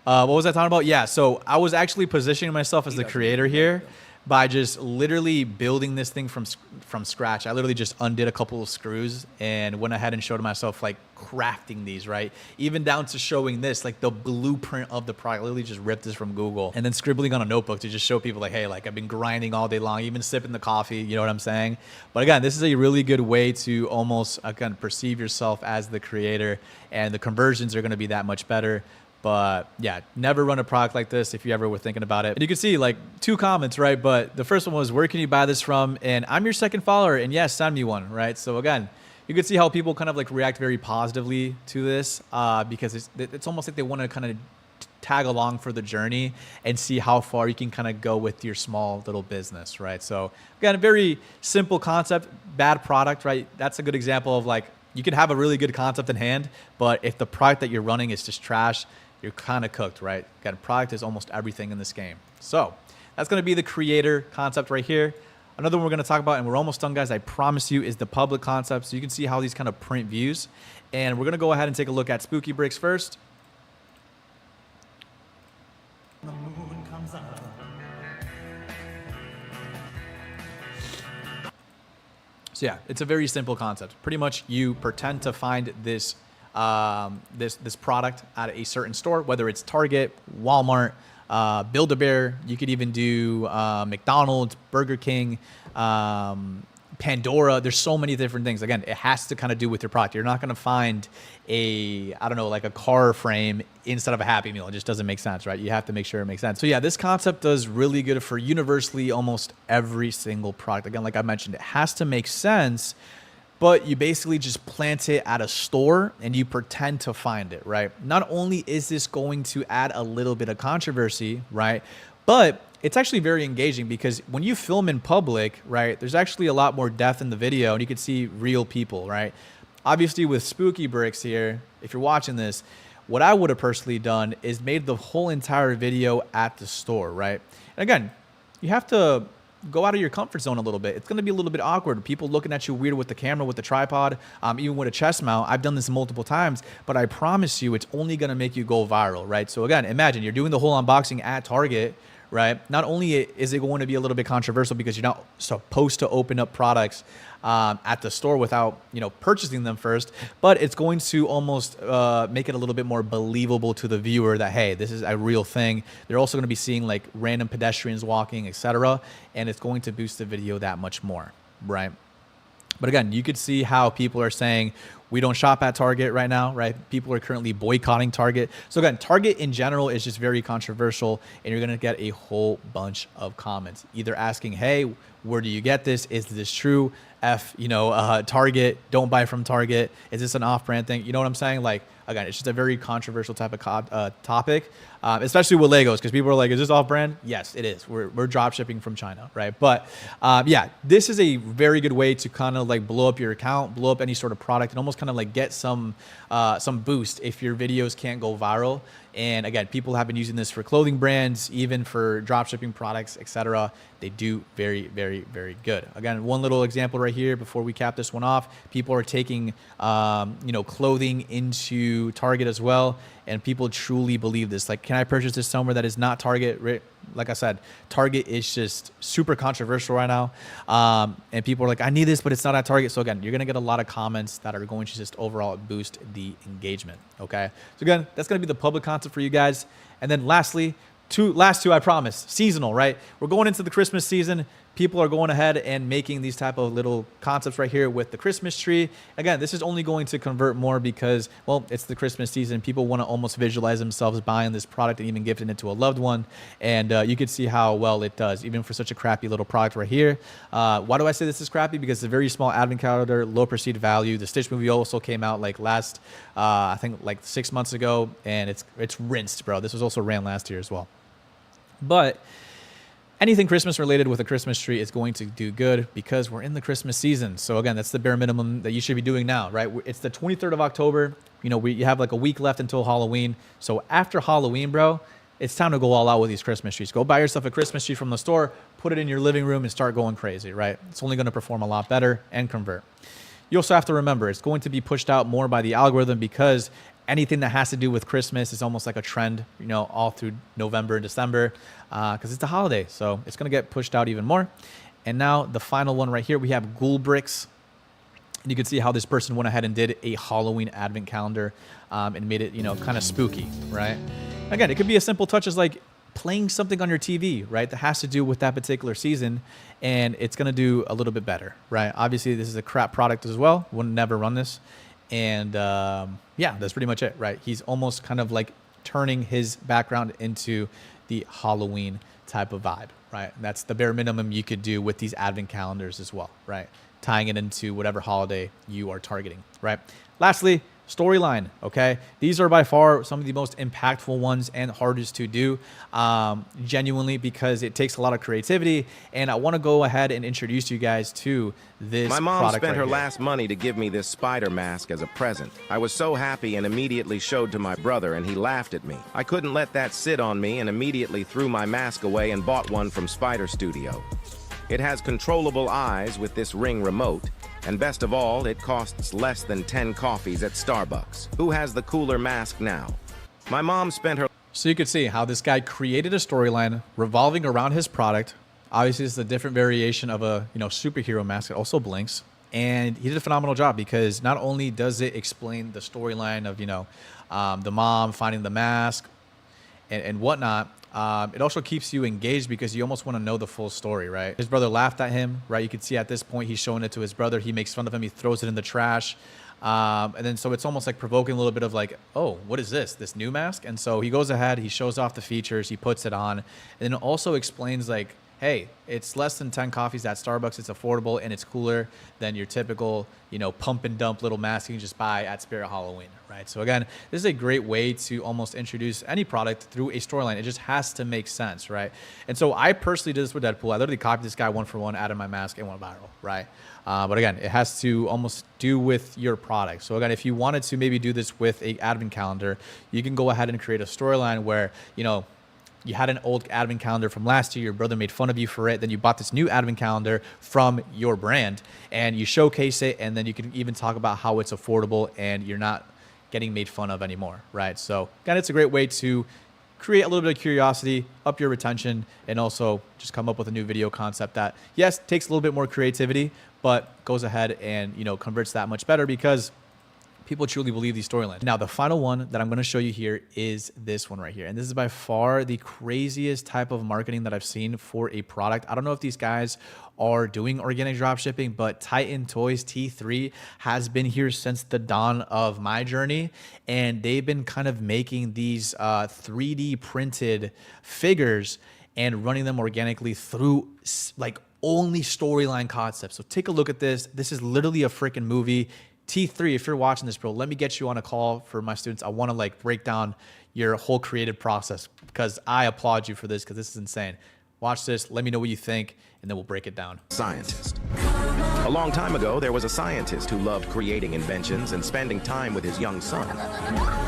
what was I talking about? Yeah, so I was actually positioning myself as the creator here by just literally building this thing from scratch. I literally just undid a couple of screws and went ahead and showed myself like crafting these, right? Even down to showing this, like the blueprint of the product. I literally just ripped this from Google and then scribbling on a notebook to just show people like, hey, like I've been grinding all day long, even sipping the coffee, you know what I'm saying? But again, this is a really good way to almost again perceive yourself as the creator, and the conversions are going to be that much better. But yeah, never run a product like this if you ever were thinking about it. And you can see like 2 comments, right? But the first one was, where can you buy this from? And I'm your second follower, and yes, send me one, right? So again, you can see how people kind of like react very positively to this because it's almost like they want to kind of tag along for the journey and see how far you can kind of go with your small little business, right? So again, a very simple concept, bad product, right? That's a good example of like you could have a really good concept in hand, but if the product that you're running is just trash, you're kind of cooked, right? Again, product is almost everything in this game. So that's going to be the creator concept right here. Another one we're going to talk about, and we're almost done, guys, I promise you, is the public concept. So you can see how these kind of print views. And we're going to go ahead and take a look at Spooky Bricks first. The moon comes up. So yeah, it's a very simple concept. Pretty much you pretend to find this this product at a certain store, whether it's Target, Walmart, Build-A-Bear. You could even do McDonald's, Burger King, Pandora. There's so many different things. Again, it has to kind of do with your product. You're not going to find a, I don't know, like a car frame instead of a Happy Meal. It just doesn't make sense, right? You have to make sure it makes sense. So yeah, this concept does really good for universally almost every single product. Again, like I mentioned, it has to make sense, but you basically just plant it at a store and you pretend to find it, right? Not only is this going to add a little bit of controversy, right? But it's actually very engaging because when you film in public, right, there's actually a lot more depth in the video and you can see real people, right? Obviously with Spooky Bricks here, if you're watching this, what I would have personally done is made the whole entire video at the store, right? And again, you have to go out of your comfort zone a little bit. It's going to be a little bit awkward. People looking at you weird with the camera, with the tripod, even with a chest mount. I've done this multiple times, but I promise you it's only going to make you go viral, right? So again, imagine you're doing the whole unboxing at Target, right? Not only is it going to be a little bit controversial because you're not supposed to open up products at the store without, you know, purchasing them first, but it's going to almost make it a little bit more believable to the viewer that, hey, this is a real thing. They're also going to be seeing like random pedestrians walking, etc., and it's going to boost the video that much more, right? But again, you could see how people are saying, we don't shop at Target right now, right? People are currently boycotting Target. So again, Target in general is just very controversial, and you're gonna get a whole bunch of comments, either asking, hey, where do you get this? Is this true? Target, don't buy from Target. Is this an off-brand thing? You know what I'm saying? Like, again, it's just a very controversial type of topic, especially with Legos, because people are like, is this off-brand? Yes, it is. We're drop shipping from China, right? But yeah, this is a very good way to kind of like blow up your account, blow up any sort of product, and almost kind of like get some boost if your videos can't go viral. And again, people have been using this for clothing brands, even for drop shipping products, etc. They do very, very, very good. Again, one little example right here before we cap this one off. People are taking, clothing into Target as well, and people truly believe this. Like, can I purchase this somewhere that is not Target? Like I said, Target is just super controversial right now, and people are like, I need this, but it's not at Target. So again, you're gonna get a lot of comments that are going to just overall boost the engagement. Okay, so again, that's gonna be the public concept for you guys. And then lastly, last two, I promise, seasonal, right? We're going into the Christmas season. People are going ahead and making these type of little concepts right here with the Christmas tree. Again, this is only going to convert more because, well, it's the Christmas season. People want to almost visualize themselves buying this product and even gifting it to a loved one. And you can see how well it does, even for such a crappy little product right here. Why do I say this is crappy? Because it's a very small advent calendar, low perceived value. The Stitch movie also came out like last, I think like 6 months ago, and it's rinsed, bro. This was also ran last year as well. But anything Christmas related with a Christmas tree is going to do good because we're in the Christmas season. So again, that's the bare minimum that you should be doing now, right? It's the 23rd of October. You have like a week left until Halloween. So after Halloween, bro, it's time to go all out with these Christmas trees. Go buy yourself a Christmas tree from the store, put it in your living room, and start going crazy, right? It's only going to perform a lot better and convert. You also have to remember, it's going to be pushed out more by the algorithm because anything that has to do with Christmas is almost like a trend, all through November and December, because it's the holiday. So it's going to get pushed out even more. And now the final one right here, we have Ghoul Bricks. And you can see how this person went ahead and did a Halloween advent calendar and made it, kind of spooky, right? Again, it could be as simple touch as like playing something on your TV, right? That has to do with that particular season, and it's going to do a little bit better, right? Obviously, this is a crap product as well. Would never run this. And yeah, that's pretty much it, right? He's almost kind of like turning his background into the Halloween type of vibe, right? And that's the bare minimum you could do with these advent calendars as well, right? Tying it into whatever holiday you are targeting, right? Lastly, storyline. Okay, these are by far some of the most impactful ones and hardest to do, genuinely, because it takes a lot of creativity. And I want to go ahead and introduce you guys to this My mom product spent right her here. last money to give me this spider mask as a present. I was so happy and immediately showed to my brother, and he laughed at me. I couldn't let that sit on me and immediately threw my mask away and bought one from Spider Studio. It has controllable eyes with this Ring remote, and best of all, it costs less than 10 coffees at Starbucks. Who has the cooler mask now? My mom spent her... So you could see how this guy created a storyline revolving around his product. Obviously, it's a different variation of a superhero mask. It also blinks, and he did a phenomenal job, because not only does it explain the storyline of the mom finding the mask and whatnot, it also keeps you engaged, because you almost want to know the full story, right? His brother laughed at him, right? You can see at this point he's showing it to his brother. He makes fun of him. He throws it in the trash. And then so it's almost like provoking a little bit of like, oh, what is this new mask? And so he goes ahead, he shows off the features, he puts it on, and then it also explains like, hey, it's less than 10 coffees at Starbucks. It's affordable, and it's cooler than your typical, pump and dump little mask you can just buy at Spirit Halloween, right? So again, this is a great way to almost introduce any product through a storyline. It just has to make sense, right? And so I personally did this with Deadpool. I literally copied this guy one for one, added my mask, and went viral, right? But again, it has to almost do with your product. So again, if you wanted to maybe do this with a advent calendar, you can go ahead and create a storyline where, you had an old advent calendar from last year, your brother made fun of you for it, then you bought this new advent calendar from your brand, and you showcase it, and then you can even talk about how it's affordable and you're not getting made fun of anymore, right? So again, it's a great way to create a little bit of curiosity, up your retention, and also just come up with a new video concept that, yes, takes a little bit more creativity, but goes ahead and, converts that much better, because people truly believe these storylines. Now, the final one that I'm going to show you here is this one right here. And this is by far the craziest type of marketing that I've seen for a product. I don't know if these guys are doing organic dropshipping, but Titan Toys T3 has been here since the dawn of my journey. And they've been kind of making these 3D printed figures and running them organically through like only storyline concepts. So take a look at this. This is literally a freaking movie. T3, if you're watching this, bro, let me get you on a call for my students. I want to like break down your whole creative process, because I applaud you for this, because this is insane. Watch this. Let me know what you think, and then we'll break it down. Scientist. A long time ago, there was a scientist who loved creating inventions and spending time with his young son.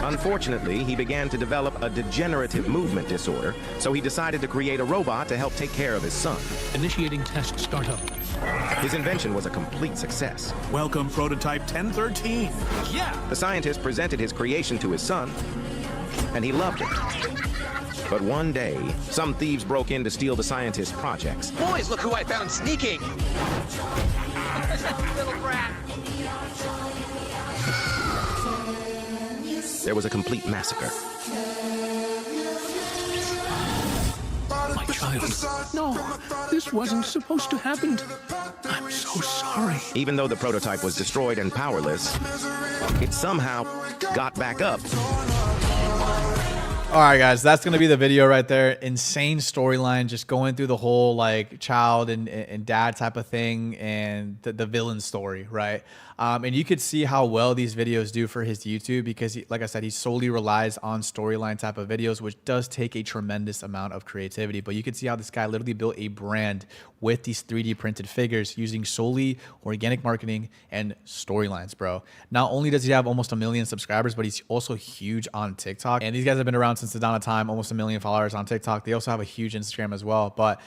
Unfortunately, he began to develop a degenerative movement disorder, so he decided to create a robot to help take care of his son. Initiating test startup. His invention was a complete success. Welcome, prototype 1013. Yeah! The scientist presented his creation to his son, and he loved it. But one day, some thieves broke in to steal the scientist's projects. Boys, look who I found sneaking! Little brat! There was a complete massacre. My child. No, this wasn't supposed to happen. I'm so sorry. Even though the prototype was destroyed and powerless, it somehow got back up. All right, guys, that's going to be the video right there. Insane storyline, just going through the whole like child and dad type of thing, and the villain story, right? And you could see how well these videos do for his YouTube, because like I said, he solely relies on storyline type of videos, which does take a tremendous amount of creativity. But you could see how this guy literally built a brand with these 3D printed figures using solely organic marketing and storylines, bro. Not only does he have almost 1 million subscribers, but he's also huge on TikTok. And these guys have been around since the dawn of time, almost 1 million followers on TikTok. They also have a huge Instagram as well. But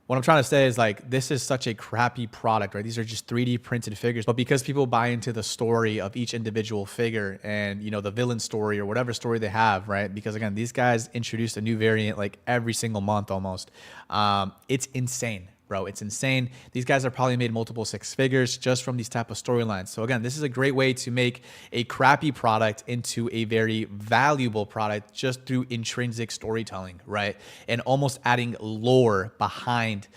what I'm trying to say is like, this is such a crappy product, right? These are just 3D printed figures, but because people buy into the story of each individual figure and, the villain story or whatever story they have, right? Because again, these guys introduce a new variant like every single month almost. It's insane, bro. It's insane. These guys have probably made multiple 6 figures just from these type of storylines. So again, this is a great way to make a crappy product into a very valuable product just through intrinsic storytelling, right? And almost adding lore behind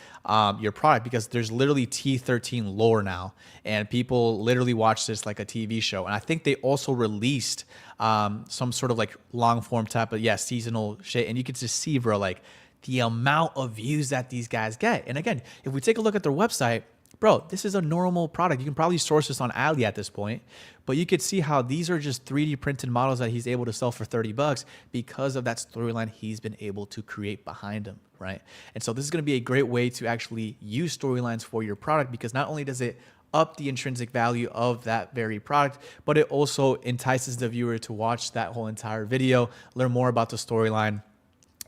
your product, because there's literally T13 lore now, and people literally watch this like a TV show. And I think they also released some sort of like long form type of, seasonal shit. And you can just see, bro, like the amount of views that these guys get. And again, if we take a look at their website, bro, this is a normal product. You can probably source this on Ali at this point, but you could see how these are just 3D printed models that he's able to sell for $30 because of that storyline he's been able to create behind him, right? And so this is going to be a great way to actually use storylines for your product, because not only does it up the intrinsic value of that very product, but it also entices the viewer to watch that whole entire video, learn more about the storyline,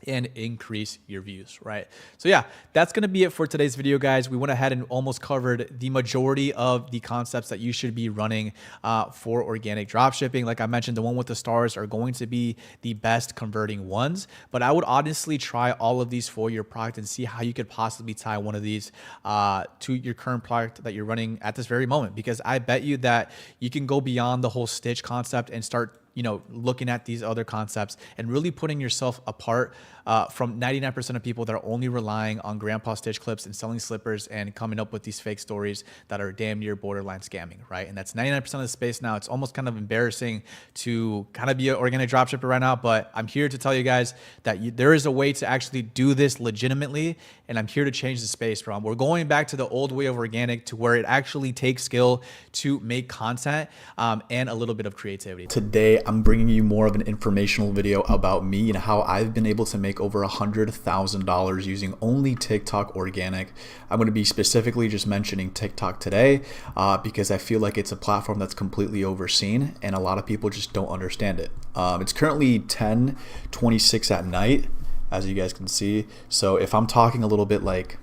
and increase your views, right? So yeah, that's going to be it for today's video, guys. We went ahead and almost covered the majority of the concepts that you should be running for organic dropshipping. Like I mentioned, the one with the stars are going to be the best converting ones, but I would honestly try all of these for your product and see how you could possibly tie one of these to your current product that you're running at this very moment, because I bet you that you can go beyond the whole stitch concept and start looking at these other concepts and really putting yourself apart from 99% of people that are only relying on grandpa stitch clips and selling slippers and coming up with these fake stories that are damn near borderline scamming, right? And that's 99% of the space now. It's almost kind of embarrassing to kind of be an organic dropshipper right now, but I'm here to tell you guys that there is a way to actually do this legitimately, and I'm here to change the space from. We're going back to the old way of organic, to where it actually takes skill to make content and a little bit of creativity. Today, I'm bringing you more of an informational video about me and how I've been able to make over $100,000 using only TikTok organic. I'm going to be specifically just mentioning TikTok today because I feel like it's a platform that's completely overseen and a lot of people just don't understand it. It's currently 10:26 at night, as you guys can see. So if I'm talking a little bit like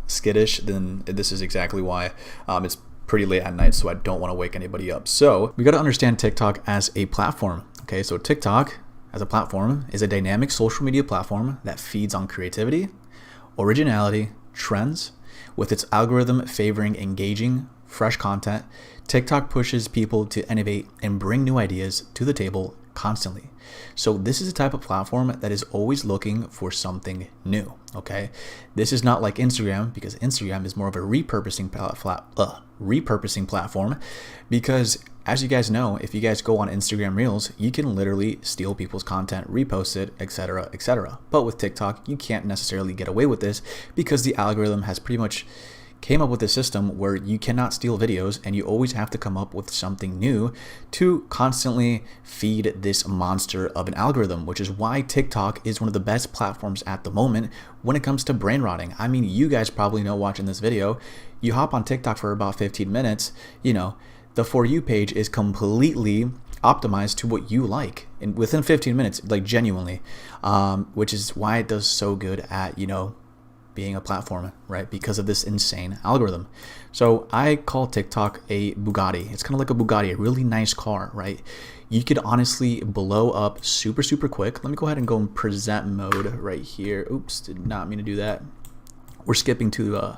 skittish, then this is exactly why. It's pretty late at night, so I don't want to wake anybody up. So we got to understand TikTok as a platform. Okay, so TikTok as a platform is a dynamic social media platform that feeds on creativity, originality, trends. With its algorithm favoring engaging, fresh content, TikTok pushes people to innovate and bring new ideas to the table constantly. So this is a type of platform that is always looking for something new, okay? This is not like Instagram, because Instagram is more of a repurposing platform, because as you guys know, if you guys go on Instagram Reels, you can literally steal people's content, repost it, etc., etc. But with TikTok, you can't necessarily get away with this because the algorithm has pretty much came up with a system where you cannot steal videos and you always have to come up with something new to constantly feed this monster of an algorithm, which is why TikTok is one of the best platforms at the moment when it comes to brain rotting. I mean, you guys probably know, watching this video, you hop on TikTok for about 15 minutes, the For You page is completely optimized to what you like, and within 15 minutes, like genuinely, which is why it does so good at, being a platform, right? Because of this insane algorithm. So I call TikTok a Bugatti. It's kind of like a Bugatti, a really nice car, right? You could honestly blow up super, super quick. Let me go ahead and go in present mode right here. Oops, did not mean to do that. We're skipping too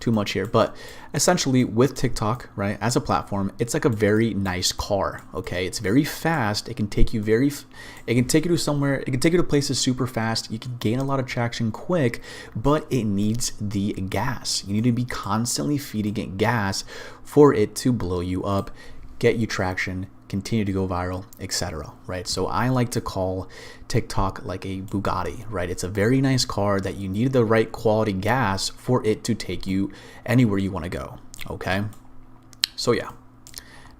much here, but essentially with TikTok, right, as a platform, it's like a very nice car. Okay, it's very fast. It can take you to somewhere. It can take you to places super fast. You can gain a lot of traction quick, but it needs the gas. You need to be constantly feeding it gas for it to blow you up, get you traction, continue to go viral, etc. Right? So I like to call TikTok like a Bugatti, right? It's a very nice car that you need the right quality gas for it to take you anywhere you want to go. Okay? So yeah.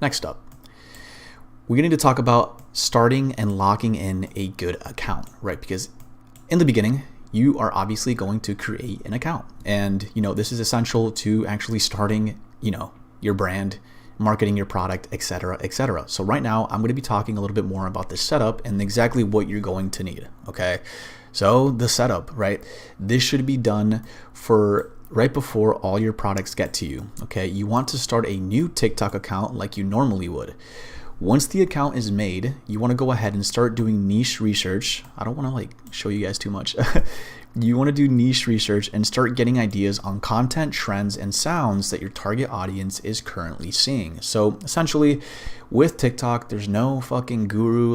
Next up, we need to talk about starting and locking in a good account, right? Because in the beginning, you are obviously going to create an account, and this is essential to actually starting, your brand, marketing your product, etc., etc. So right now, I'm going to be talking a little bit more about the setup and exactly what you're going to need. Okay, so the setup, right? This should be done for right before all your products get to you. Okay, you want to start a new TikTok account like you normally would. Once the account is made, you want to go ahead and start doing niche research. I don't want to show you guys too much. You want to do niche research and start getting ideas on content, trends, and sounds that your target audience is currently seeing. So essentially with TikTok, there's no fucking guru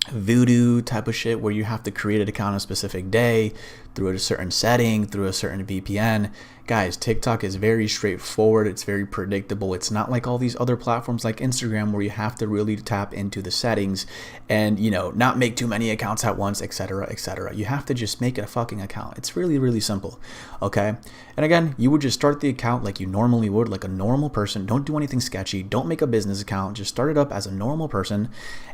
voodoo type of shit where you have to create an account on a specific day through a certain setting, through a certain VPN. Guys, TikTok is very straightforward. It's very predictable. It's not like all these other platforms like Instagram where you have to really tap into the settings and, you know, not make too many accounts at once, etc., etc. You have to just make a fucking account. It's really, really simple. Okay. And again, you would just start the account like you normally would, like a normal person. Don't do anything sketchy. Don't make a business account. Just start it up as a normal person.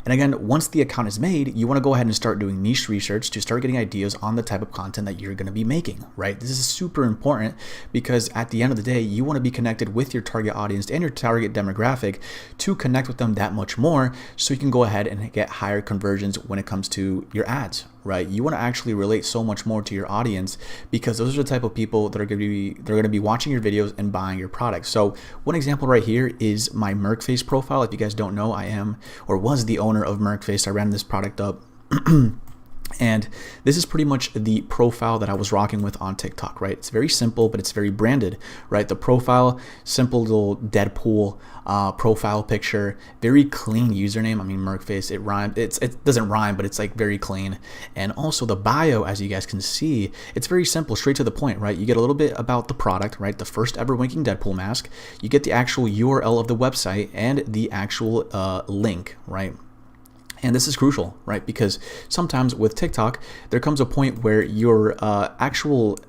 And again, once the account is made, you want to go ahead and start doing niche research to start getting ideas on the type of content that you're going to be making, right? This is super important because at the end of the day, you want to be connected with your target audience and your target demographic to connect with them that much more so you can go ahead and get higher conversions when it comes to your ads, right? You want to actually relate so much more to your audience because those are the type of people that are going to be watching your videos and buying your products. So one example right here is my Merkface profile. If you guys don't know, I am or was the owner of Merkface. I ran this product up. And this is pretty much the profile that I was rocking with on TikTok, right? It's very simple, but it's very branded, right? The profile, simple little Deadpool profile picture, very clean username. I mean, Merkface, it rhymes. It doesn't rhyme, but it's like very clean. And also the bio, as you guys can see, it's very simple, straight to the point, right? You get a little bit about the product, right? The first ever winking Deadpool mask. You get the actual URL of the website and the actual link, right? And this is crucial, right? Because sometimes with TikTok, there comes a point where your actual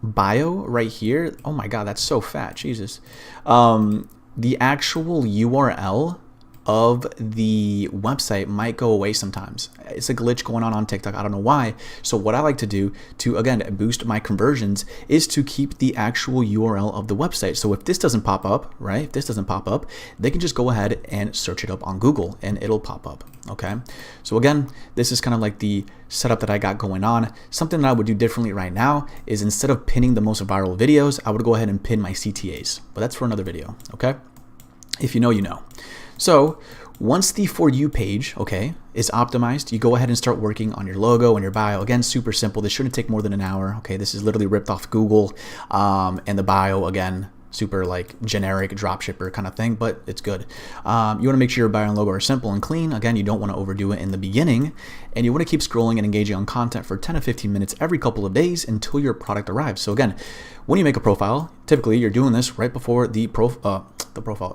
bio right here, oh my God, that's so fat, Jesus. The actual URL of the website might go away sometimes. It's a glitch going on TikTok. I don't know why. So what I like to do to, again, boost my conversions is to keep the actual URL of the website. So if this doesn't pop up, right? If this doesn't pop up, they can just go ahead and search it up on Google and it'll pop up. Okay. So again, this is kind of like the setup that I got going on. Something that I would do differently right now is instead of pinning the most viral videos, I would go ahead and pin my CTAs, but that's for another video. Okay. If you know, you know. So once the For You page, okay, is optimized, you go ahead and start working on your logo and your bio. Again, super simple. This shouldn't take more than an hour. Okay, this is literally ripped off Google, and the bio, again, super like generic dropshipper kind of thing, but it's good. You want to make sure your bio and logo are simple and clean. Again, you don't want to overdo it in the beginning, and you want to keep scrolling and engaging on content for 10 to 15 minutes every couple of days until your product arrives. So again, when you make a profile, typically you're doing this right before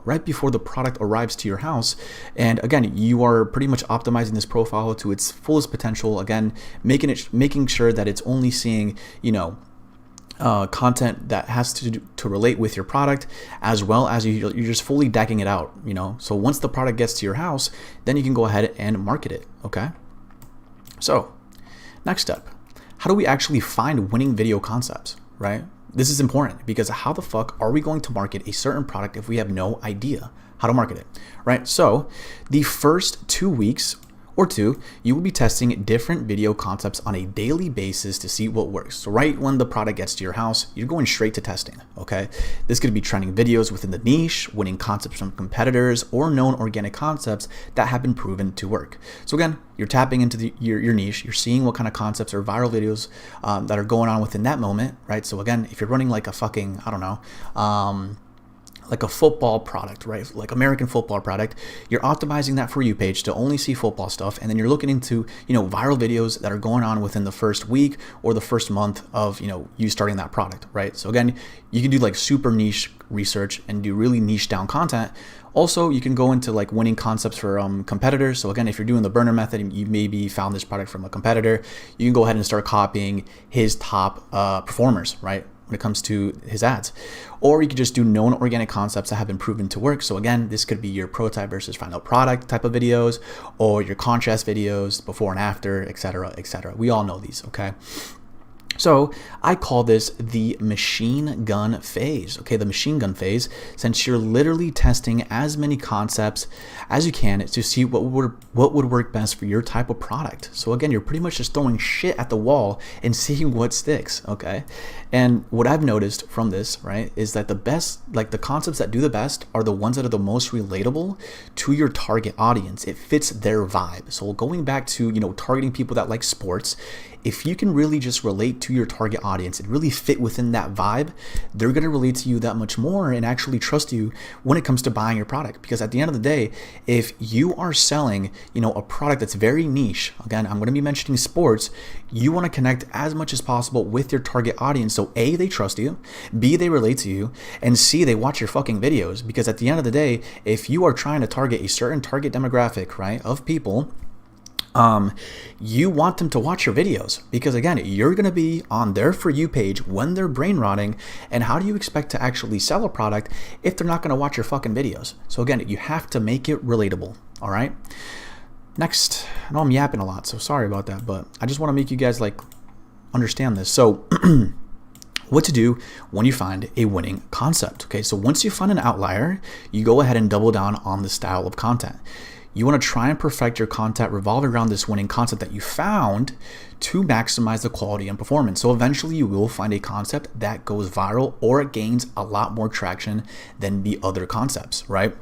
right before the product arrives to your house. And again, you are pretty much optimizing this profile to its fullest potential. Again, making sure that it's only seeing, you know, content that has to relate with your product, as well as you're just fully decking it out, you know. So once the product gets to your house, then you can go ahead and market it. Okay. So next step, how do we actually find winning video concepts, right? This is important because how the fuck are we going to market a certain product if we have no idea how to market it, right? So the first 2 weeks or two, you will be testing different video concepts on a daily basis to see what works. So right when the product gets to your house, you're going straight to testing, okay? This could be trending videos within the niche, winning concepts from competitors, or known organic concepts that have been proven to work. So again, you're tapping into your niche, you're seeing what kind of concepts or viral videos that are going on within that moment, right? So again, if you're running like a fucking, I don't know, like a football product, right? Like American football product, you're optimizing that For You page to only see football stuff. And then you're looking into, you know, viral videos that are going on within the first week or the first month of, you know, you starting that product, right? So again, you can do like super niche research and do really niche down content. Also, you can go into like winning concepts for competitors. So again, if you're doing the burner method and you maybe found this product from a competitor, you can go ahead and start copying his top performers, right? When it comes to his ads. Or you could just do known organic concepts that have been proven to work. So again, this could be your prototype versus final product type of videos, or your contrast videos, before and after, etc., etc. We all know these, okay? So I call this the machine gun phase, okay? The machine gun phase, since you're literally testing as many concepts as you can to see what would work best for your type of product. So again, you're pretty much just throwing shit at the wall and seeing what sticks, okay? And what I've noticed from this, right, is that the best, like the concepts that do the best are the ones that are the most relatable to your target audience. It fits their vibe. So going back to, you know, targeting people that like sports, if you can really just relate to your target audience and really fit within that vibe, they're going to relate to you that much more and actually trust you when it comes to buying your product. Because at the end of the day, if you are selling, a product that's very niche, again, I'm going to be mentioning sports, you want to connect as much as possible with your target audience. So A, they trust you, B, they relate to you, and C, they watch your fucking videos. Because at the end of the day, if you are trying to target a certain target demographic, right, of people, you want them to watch your videos, because again, you're going to be on their For You page when they're brain rotting. And how do you expect to actually sell a product if they're not going to watch your fucking videos? So again, you have to make it relatable. All right. Next, I know I'm yapping a lot, so sorry about that, but I just want to make you guys understand this. So what to do when you find a winning concept. Okay. So once you find an outlier, you go ahead and double down on the style of content. You want to try and perfect your content revolving around this winning concept that you found to maximize the quality and performance. So eventually you will find a concept that goes viral or it gains a lot more traction than the other concepts, right?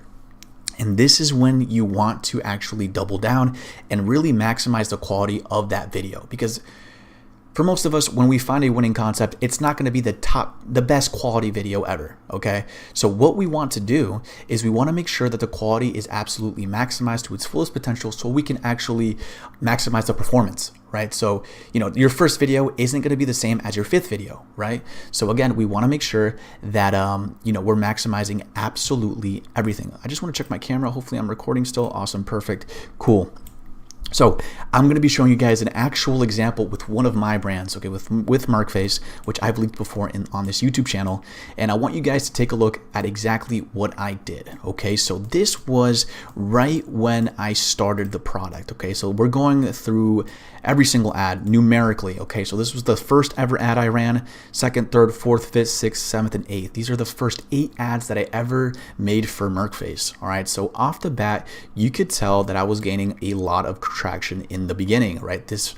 And this is when you want to actually double down and really maximize the quality of that video. Because for most of us, when we find a winning concept, it's not going to be the best quality video ever, okay? So what we want to do is we want to make sure that the quality is absolutely maximized to its fullest potential so we can actually maximize the performance, right? So, your first video isn't going to be the same as your 5th video, right? So again, we want to make sure that, we're maximizing absolutely everything. I just want to check my camera. Hopefully I'm recording still. Awesome. Perfect. Cool. So I'm going to be showing you guys an actual example with one of my brands, okay, with MarkFace, which I've linked before on this YouTube channel. And I want you guys to take a look at exactly what I did, okay? So this was right when I started the product, okay? So we're going through every single ad numerically, okay? So this was the first ever ad I ran, 2nd, 3rd, 4th, 5th, 6th, 7th, and 8th. These are the first 8 ads that I ever made for MarkFace, all right? So off the bat, you could tell that I was gaining a lot of traction in the beginning, right? This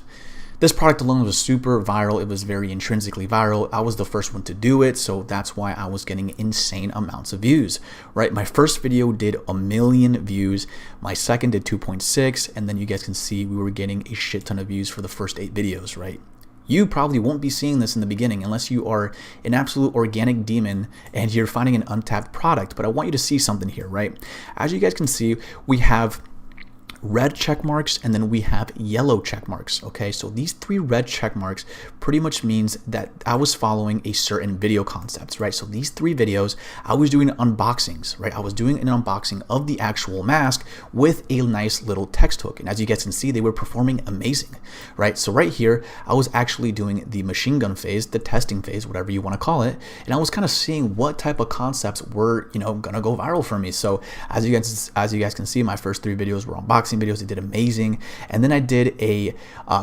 product alone was super viral. It was very intrinsically viral. I was the first one to do it, so that's why I was getting insane amounts of views, right? My first video did 1 million views. My second did 2.6, and then you guys can see we were getting a shit ton of views for the first 8 videos, right? You probably won't be seeing this in the beginning unless you are an absolute organic demon and you're finding an untapped product, but I want you to see something here, right? As you guys can see, we have red check marks and then we have yellow check marks, okay? So these 3 red check marks pretty much means that I was following a certain video concepts, right? So these 3 videos, I was doing unboxings, right? I was doing an unboxing of the actual mask with a nice little text hook. And as you guys can see, they were performing amazing, right? So right here, I was actually doing the machine gun phase, the testing phase, whatever you want to call it. And I was kind of seeing what type of concepts were, gonna go viral for me. So as you guys can see, my first 3 videos were unboxing videos. They did amazing. And then I did a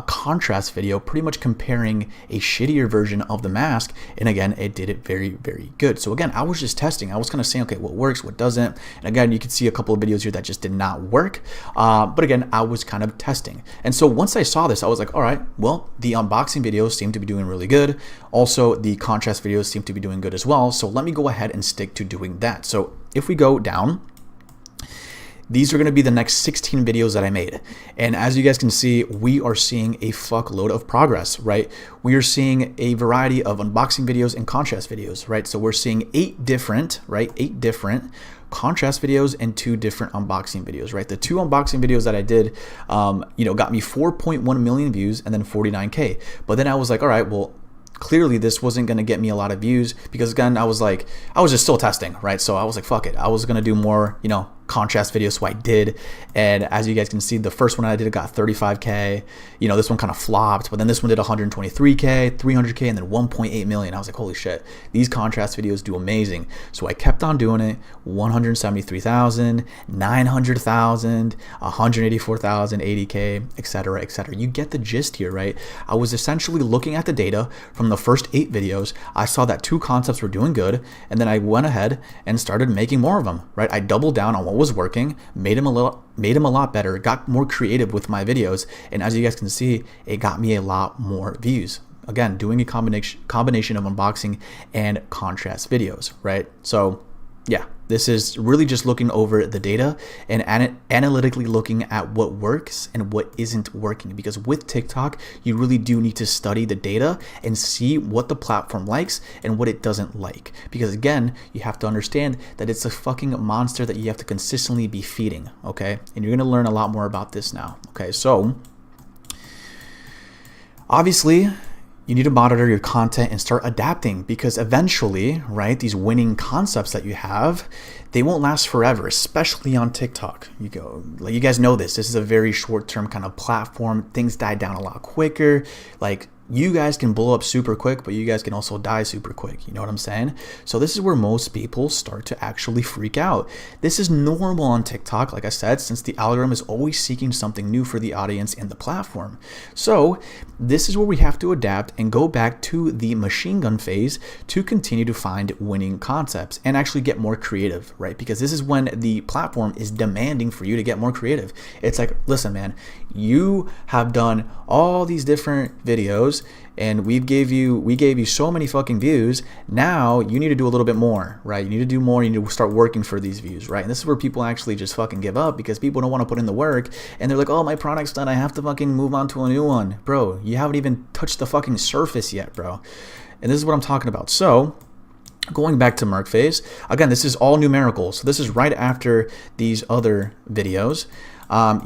contrast video pretty much comparing a shittier version of the mask, and again, it did it very, very good. So again, I was just testing. I was kind of saying, okay, what works, what doesn't. And again, you can see a couple of videos here that just did not work, but again, I was kind of testing. And so once I saw this, I was like, all right, well, the unboxing videos seem to be doing really good. Also, the contrast videos seem to be doing good as well. So let me go ahead and stick to doing that. So if we go down, these are going to be the next 16 videos that I made. And as you guys can see, we are seeing a fuckload of progress, right? We are seeing a variety of unboxing videos and contrast videos, right? So we're seeing 8 different contrast videos and 2 different unboxing videos, right? The 2 unboxing videos that I did, got me 4.1 million views and then 49K. But then I was like, all right, well, clearly this wasn't going to get me a lot of views because again, I was just still testing, right? So I was like, fuck it. I was going to do more, contrast videos. So I did. And as you guys can see, the first one I did got 35K. This one kind of flopped, but then this one did 123K, 300K, and then 1.8 million. I was like, holy shit, these contrast videos do amazing. So I kept on doing it. 173,000, 900,000, 184,000, 80K, etc., etc. You get the gist here, right? I was essentially looking at the data from the first 8 videos. I saw that 2 concepts were doing good, and then I went ahead and started making more of them, right? I doubled down on what was working, made them a lot better, got more creative with my videos, and as you guys can see, it got me a lot more views. Again, doing a combination of unboxing and contrast videos, right? So yeah, This is really just looking over the data and analytically looking at what works and what isn't working. Because with TikTok, you really do need to study the data and see what the platform likes and what it doesn't like. Because again, you have to understand that it's a fucking monster that you have to consistently be feeding, okay? And you're gonna learn a lot more about this now, okay? So, obviously, you need to monitor your content and start adapting, because eventually, right, these winning concepts that you have, they won't last forever, especially on TikTok. You guys know this. This is a very short-term kind of platform. Things die down a lot quicker. Like, you guys can blow up super quick, but you guys can also die super quick. You know what I'm saying? So this is where most people start to actually freak out. This is normal on TikTok, like I said, since the algorithm is always seeking something new for the audience and the platform. So this is where we have to adapt and go back to the machine gun phase to continue to find winning concepts and actually get more creative, right? Because this is when the platform is demanding for you to get more creative. It's like, listen, man, you have done all these different videos and we gave you so many fucking views. Now you need to do a little bit more, right? You need to do more. You need to start working for these views, right? And this is where people actually just fucking give up, because people don't want to put in the work and they're like, oh, my product's done, I have to fucking move on to a new one. Bro, you haven't even touched the fucking surface yet, bro. And this is what I'm talking about. So going back to Merc phase, again, this is all numerical. So this is right after these other videos.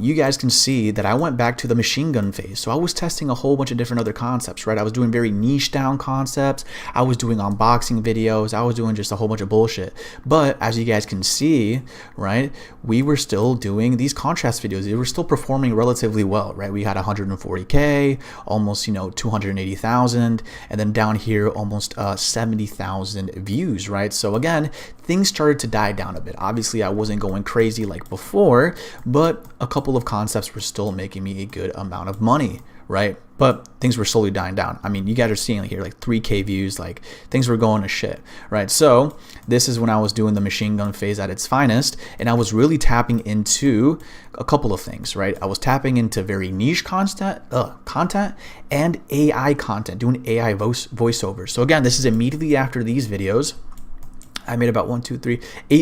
You guys can see that I went back to the machine gun phase. So I was testing a whole bunch of different other concepts, right? I was doing very niche down concepts. I was doing unboxing videos. I was doing just a whole bunch of bullshit. But as you guys can see, right, we were still doing these contrast videos. They were still performing relatively well, right? We had 140K, almost, 280,000, and then down here, almost 70,000 views, right? So again, things started to die down a bit. Obviously, I wasn't going crazy like before, but a couple of concepts were still making me a good amount of money, right? But things were slowly dying down. I mean, you guys are seeing here like 3K views, like things were going to shit, right? So this is when I was doing the machine gun phase at its finest, and I was really tapping into a couple of things, right? I was tapping into very niche content and AI content, doing AI voiceovers. So again, this is immediately after these videos. I made about 8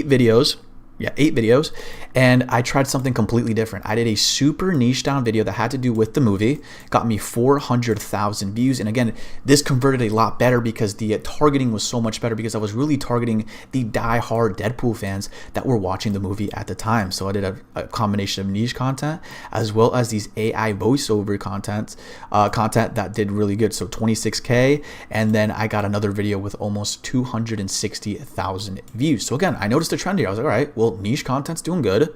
videos. Yeah, 8 videos, and I tried something completely different. I did a super niche down video that had to do with the movie, got me 400,000 views, and again, this converted a lot better because the targeting was so much better, because I was really targeting the die-hard Deadpool fans that were watching the movie at the time. So I did a combination of niche content as well as these AI voiceover content that did really good. So 26K, and then I got another video with almost 260,000 views. So again, I noticed a trend here. I was like, all right, well, niche content's doing good.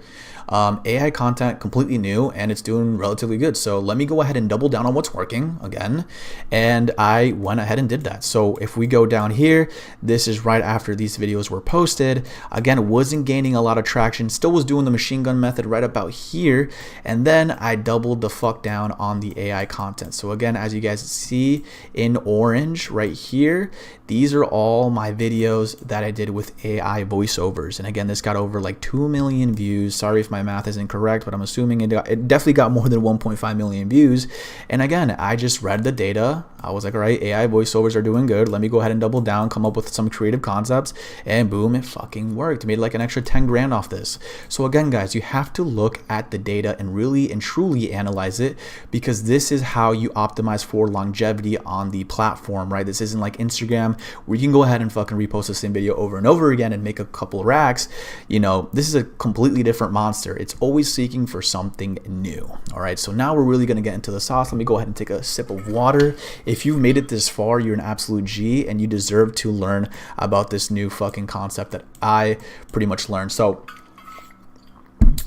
AI content completely new, and it's doing relatively good. So let me go ahead and double down on what's working again. And I went ahead and did that. So if we go down here, this is right after these videos were posted. Again, wasn't gaining a lot of traction, still was doing the machine gun method right about here. And then I doubled the fuck down on the AI content. So again, as you guys see in orange right here, these are all my videos that I did with AI voiceovers. And again, this got over like 2 million views. Sorry if my math is incorrect, but I'm assuming it definitely got more than 1.5 million views. And again, I just read the data. I was like, all right, AI voiceovers are doing good. Let me go ahead and double down, come up with some creative concepts, and boom, it fucking worked. Made like an extra 10 grand off this. So again, guys, you have to look at the data and really and truly analyze it, because this is how you optimize for longevity on the platform, right? This isn't like Instagram where you can go ahead and fucking repost the same video over and over again and make a couple of racks. This is a completely different monster. It's always seeking for something new. All right, so now we're really going to get into the sauce. Let me go ahead and take a sip of water. If you've made it this far, you're an absolute G, and you deserve to learn about this new fucking concept that I pretty much learned. So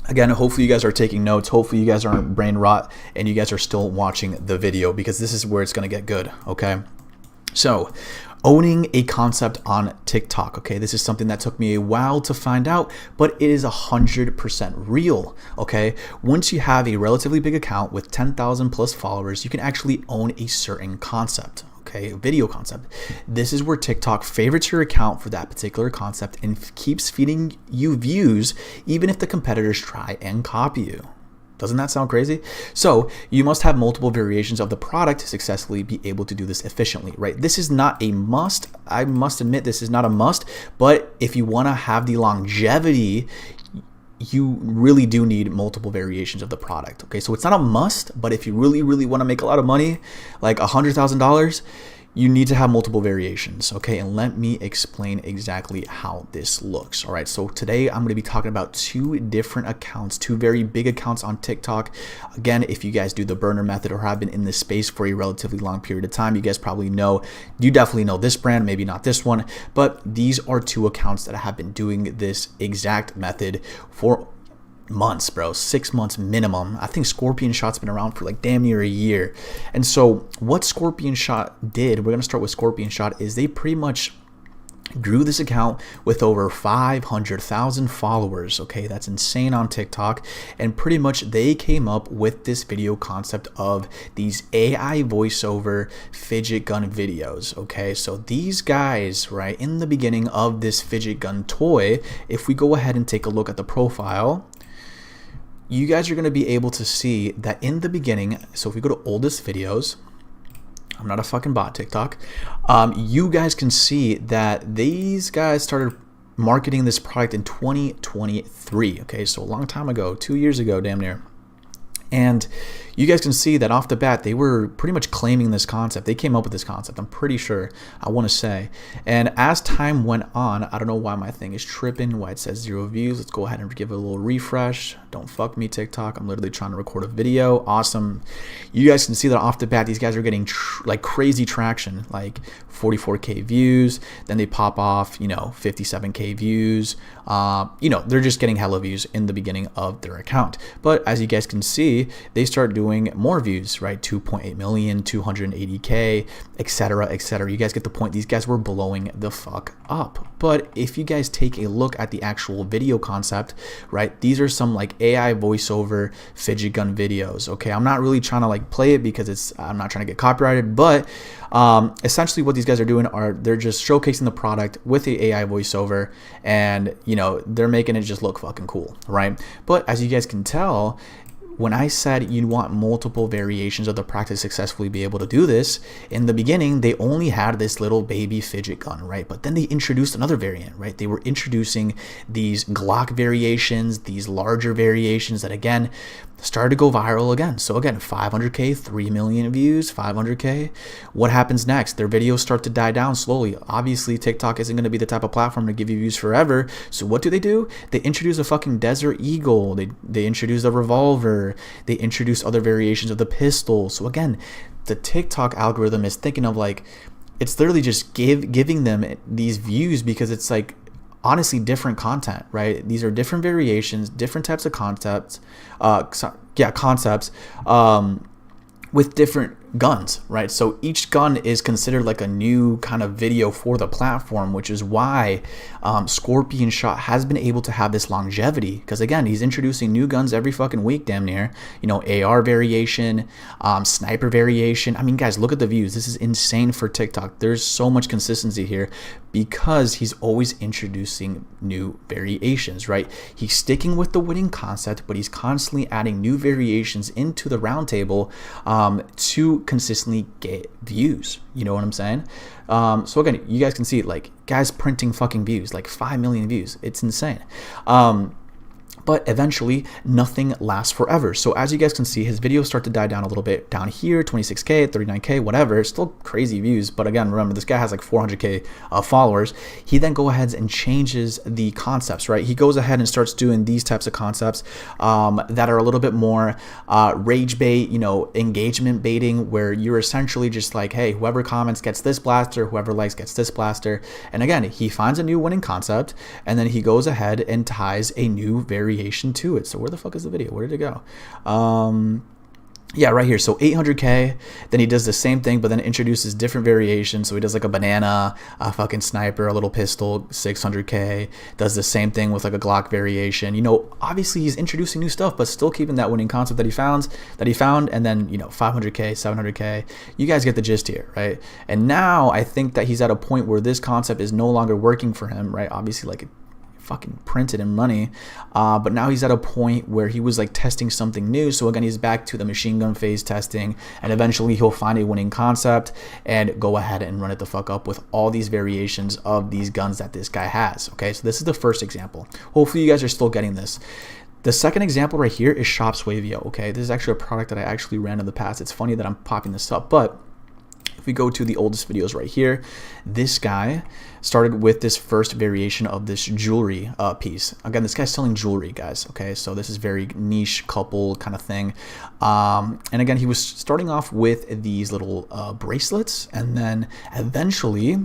again, hopefully you guys are taking notes. Hopefully you guys aren't brain rot and you guys are still watching the video, because this is where it's going to get good. Okay, so owning a concept on TikTok. Okay, this is something that took me a while to find out, but it is 100% real. Okay, once you have a relatively big account with 10,000 plus followers, you can actually own a certain concept. Okay, a video concept. This is where TikTok favorites your account for that particular concept and keeps feeding you views, even if the competitors try and copy you. Doesn't that sound crazy? So you must have multiple variations of the product to successfully be able to do this efficiently, right? This is not a must. I must admit this is not a must, but if you want to have the longevity, you really do need multiple variations of the product. Okay, so it's not a must, but if you really, really want to make a lot of money, like $100,000, you need to have multiple variations. Okay, and let me explain exactly how this looks. All right, so today I'm going to be talking about two different accounts, two very big accounts on TikTok. Again, if you guys do the burner method or have been in this space for a relatively long period of time, you guys probably know, you definitely know this brand, maybe not this one, but these are two accounts that have been doing this exact method for months, bro. 6 months minimum. I think Scorpion Shot's been around for like damn near a year. And so what Scorpion Shot did, we're going to start with Scorpion Shot, is they pretty much grew this account with over 500,000 followers. Okay, that's insane on TikTok. And pretty much they came up with this video concept of these AI voiceover fidget gun videos. Okay, so these guys, right, in the beginning of this fidget gun toy, if we go ahead and take a look at the profile, you guys are going to be able to see that in the beginning, so if we go to oldest videos, I'm not a fucking bot, TikTok, you guys can see that these guys started marketing this product in 2023. Okay, so a long time ago, 2 years ago, damn near. And you guys can see that off the bat, they were pretty much claiming this concept. They came up with this concept, I'm pretty sure, I want to say. And as time went on, I don't know why my thing is tripping, why it says 0 views. Let's go ahead and give it a little refresh. Don't fuck me, TikTok. I'm literally trying to record a video. Awesome. You guys can see that off the bat, these guys are getting like crazy traction, like 44K views. Then they pop off, 57K views. They're just getting hella views in the beginning of their account. But as you guys can see, they start doing more views, right? 2.8 million, 280K, etc., etc. You guys get the point. These guys were blowing the fuck up. But if you guys take a look at the actual video concept, right? These are some like AI voiceover fidget gun videos. Okay, I'm not really trying to like play it because I'm not trying to get copyrighted, but essentially what these guys are doing are they're just showcasing the product with the AI voiceover, and they're making it just look fucking cool, right? But as you guys can tell, when I said you want multiple variations of the product to successfully be able to do this, in the beginning, they only had this little baby fidget gun, right? But then they introduced another variant, right? They were introducing these Glock variations, these larger variations that, again, started to go viral again. So again, 500K, 3 million views, 500K. What happens next? Their videos start to die down slowly. Obviously, TikTok isn't going to be the type of platform to give you views forever. So what do? They introduce a fucking Desert Eagle. They introduce a revolver. They introduce other variations of the pistol. So again, the TikTok algorithm is thinking of like, it's literally just giving them these views because it's like, honestly, different content, right? These are different variations, different types of concepts, with different guns, right? So each gun is considered like a new kind of video for the platform, which is why Scorpion Shot has been able to have this longevity, because again, he's introducing new guns every fucking week, damn near. AR variation, sniper variation. I mean, guys, look at the views. This is insane for TikTok. There's so much consistency here because he's always introducing new variations, right? He's sticking with the winning concept, but he's constantly adding new variations into the roundtable to consistently get views. You know what I'm saying? So again, you guys can see like guys printing fucking views, like 5 million views. It's insane. But eventually nothing lasts forever. So as you guys can see, his videos start to die down a little bit down here, 26K, 39K, whatever. Still crazy views. But again, remember, this guy has like 400K followers. He then goes ahead and changes the concepts, right? He goes ahead and starts doing these types of concepts that are a little bit more rage bait, engagement baiting, where you're essentially just like, hey, whoever comments gets this blaster, whoever likes gets this blaster. And again, he finds a new winning concept, and then he goes ahead and ties a new variation to it. So where the fuck is the video? Where did it go? Yeah, right here. So 800K. Then he does the same thing, but then introduces different variations. So he does like a banana, a fucking sniper, a little pistol, 600K. Does the same thing with like a Glock variation. Obviously he's introducing new stuff, but still keeping that winning concept that he found. And then 500K, 700K. You guys get the gist here, right? And now I think that he's at a point where this concept is no longer working for him, right? Obviously, like fucking printed in money. But now he's at a point where he was like testing something new. So again, he's back to the machine gun phase testing, and eventually he'll find a winning concept and go ahead and run it the fuck up with all these variations of these guns that this guy has. Okay, so this is the first example. Hopefully you guys are still getting this. The second example right here is Shop Suavio. Okay, this is actually a product that I actually ran in the past. It's funny that I'm popping this up, but if we go to the oldest videos right here, this guy started with this first variation of this jewelry piece. Again, this guy's selling jewelry, guys. Okay, so this is very niche couple kind of thing. And again, he was starting off with these little bracelets, and then eventually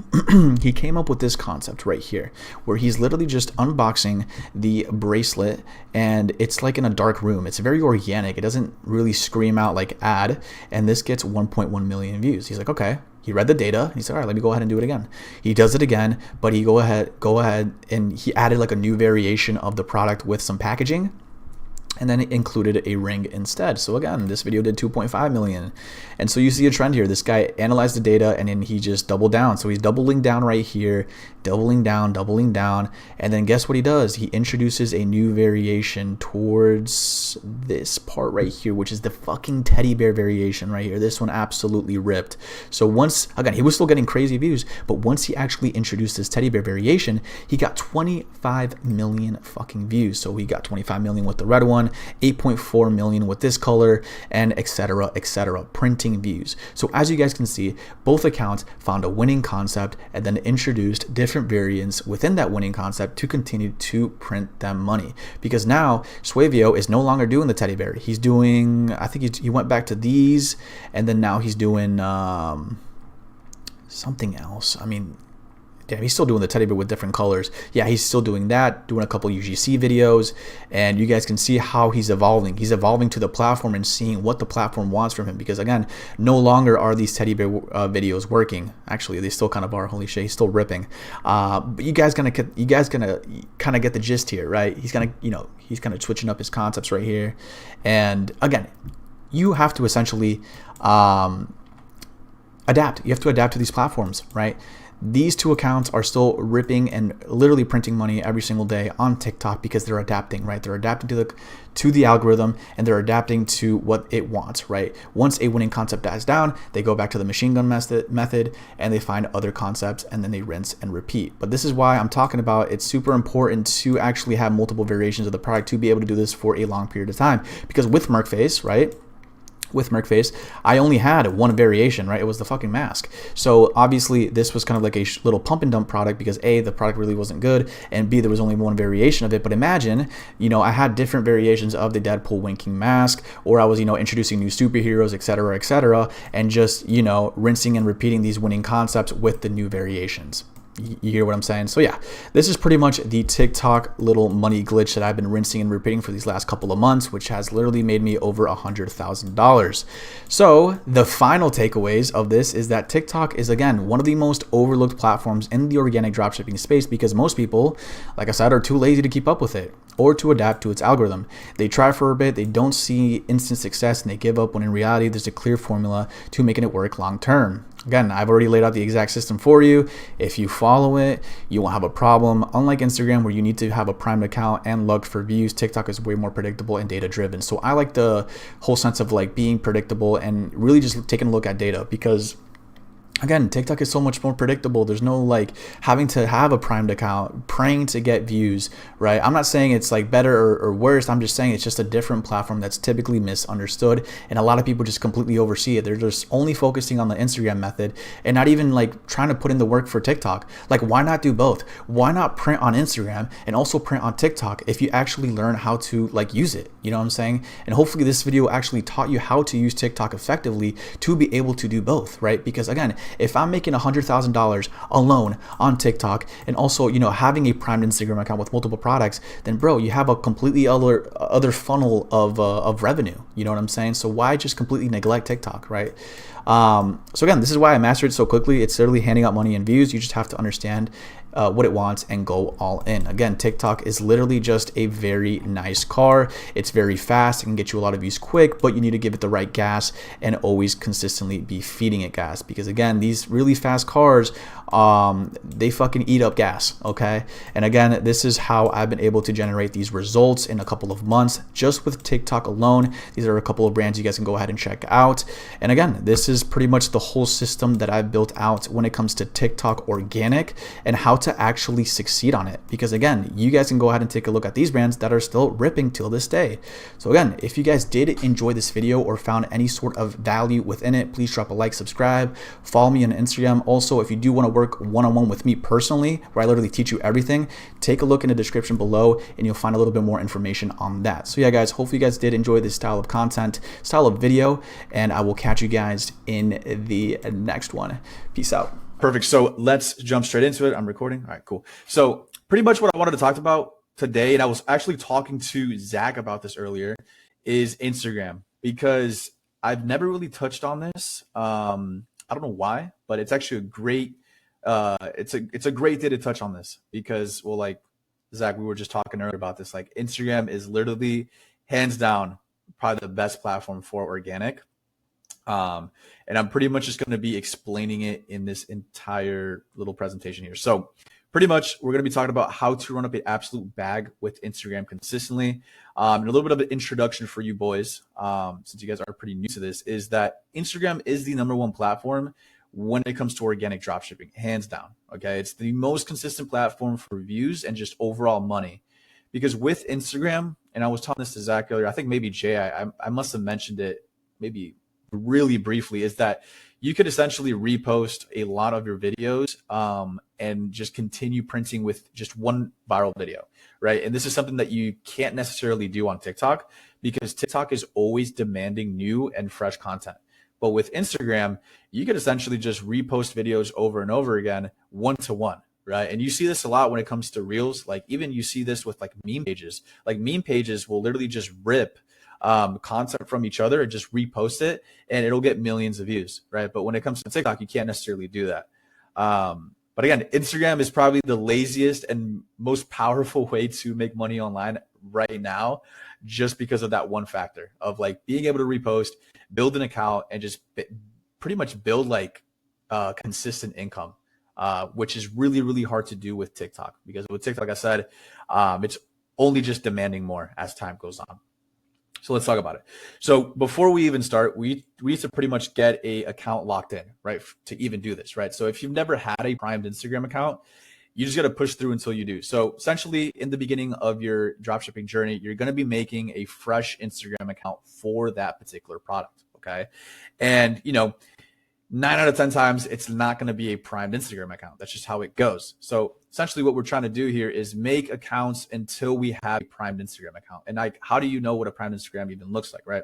he came up with this concept right here, where he's literally just unboxing the bracelet, and it's like in a dark room. It's very organic. It doesn't really scream out like ad, and this gets 1.1 million views. He's like, okay. He read the data. He said, all right, let me go ahead and do it again. He does it again, but he go ahead, and he added like a new variation of the product with some packaging, and then it included a ring instead. So again, this video did 2.5 million. And so you see a trend here. This guy analyzed the data, and then he just doubled down. So he's doubling down right here, doubling down. And then guess what he does? He introduces a new variation towards this part right here, which is the fucking teddy bear variation right here. This one absolutely ripped. So once, again, he was still getting crazy views, but once he actually introduced this teddy bear variation, he got 25 million fucking views. So he got 25 million with the red one, 8.4 million with this color, and etc. printing views. So as you guys can see, both accounts found a winning concept and then introduced different variants within that winning concept to continue to print them money. Because now Suavio is no longer doing the teddy bear. He's doing, I think he went back to these, and then now he's doing something else. I mean, damn, he's still doing the teddy bear with different colors. Yeah, he's still doing that, doing a couple UGC videos, and you guys can see how he's evolving. He's evolving to the platform and seeing what the platform wants from him, because again, no longer are these teddy bear videos working. Actually, they still kind of are. Holy shit, he's still ripping. But you guys gonna kind of get the gist here, right? He's kind of switching up his concepts right here. And again, you have to essentially adapt. You have to adapt to these platforms, right? These two accounts are still ripping and literally printing money every single day on TikTok because they're adapting, right? They're adapting to the algorithm, and they're adapting to what it wants, right? Once a winning concept dies down, they go back to the machine gun method and they find other concepts, and then they rinse and repeat. But this is why I'm talking about it's super important to actually have multiple variations of the product to be able to do this for a long period of time. Because with Merkface, right? With Merkface, I only had one variation, right? It was the fucking mask. So obviously this was kind of like a little pump and dump product, because A, the product really wasn't good, and B, there was only one variation of it. But imagine, I had different variations of the Deadpool winking mask, or I was, introducing new superheroes, etc., and just, rinsing and repeating these winning concepts with the new variations. You hear what I'm saying? So yeah, this is pretty much the TikTok little money glitch that I've been rinsing and repeating for these last couple of months, which has literally made me over $100,000. So the final takeaways of this is that TikTok is, again, one of the most overlooked platforms in the organic dropshipping space, because most people, like I said, are too lazy to keep up with it or to adapt to its algorithm. They try for a bit, they don't see instant success, and they give up, when in reality there's a clear formula to making it work long term. Again, I've already laid out the exact system for you. If you follow it, you won't have a problem. Unlike Instagram, where you need to have a primed account and look for views, TikTok is way more predictable and data driven. So I like the whole sense of like being predictable and really just taking a look at data, because again, TikTok is so much more predictable. There's no like having to have a primed account, praying to get views, right? I'm not saying it's like better or worse. I'm just saying it's just a different platform that's typically misunderstood, and a lot of people just completely oversee it. They're just only focusing on the Instagram method and not even like trying to put in the work for TikTok. Like, why not do both? Why not print on Instagram and also print on TikTok if you actually learn how to like use it? You know what I'm saying? And hopefully this video actually taught you how to use TikTok effectively to be able to do both, right? Because again, if I'm making $100,000 alone on TikTok, and also, having a primed Instagram account with multiple products, then bro, you have a completely other funnel of revenue. You know what I'm saying? So why just completely neglect TikTok, right? So again, this is why I mastered it so quickly. It's literally handing out money and views. You just have to understand what it wants and go all in. Again, TikTok is literally just a very nice car. It's very fast. It can get you a lot of views quick, but you need to give it the right gas and always consistently be feeding it gas, because again, these really fast cars, they fucking eat up gas, okay? And again, this is how I've been able to generate these results in a couple of months just with TikTok alone. These are a couple of brands you guys can go ahead and check out. And again, this is pretty much the whole system that I've built out when it comes to TikTok organic and how to actually succeed on it. Because again, you guys can go ahead and take a look at these brands that are still ripping till this day. So again, if you guys did enjoy this video or found any sort of value within it, please drop a like, subscribe, follow me on Instagram. Also, if you do want to work one-on-one with me personally, where I literally teach you everything, take a look in the description below and you'll find a little bit more information on that. So yeah, guys, hopefully you guys did enjoy this style of content, style of video, and I will catch you guys in the next one. Peace out. Perfect. So let's jump straight into it. I'm recording. All right, cool. So pretty much what I wanted to talk about today, and I was actually talking to Zach about this earlier, is Instagram, because I've never really touched on this. I don't know why, but it's actually a great, it's a great day to touch on this because, well, like Zach, we were just talking earlier about this. Like Instagram is literally hands down probably the best platform for organic. And I'm pretty much just going to be explaining it in this entire little presentation here. So pretty much we're going to be talking about how to run up an absolute bag with Instagram consistently. And a little bit of an introduction for you boys, since you guys are pretty new to this, is that Instagram is the #1 platform when it comes to organic dropshipping, hands down. Okay. It's the most consistent platform for views and just overall money. Because with Instagram, and I was talking this to Zach earlier, I think maybe Jay, I must have mentioned it maybe really briefly, is that you could essentially repost a lot of your videos and just continue printing with just one viral video, right? And this is something that you can't necessarily do on TikTok because TikTok is always demanding new and fresh content. But with Instagram, you could essentially just repost videos over and over again, one-to-one, right? And you see this a lot when it comes to Reels. Like even you see this with like meme pages. Like meme pages will literally just rip content from each other and just repost it and it'll get millions of views, right? But when it comes to TikTok, you can't necessarily do that. But again, Instagram is probably the laziest and most powerful way to make money online right now, just because of that one factor of like being able to repost, build an account, and just pretty much build like consistent income, which is really, really hard to do with TikTok, because with TikTok, like I said, it's only just demanding more as time goes on. So let's talk about it. So before we even start, we need to pretty much get a account locked in, right? To even do this, right? So if you've never had a primed Instagram account, you just got to push through until you do. So essentially in the beginning of your dropshipping journey, you're going to be making a fresh Instagram account for that particular product. Okay. And 9 out of 10 times, it's not going to be a primed Instagram account. That's just how it goes. So essentially what we're trying to do here is make accounts until we have a primed Instagram account. And like, how do you know what a primed Instagram even looks like, right?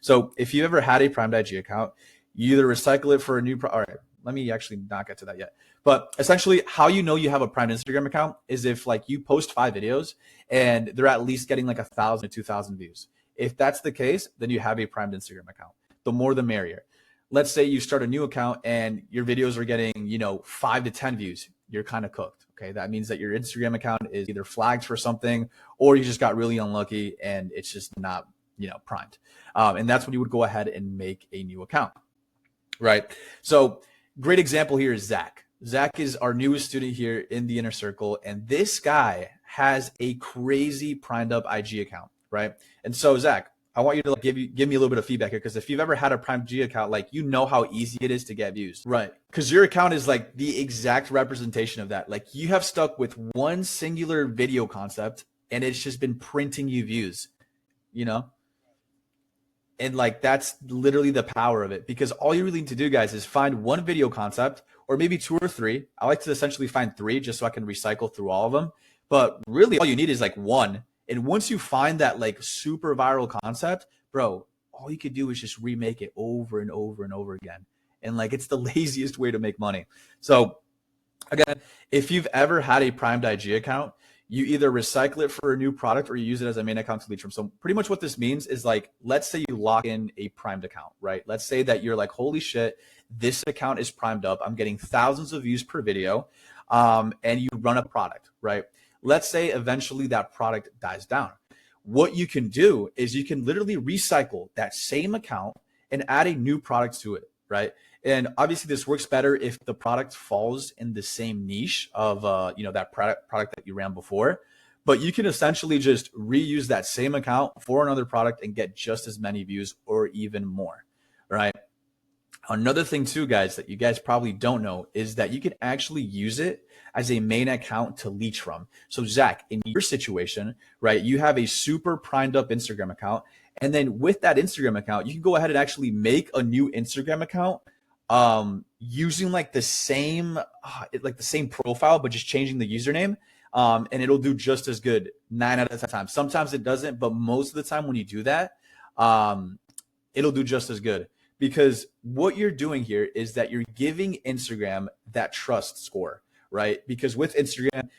So if you ever had a primed IG account, you either recycle it for a new, all right, let me actually not get to that yet. But essentially how you know you have a primed Instagram account is if like you post 5 videos and they're at least getting like 1,000 to 2,000 views. If that's the case, then you have a primed Instagram account. The more the merrier. Let's say you start a new account and your videos are getting, 5 to 10 views. You're kind of cooked. Okay. That means that your Instagram account is either flagged for something or you just got really unlucky and it's just not, primed. And that's when you would go ahead and make a new account. Right. So great example here is Zach. Zach is our newest student here in the inner circle. And this guy has a crazy primed up IG account. Right. And so Zach, I want you to give me a little bit of feedback here, because if you've ever had a Prime G account, like how easy it is to get views, right? Because your account is like the exact representation of that. Like you have stuck with one singular video concept, and it's just been printing you views, and like that's literally the power of it. Because all you really need to do, guys, is find one video concept, or maybe 2 or 3. I like to essentially find 3 just so I can recycle through all of them. But really, all you need is like one. And once you find that like super viral concept, bro, all you could do is just remake it over and over and over again. And like, it's the laziest way to make money. So again, if you've ever had a primed IG account, you either recycle it for a new product or you use it as a main account to lead from. So pretty much what this means is like, let's say you lock in a primed account, right? Let's say that you're like, holy shit, this account is primed up. I'm getting thousands of views per video, and you run a product, right? Let's say eventually that product dies down. What you can do is you can literally recycle that same account and add a new product to it, right? And obviously this works better if the product falls in the same niche of that product that you ran before. But you can essentially just reuse that same account for another product and get just as many views or even more, right? Another thing too, guys, that you guys probably don't know is that you can actually use it as a main account to leech from. So Zach, in your situation, right, you have a super primed up Instagram account. And then with that Instagram account, you can go ahead and actually make a new Instagram account using like the same profile, but just changing the username. And it'll do just as good 9 out of 10 times. Sometimes it doesn't, but most of the time when you do that, it'll do just as good. Because what you're doing here is that you're giving Instagram that trust score, right? Because with Instagram,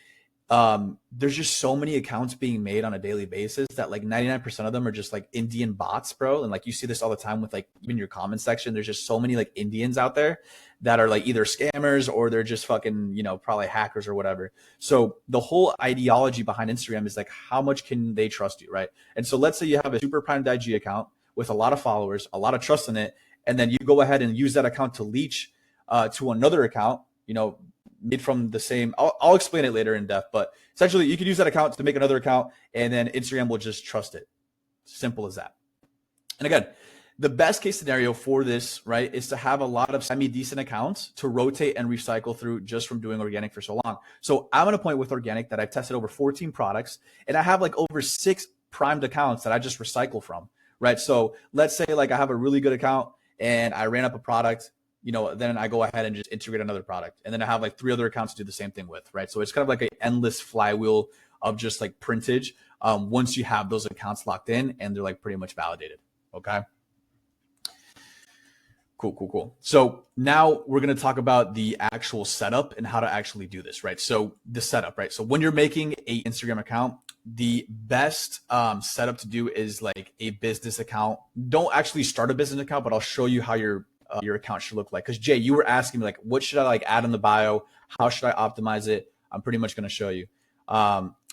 there's just so many accounts being made on a daily basis that like 99% of them are just like Indian bots, bro. And like you see this all the time with like even your comment section. There's just so many like Indians out there that are like either scammers or they're just fucking, probably hackers or whatever. So the whole ideology behind Instagram is like, how much can they trust you, right? And so let's say you have a super primed IG account with a lot of followers, a lot of trust in it, and then you go ahead and use that account to leech to another account, made from the same. I'll explain it later in depth, but essentially you can use that account to make another account, and then Instagram will just trust it. Simple as that. And again, the best case scenario for this, right, is to have a lot of semi-decent accounts to rotate and recycle through just from doing organic for so long. So I'm at a point with organic that I've tested over 14 products, and I have like over 6 primed accounts that I just recycle from, right? So let's say like I have a really good account and I ran up a product, then I go ahead and just integrate another product. And then I have like 3 other accounts to do the same thing with, right? So it's kind of like an endless flywheel of just like printage once you have those accounts locked in and they're like pretty much validated. Okay. Cool. So now we're going to talk about the actual setup and how to actually do this, right? So the setup, right? So when you're making a Instagram account, the best setup to do is like a business account. Don't actually start a business account, but I'll show you how your account should look like. Because Jay, you were asking me like, what should I like add in the bio? How should I optimize it? I'm pretty much going to show you.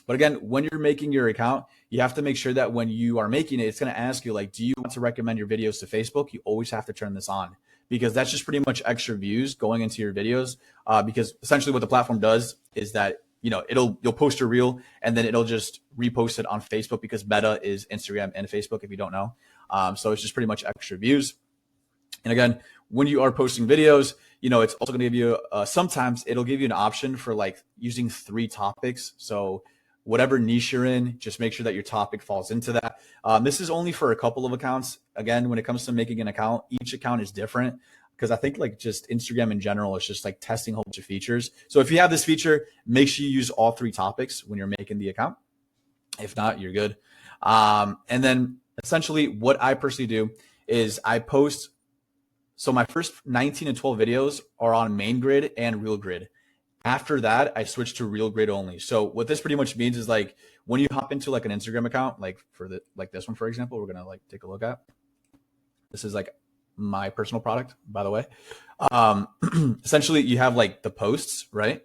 But again, when you're making your account, you have to make sure that when you are making it, it's going to ask you like, do you want to recommend your videos to Facebook? You always have to turn this on because that's just pretty much extra views going into your videos. Because essentially what the platform does is that you'll post a reel and then it'll just repost it on Facebook because Meta is Instagram and Facebook if you don't know. So it's just pretty much extra views. And again, when you are posting videos, it's also going to give you, sometimes it'll give you an option for like using 3 topics. So whatever niche you're in, just make sure that your topic falls into that. This is only for a couple of accounts. Again, when it comes to making an account, each account is different. Because I think like just Instagram in general is just like testing a whole bunch of features. So if you have this feature, make sure you use all 3 topics when you're making the account. If not, you're good. And then essentially what I personally do is I post. So my first 19 and 12 videos are on main grid and real grid. After that, I switch to real grid only. So what this pretty much means is like when you hop into like an Instagram account, like for this one, for example, we're going to like take a look at. This is like my personal product, by the way. Essentially you have like the posts, right?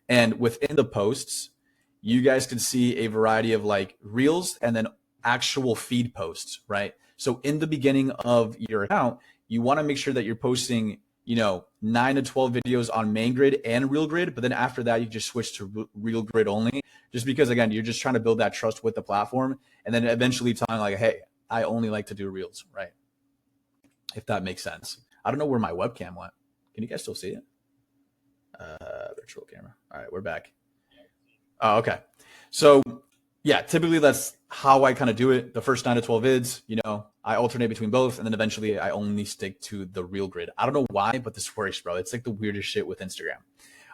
And within the posts, you guys can see a variety of like reels and then actual feed posts, right? So in the beginning of your account, you want to make sure that you're posting, 9 to 12 videos on main grid and real grid. But then after that, you just switch to real grid only, just because again, you're just trying to build that trust with the platform. And then eventually telling like, hey, I only like to do reels, right? If that makes sense. I don't know where my webcam went. Can you guys still see it? Virtual camera. All right, we're back. Oh, okay. So yeah, typically that's how I kind of do it. The first 9 to 12 vids, I alternate between both. And then eventually I only stick to the real grid. I don't know why, but this works, bro. It's like the weirdest shit with Instagram.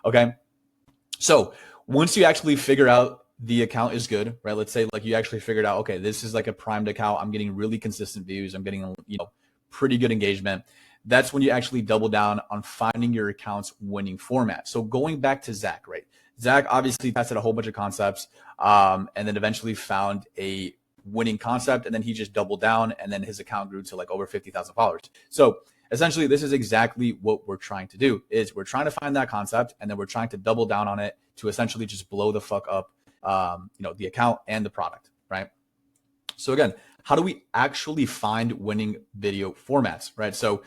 Okay. So once you actually figure out the account is good, right? Let's say like you actually figured out, okay, this is like a primed account. I'm getting really consistent views. I'm getting, pretty good engagement. That's when you actually double down on finding your account's winning format. So going back to Zach, right? Zach obviously tested a whole bunch of concepts, and then eventually found a winning concept, and then he just doubled down, and then his account grew to like over 50,000 followers. So essentially, this is exactly what we're trying to do, is we're trying to find that concept, and then we're trying to double down on it to essentially just blow the fuck up, the account and the product, right? So again, how do we actually find winning video formats, right? So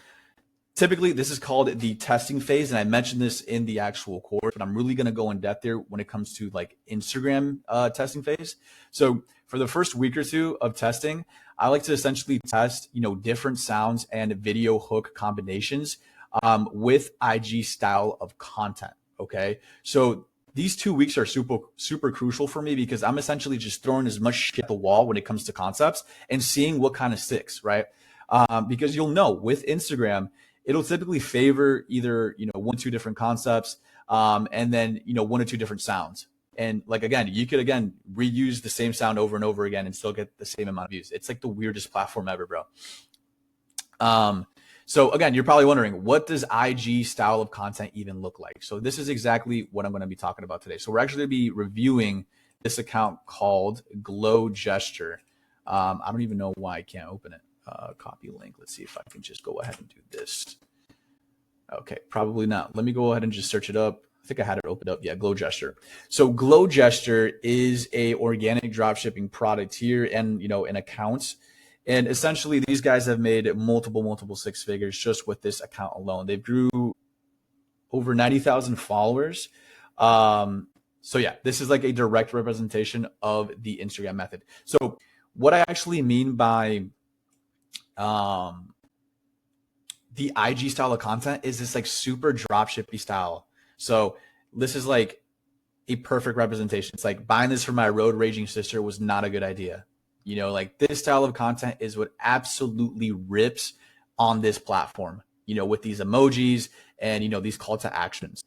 typically, this is called the testing phase, and I mentioned this in the actual course, but I'm really going to go in depth there when it comes to like Instagram testing phase. So for the first week or two of testing, I like to essentially test, different sounds and video hook combinations with IG style of content. Okay, so these 2 weeks are super crucial for me because I'm essentially just throwing as much shit at the wall when it comes to concepts and seeing what kind of sticks, right? Because you'll know with Instagram, it'll typically favor either, 1 or 2 different concepts, and then, 1 or 2 different sounds. And like, again, you could, reuse the same sound over and over again and still get the same amount of views. It's like the weirdest platform ever, bro. So again, you're probably wondering, what does IG style of content even look like? So this is exactly what I'm going to be talking about today. So we're actually going to be reviewing this account called Glow Gesture. I don't even know why I can't open it. Copy link. Let's see if I can just go ahead and do this. Okay, probably not. Let me go ahead and just search it up. I think I had it opened up. Yeah, Glow Gesture. So Glow Gesture is a organic dropshipping product here and, an account. And essentially these guys have made multiple 6 figures just with this account alone. They've grew over 90,000 followers. So yeah, this is like a direct representation of the Instagram method. So what I actually mean by the IG style of content is this like super dropshippy style. So this is like a perfect representation. It's like buying this for my road raging sister was not a good idea. Like this style of content is what absolutely rips on this platform, with these emojis and, these call to actions.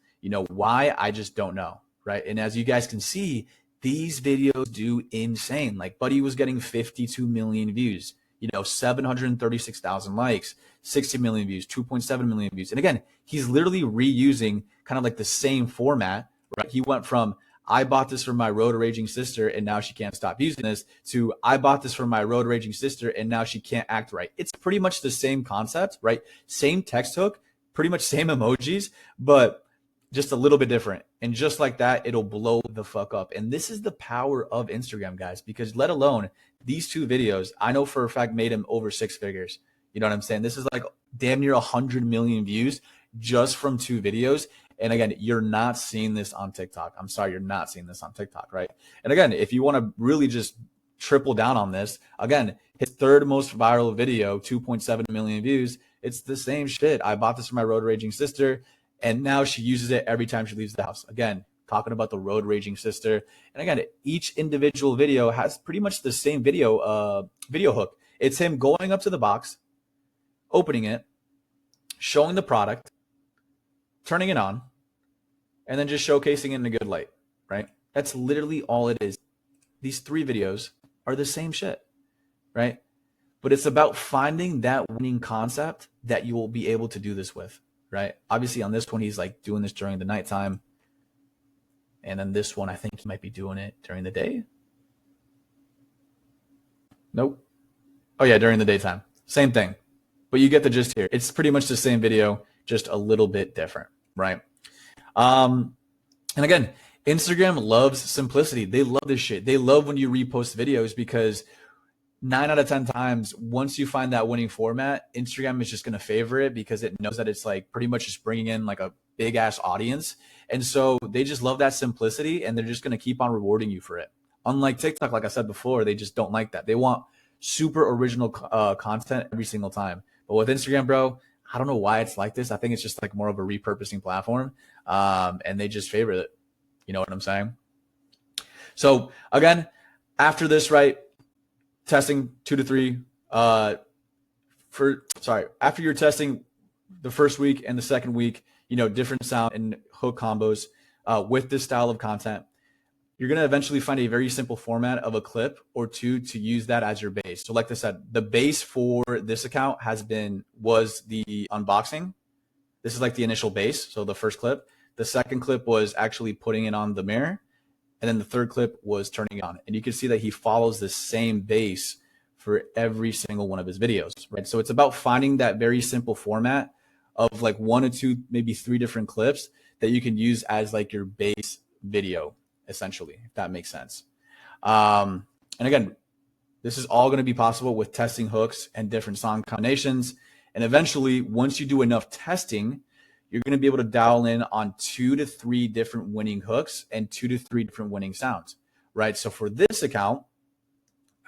Why? I just don't know. Right. And as you guys can see, these videos do insane. Like Buddy was getting 52 million views, 736,000 likes, 60 million views, 2.7 million views. And again, he's literally reusing kind of like the same format, right? He went from I bought this for my road raging sister and now she can't stop using this to I bought this for my road raging sister and now she can't act right. It's pretty much the same concept, right? Same text hook, pretty much same emojis, but just a little bit different. And just like that, it'll blow the fuck up. And this is the power of Instagram, guys, because let alone these 2 videos, I know for a fact made him over 6 figures. You know what I'm saying? This is like damn near 100 million views just from 2 videos. And again, you're not seeing this on TikTok. I'm sorry, you're not seeing this on TikTok, right? And again, if you want to really just triple down on this, again, his 3rd most viral video, 2.7 million views, it's the same shit. I bought this for my road raging sister, and now she uses it every time she leaves the house. Again, talking about the road raging sister. And again, each individual video has pretty much the same video hook. It's him going up to the box, opening it, showing the product, turning it on, and then just showcasing it in a good light, right? That's literally all it is. These 3 videos are the same shit, right? But it's about finding that winning concept that you will be able to do this with, right? Obviously on this one, he's like doing this during the nighttime. And then this one, I think he might be doing it during the day. Nope. Oh yeah, during the daytime. Same thing. But you get the gist here. It's pretty much the same video, just a little bit different, right? And again, Instagram loves simplicity. They love this shit. They love when you repost videos because 9 out of 10 times, once you find that winning format, Instagram is just going to favor it because it knows that it's like pretty much just bringing in like a big ass audience. And so they just love that simplicity and they're just going to keep on rewarding you for it. Unlike TikTok, like I said before, they just don't like that. They want super original content every single time. But with Instagram, bro, I don't know why it's like this. I think it's just like more of a repurposing platform. And they just favor it. You know what I'm saying? So again, after this, right, testing 2 to 3, after you're testing the first week and the second week, different sound and hook combos with this style of content, you're going to eventually find a very simple format of a clip or 2 to use that as your base. So like I said, the base for this account was the unboxing. This is like the initial base. So the first clip. The second clip was actually putting it on the mirror. And then the third clip was turning it on. And you can see that he follows the same base for every single one of his videos, right? So it's about finding that very simple format of like 1 or 2, maybe 3 different clips that you can use as like your base video, essentially, if that makes sense. And again, this is all going to be possible with testing hooks and different song combinations. And eventually, once you do enough testing, you're going to be able to dial in on 2 to 3 different winning hooks and 2 to 3 different winning sounds, right? So for this account,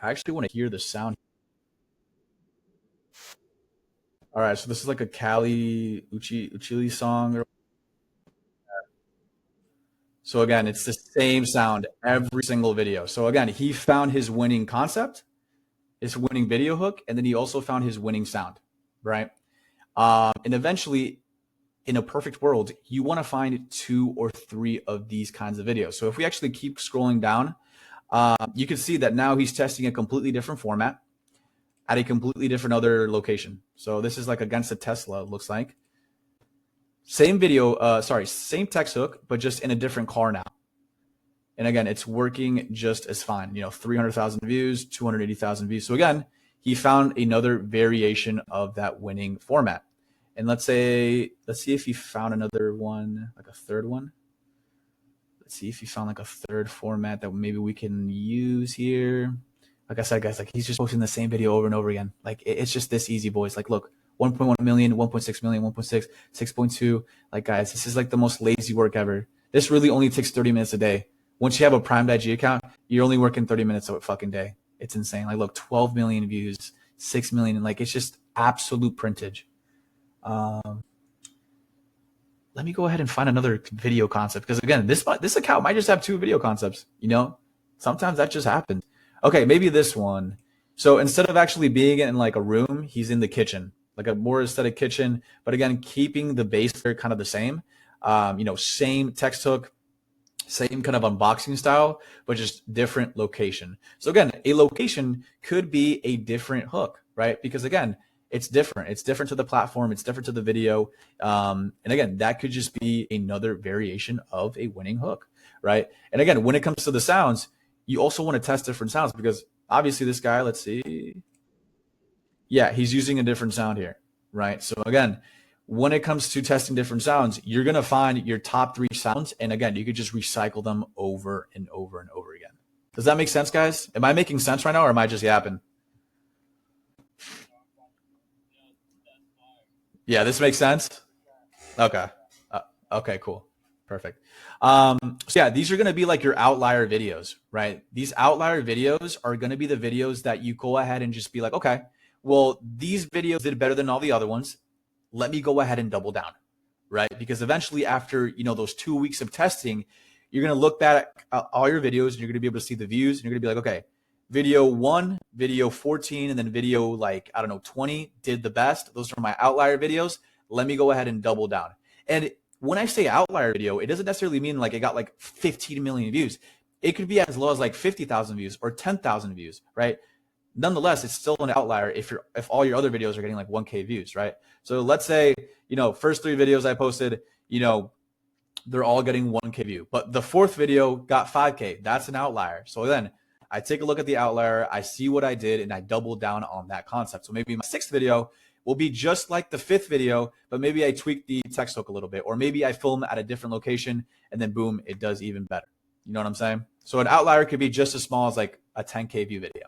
I actually want to hear the sound. All right, so this is like a Cali Uchili song. So again, it's the same sound every single video. So again, he found his winning concept, his winning video hook, and then he also found his winning sound, right? And eventually, in a perfect world, you want to find 2 or 3 of these kinds of videos. So if we actually keep scrolling down, you can see that now he's testing a completely different format at a completely different other location. So this is like against a Tesla, it looks like. Same video, same text hook, but just in a different car now. And again, it's working just as fine. 300,000 views, 280,000 views. So again, he found another variation of that winning format. And let's see if he found another one, like a third one. Let's see if he found like a third format that maybe we can use here. Like I said, guys, like he's just posting the same video over and over again. Like it's just this easy, boys. Like, look, 1.1 million, 1.6 million, 1.6, 6.2. Like, guys, this is like the most lazy work ever. This really only takes 30 minutes a day. Once you have a Prime IG account, you're only working 30 minutes a fucking day. It's insane. Like, look, 12 million views, 6 million. And like, it's just absolute printage. Let me go ahead and find another video concept. Because again, this account might just have 2 video concepts. Sometimes that just happens. Okay, maybe this one. So instead of actually being in like a room, he's in the kitchen, like a more aesthetic kitchen. But again, keeping the base there kind of the same. Same text hook, same kind of unboxing style, but just different location. So again, a location could be a different hook, right? Because again, it's different. It's different to the platform. It's different to the video. And again, that could just be another variation of a winning hook, right? And again, when it comes to the sounds, you also want to test different sounds because obviously this guy, let's see. Yeah, he's using a different sound here, right? So again, when it comes to testing different sounds, you're going to find your top 3 sounds. And again, you could just recycle them over and over and over again. Does that make sense, guys? Am I making sense right now or am I just yapping? Yeah, this makes sense? Okay. Okay, cool. Perfect. So yeah, these are going to be like your outlier videos, right? These outlier videos are going to be the videos that you go ahead and just be like, okay, well, these videos did better than all the other ones. Let me go ahead and double down, right? Because eventually after, those 2 weeks of testing, you're going to look back at all your videos and you're going to be able to see the views and you're going to be like, okay, video 1, video 14, and then video 20 did the best. Those are my outlier videos. Let me go ahead and double down. And when I say outlier video, it doesn't necessarily mean like it got like 15 million views. It could be as low as like 50,000 views or 10,000 views, right? Nonetheless, it's still an outlier if all your other videos are getting like 1K views, right? So let's say, first 3 videos I posted, they're all getting 1K view, but the 4th video got 5K. That's an outlier. So then I take a look at the outlier, I see what I did, and I double down on that concept. So maybe my 6th video will be just like the 5th video, but maybe I tweak the text hook a little bit, or maybe I film at a different location, and then boom, it does even better. You know what I'm saying? So an outlier could be just as small as like a 10K view video.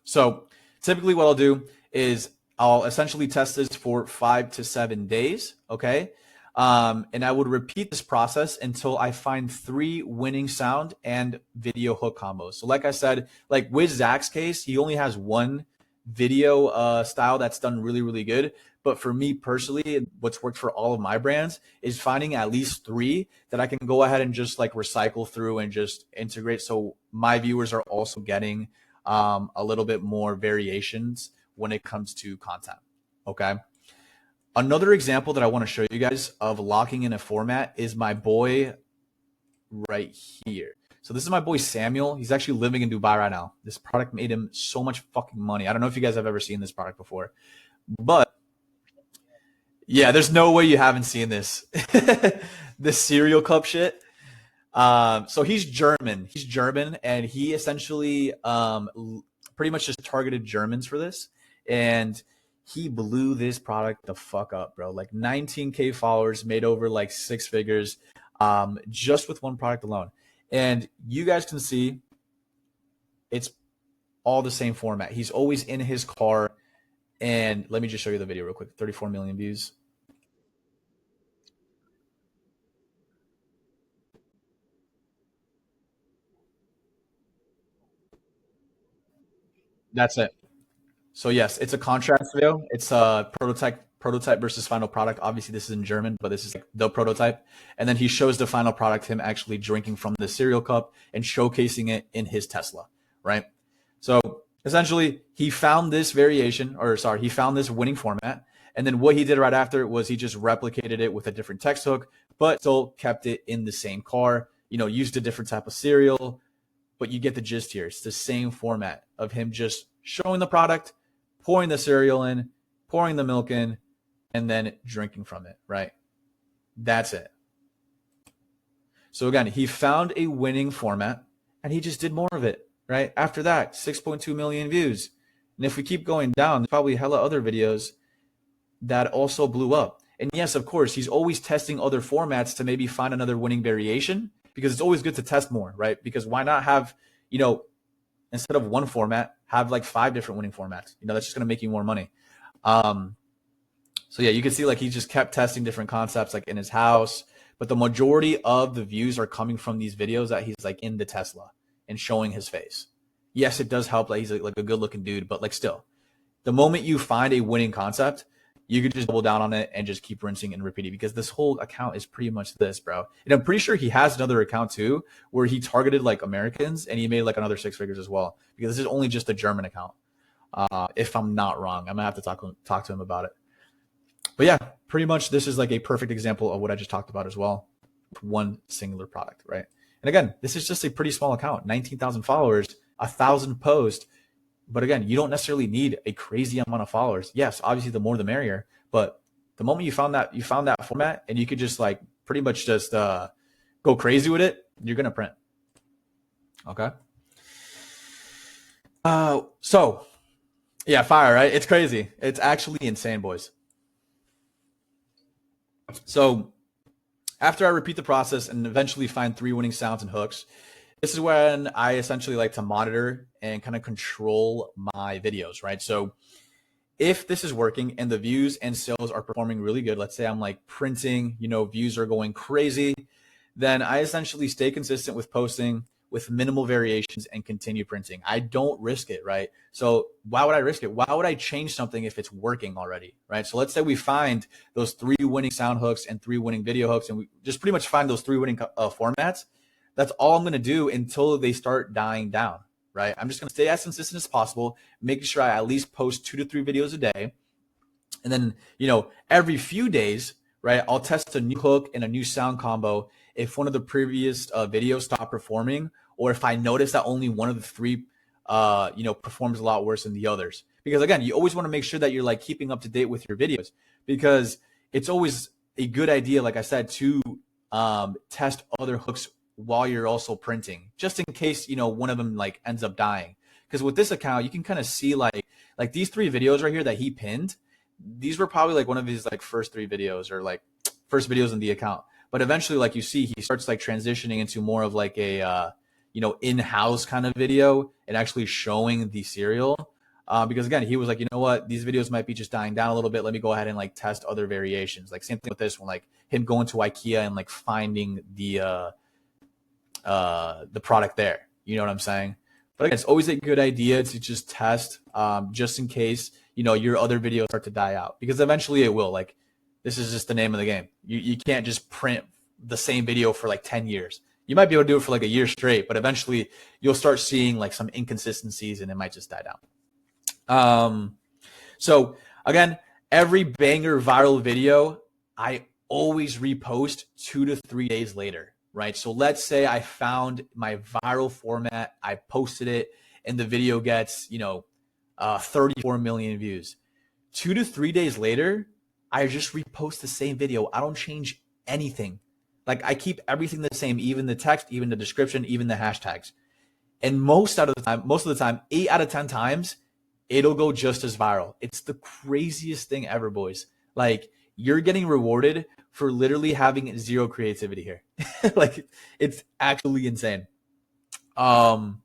So typically what I'll do is I'll essentially test this for 5 to 7 days, okay? And I would repeat this process until I find 3 winning sound and video hook combos. So like I said, like with Zach's case, he only has 1 video style that's done really, really good. But for me personally, what's worked for all of my brands is finding at least 3 that I can go ahead and just like recycle through and just integrate. So my viewers are also getting a little bit more variations when it comes to content. Okay. Another example that I want to show you guys of locking in a format is my boy right here. So this is my boy Samuel. He's actually living in Dubai right now. This product made him so much fucking money. I don't know if you guys have ever seen this product before, but Yeah, there's no way you haven't seen this. This cereal cup shit. So he's German. He's German, and he essentially pretty much just targeted Germans for this, and he blew this product the fuck up, bro. Like 19K followers, made over like 6 figures, just with one product alone. And you guys can see it's all the same format. He's always in his car, and let me just show you the video real quick. 34 million views. That's it. So yes, it's a contrast video. It's a prototype versus final product. Obviously, this is in German, but this is like the prototype. And then he shows the final product, him actually drinking from the cereal cup and showcasing it in his Tesla, right? So essentially, he found this variation, or sorry, he found this winning format. And then what he did right after was he just replicated it with a different text hook, but still kept it in the same car, used a different type of cereal, but you get the gist here. It's the same format of him just showing the product, pouring the cereal in, pouring the milk in, and then drinking from it, right? That's it. So again, he found a winning format and he just did more of it, right? After that, 6.2 million views. And if we keep going down, there's probably hella other videos that also blew up. And yes, of course, he's always testing other formats to maybe find another winning variation, because it's always good to test more, right? Because why not have, instead of one format, have like 5 different winning formats? That's just going to make you more money. So yeah, you can see like he just kept testing different concepts like in his house, but the majority of the views are coming from these videos that he's like in the Tesla and showing his face. Yes, it does help that he's like a good looking dude, but like still, the moment you find a winning concept, you could just double down on it and just keep rinsing and repeating, because this whole account is pretty much this, bro. And I'm pretty sure he has another account too, where he targeted like Americans and he made like another 6 figures as well, because this is only just a German account. If I'm not wrong, I'm gonna have to talk to him about it. But yeah, pretty much this is like a perfect example of what I just talked about as well. One singular product, right? And again, this is just a pretty small account, 19,000 followers, 1,000 posts. But again, you don't necessarily need a crazy amount of followers. Yes, obviously the more the merrier. But the moment you found that format and you could just like pretty much just go crazy with it, you're gonna print. Okay. So yeah, fire, right? It's crazy. It's actually insane, boys. So after I repeat the process and eventually find 3 winning sounds and hooks, this is when I essentially like to monitor and kind of control my videos, right? So if this is working and the views and sales are performing really good, let's say I'm like printing, views are going crazy, then I essentially stay consistent with posting with minimal variations and continue printing. I don't risk it, right? So why would I risk it? Why would I change something if it's working already, right? So let's say we find those 3 winning sound hooks and 3 winning video hooks, and we just pretty much find those 3 winning formats. That's all I'm going to do until they start dying down, right? I'm just going to stay as consistent as possible, making sure I at least post 2 to 3 videos a day. And then, every few days, right, I'll test a new hook and a new sound combo. If one of the previous videos stopped performing, or if I notice that only one of the 3, performs a lot worse than the others. Because again, you always want to make sure that you're like keeping up to date with your videos, because it's always a good idea, like I said, to test other hooks while you're also printing, just in case, one of them like ends up dying. Because with this account, you can kind of see like these 3 videos right here that he pinned. These were probably like one of his like first 3 videos, or like first videos in the account. But eventually, like you see, he starts like transitioning into more of like a, in-house kind of video and actually showing the cereal. Because again, he was like, you know what, these videos might be just dying down a little bit. Let me go ahead and like test other variations. Like same thing with this one, like him going to IKEA and like finding the product there. You know what I'm saying? But again, it's always a good idea to just test, just in case, your other videos start to die out, because eventually it will. Like, this is just the name of the game. You can't just print the same video for like 10 years. You might be able to do it for like a year straight, but eventually you'll start seeing like some inconsistencies and it might just die down. So again, every banger viral video, I always repost 2 to 3 days later, right? So let's say I found my viral format, I posted it, and the video gets, 34 million views. 2 to 3 days later, I just repost the same video. I don't change anything. Like I keep everything the same, even the text, even the description, even the hashtags. And most of the time, 8 out of 10 times, it'll go just as viral. It's the craziest thing ever, boys. Like you're getting rewarded for literally having zero creativity here. Like it's actually insane. And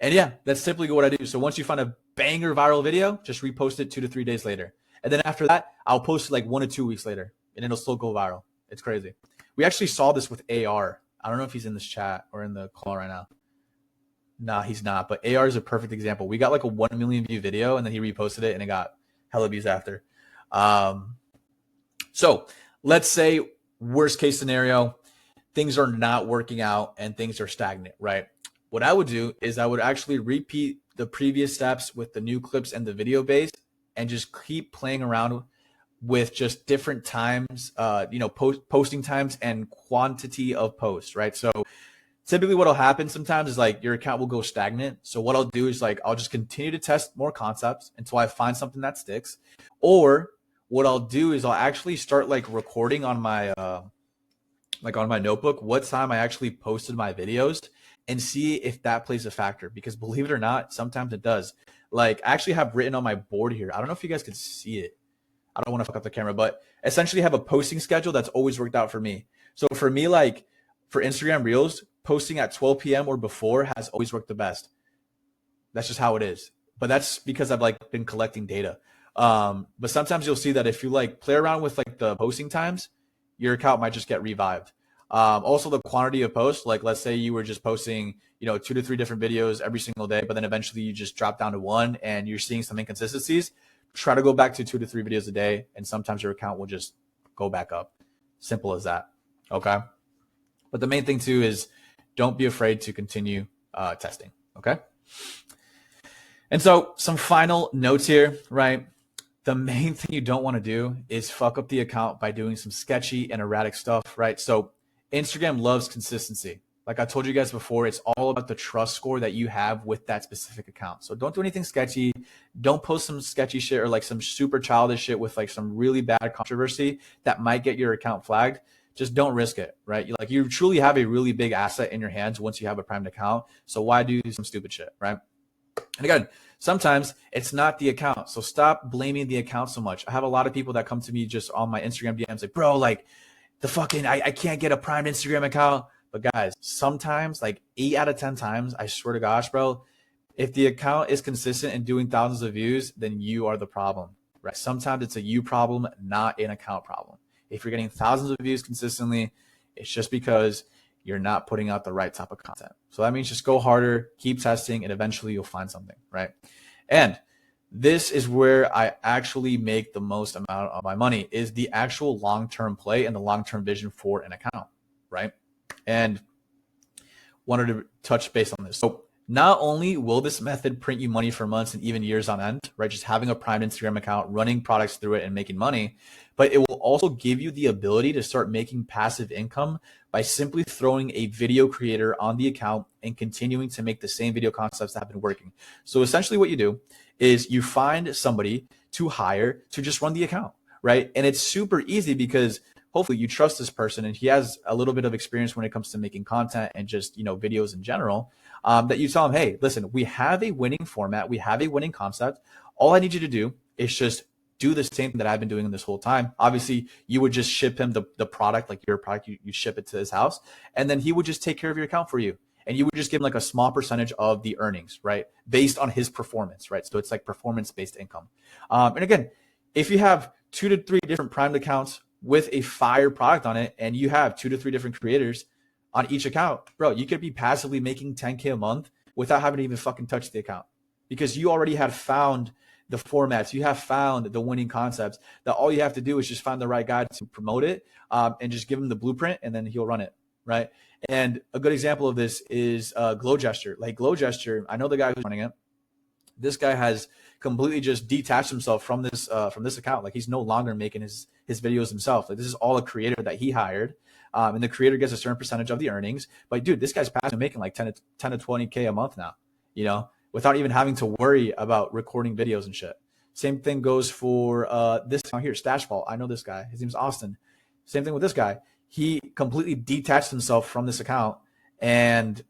yeah, that's typically what I do. So once you find a banger viral video, just repost it 2 to 3 days later. And then after that, I'll post it like 1 to 2 weeks later and it'll still go viral. It's crazy. We actually saw this with AR. I don't know if he's in this chat or in the call right now. Nah, he's not. But AR is a perfect example. We got like a 1 million view video and then he reposted it and it got hella views after. So let's say worst case scenario, things are not working out and things are stagnant, right? What I would do is I would actually repeat the previous steps with the new clips and the video base and just keep playing around with just different times, posting times and quantity of posts, right? So typically what'll happen sometimes is like your account will go stagnant. So what I'll do is like, I'll just continue to test more concepts until I find something that sticks. Or what I'll do is I'll actually start like recording on my, on my notebook, what time I actually posted my videos and see if that plays a factor, because believe it or not, sometimes it does. Like I actually have written on my board here. I don't know if you guys can see it. I don't want to fuck up the camera, but essentially have a posting schedule that's always worked out for me. So for me, like for Instagram Reels, posting at 12 p.m. or before has always worked the best. That's just how it is. But that's because I've like been collecting data. But sometimes you'll see that if you like play around with like the posting times, your account might just get revived. Also the quantity of posts, like let's say you were just posting, 2 to 3 different videos every single day, but then eventually you just drop down to 1 and you're seeing some inconsistencies. Try to go back to 2 to 3 videos a day, and sometimes your account will just go back up. Simple as that. Okay. But the main thing too is don't be afraid to continue testing. Okay. And so some final notes here, right? The main thing you don't want to do is fuck up the account by doing some sketchy and erratic stuff, right? So Instagram loves consistency. Like I told you guys before, it's all about the trust score that you have with that specific account. So don't do anything sketchy. Don't post some sketchy shit or like some super childish shit with like some really bad controversy that might get your account flagged. Just don't risk it, right? You truly have a really big asset in your hands once you have a primed account. So why do some stupid shit, right? And again, sometimes it's not the account. So stop blaming the account so much. I have a lot of people that come to me just on my Instagram DMs like, bro, like I can't get a primed Instagram account. But guys, sometimes like 8 out of 10 times, I swear to gosh, bro, if the account is consistent and doing thousands of views, then you are the problem, right? Sometimes it's a you problem, not an account problem. If you're getting thousands of views consistently, it's just because you're not putting out the right type of content. So that means just go harder, keep testing, and eventually you'll find something, right? And this is where I actually make the most amount of my money, is the actual long-term play and the long-term vision for an account, right? And wanted to touch base on this. So not only will this method print you money for months and even years on end, right? Just having a primed Instagram account, running products through it and making money, but it will also give you the ability to start making passive income by simply throwing a video creator on the account and continuing to make the same video concepts that have been working. So essentially what you do is you find somebody to hire to just run the account, right? And it's super easy because hopefully you trust this person and he has a little bit of experience when it comes to making content and just, videos in general, that you tell him, hey, listen, we have a winning format. We have a winning concept. All I need you to do is just do the same thing that I've been doing this whole time. Obviously, you would just ship him the product, like your product, you ship it to his house, and then he would just take care of your account for you. And you would just give him like a small percentage of the earnings, right? Based on his performance, right? So it's like performance-based income. And again, if you have 2 to 3 different primed accounts with a fire product on it, and you have 2 to 3 different creators on each account, bro, you could be passively making 10K a month without having to even fucking touch the account, because you already had found the formats, you have found the winning concepts, that all you have to do is just find the right guy to promote it, and just give him the blueprint, and then he'll run it, right? And a good example of this is Glow Gesture. Like Glow Gesture, I know the guy who's running it. This guy has completely just detached himself from this account. Like he's no longer making his videos himself. Like this is all a creator that he hired, and the creator gets a certain percentage of the earnings. But dude, this guy's passing making like 10 to 20K a month now, without even having to worry about recording videos and shit. Same thing goes for this account here, Stash Vault. I know this guy. His name's Austin. Same thing with this guy. He completely detached himself from this account and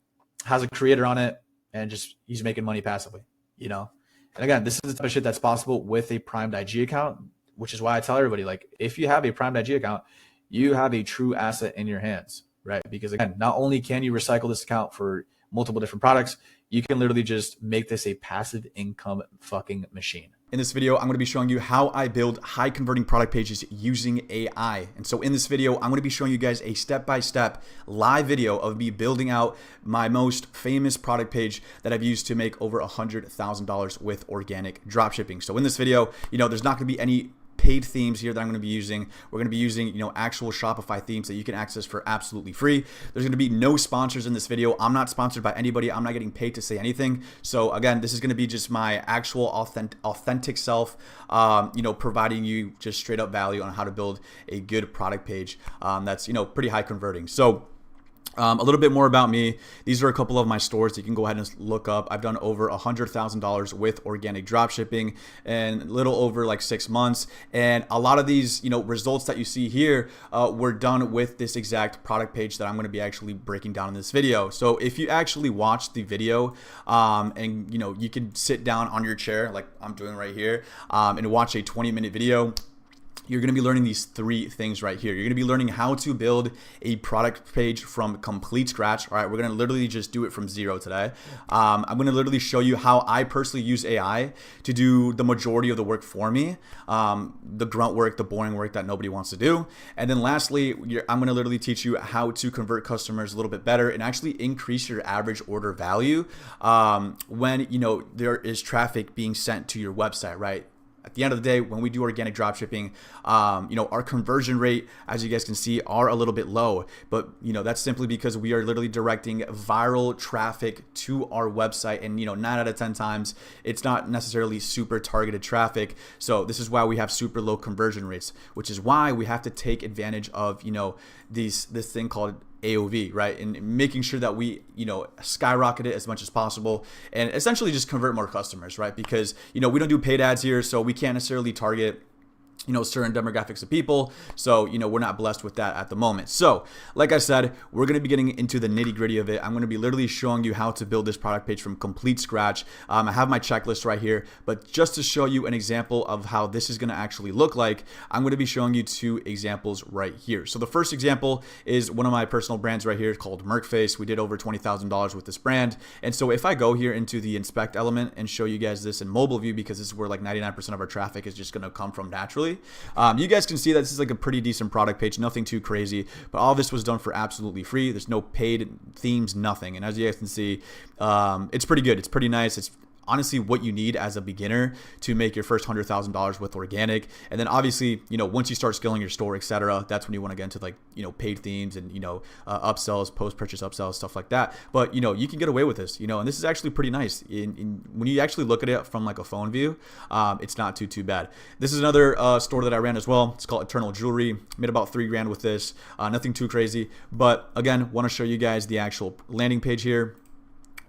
has a creator on it, and just he's making money passively, you know? And again, this is the type of shit that's possible with a primed IG account, which is why I tell everybody, like, if you have a primed IG account, you have a true asset in your hands, right? Because again, not only can you recycle this account for multiple different products, you can literally just make this a passive income fucking machine. In this video, I'm going to be showing you how I build high converting product pages using AI. And so in this video, I'm going to be showing you guys a step-by-step live video of me building out my most famous product page that I've used to make over $100,000 with organic dropshipping. So in this video, there's not going to be any paid themes here that I'm going to be using. We're going to be using, actual Shopify themes that you can access for absolutely free. There's going to be no sponsors in this video. I'm not sponsored by anybody. I'm not getting paid to say anything. So again, this is going to be just my actual authentic self, providing you just straight up value on how to build a good product page that's, pretty high converting. So a little bit more about me. These are a couple of my stores that you can go ahead and look up. I've done over $100,000 with organic dropshipping in a little over like 6 months. And a lot of these, results that you see here were done with this exact product page that I'm going to be actually breaking down in this video. So if you actually watch the video and, you can sit down on your chair like I'm doing right here and watch a 20-minute video, you're going to be learning these 3 things right here. You're going to be learning how to build a product page from complete scratch. All right, we're going to literally just do it from zero today. I'm going to literally show you how I personally use AI to do the majority of the work for me, the grunt work, the boring work that nobody wants to do. And then lastly, I'm going to literally teach you how to convert customers a little bit better and actually increase your average order value when there is traffic being sent to your website, right? At the end of the day, when we do organic dropshipping, our conversion rate, as you guys can see, are a little bit low. But, that's simply because we are literally directing viral traffic to our website. And, 9 out of 10 times, it's not necessarily super targeted traffic. So this is why we have super low conversion rates, which is why we have to take advantage of, this thing called AOV, right? And making sure that we, skyrocket it as much as possible and essentially just convert more customers, right? Because, we don't do paid ads here, so we can't necessarily target certain demographics of people. So, we're not blessed with that at the moment. So like I said, we're going to be getting into the nitty gritty of it. I'm going to be literally showing you how to build this product page from complete scratch. I have my checklist right here, but just to show you an example of how this is going to actually look like, I'm going to be showing you 2 examples right here. So the first example is one of my personal brands right here called Merkface. We did over $20,000 with this brand. And so if I go here into the inspect element and show you guys this in mobile view, because this is where like 99% of our traffic is just going to come from naturally, you guys can see that this is like a pretty decent product page, nothing too crazy, but all this was done for absolutely free. There's no paid themes, nothing. And as you guys can see, it's pretty good. It's pretty nice. It's honestly what you need as a beginner to make your first $100,000 with organic. And then obviously, once you start scaling your store, etc., that's when you want to get into like, paid themes and, upsells, post-purchase upsells, stuff like that. But, you can get away with this, and this is actually pretty nice. When you actually look at it from like a phone view, it's not too bad. This is another store that I ran as well. It's called Eternal Jewelry. Made about $3,000 with this. Nothing too crazy. But again, want to show you guys the actual landing page here,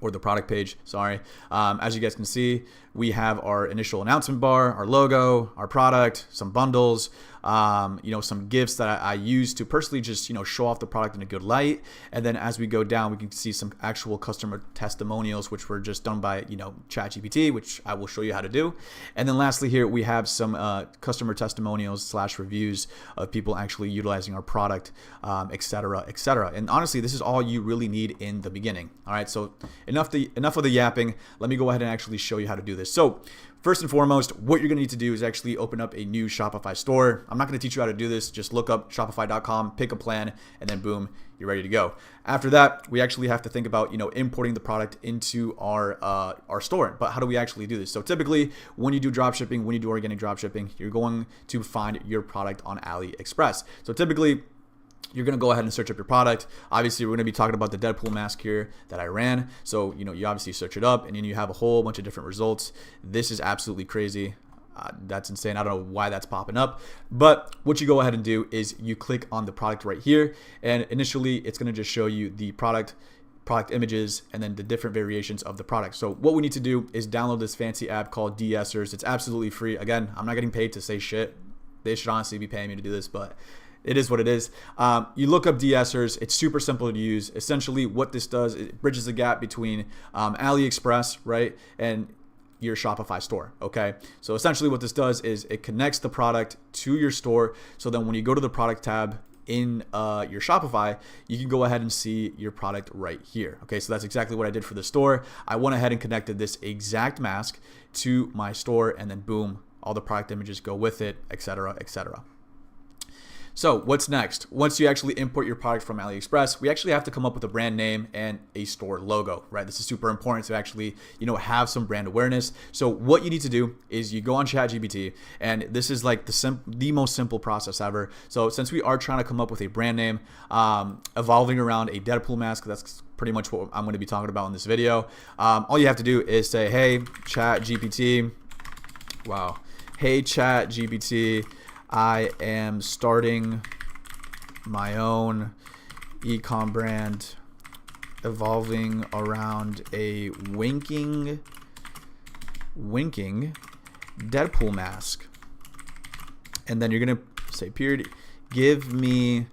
or the product page, sorry. As you guys can see, we have our initial announcement bar, our logo, our product, some bundles, some gifts that I use to personally just, show off the product in a good light. And then as we go down, we can see some actual customer testimonials, which were just done by, ChatGPT, which I will show you how to do. And then lastly here, we have some customer testimonials / reviews of people actually utilizing our product, et cetera, et cetera. And honestly, this is all you really need in the beginning. All right, so enough of the yapping. Let me go ahead and actually show you how to do this. So first and foremost, what you're going to need to do is actually open up a new Shopify store. I'm not going to teach you how to do this. Just look up shopify.com, pick a plan, and then boom, you're ready to go. After that, we actually have to think about, importing the product into our store. But how do we actually do this? So typically, when you do dropshipping, when you do organic dropshipping, you're going to find your product on AliExpress. So typically, you're going to go ahead and search up your product. Obviously, we're going to be talking about the Deadpool mask here that I ran. So, you obviously search it up and then you have a whole bunch of different results. This is absolutely crazy. That's insane. I don't know why that's popping up. But what you go ahead and do is you click on the product right here. And initially, it's going to just show you the product product images, and then the different variations of the product. So what we need to do is download this fancy app called DSers. It's absolutely free. Again, I'm not getting paid to say shit. They should honestly be paying me to do this, but it is what it is. You look up DSers. It's super simple to use. Essentially, what this does, it bridges the gap between AliExpress, right, and your Shopify store. Okay, so essentially what this does is it connects the product to your store. So then when you go to the product tab in your Shopify, you can go ahead and see your product right here. Okay, so that's exactly what I did for the store. I went ahead and connected this exact mask to my store, and then boom, all the product images go with it, etc., etc. So what's next? Once you actually import your product from AliExpress, we actually have to come up with a brand name and a store logo, right? This is super important to actually, have some brand awareness. So what you need to do is you go on ChatGPT, and this is like the most simple process ever. So since we are trying to come up with a brand name, evolving around a Deadpool mask, that's pretty much what I'm going to be talking about in this video. All you have to do is say, hey, ChatGPT, hey, ChatGPT, I am starting my own e-com brand evolving around a winking Deadpool mask. And then you're going to say, period, give me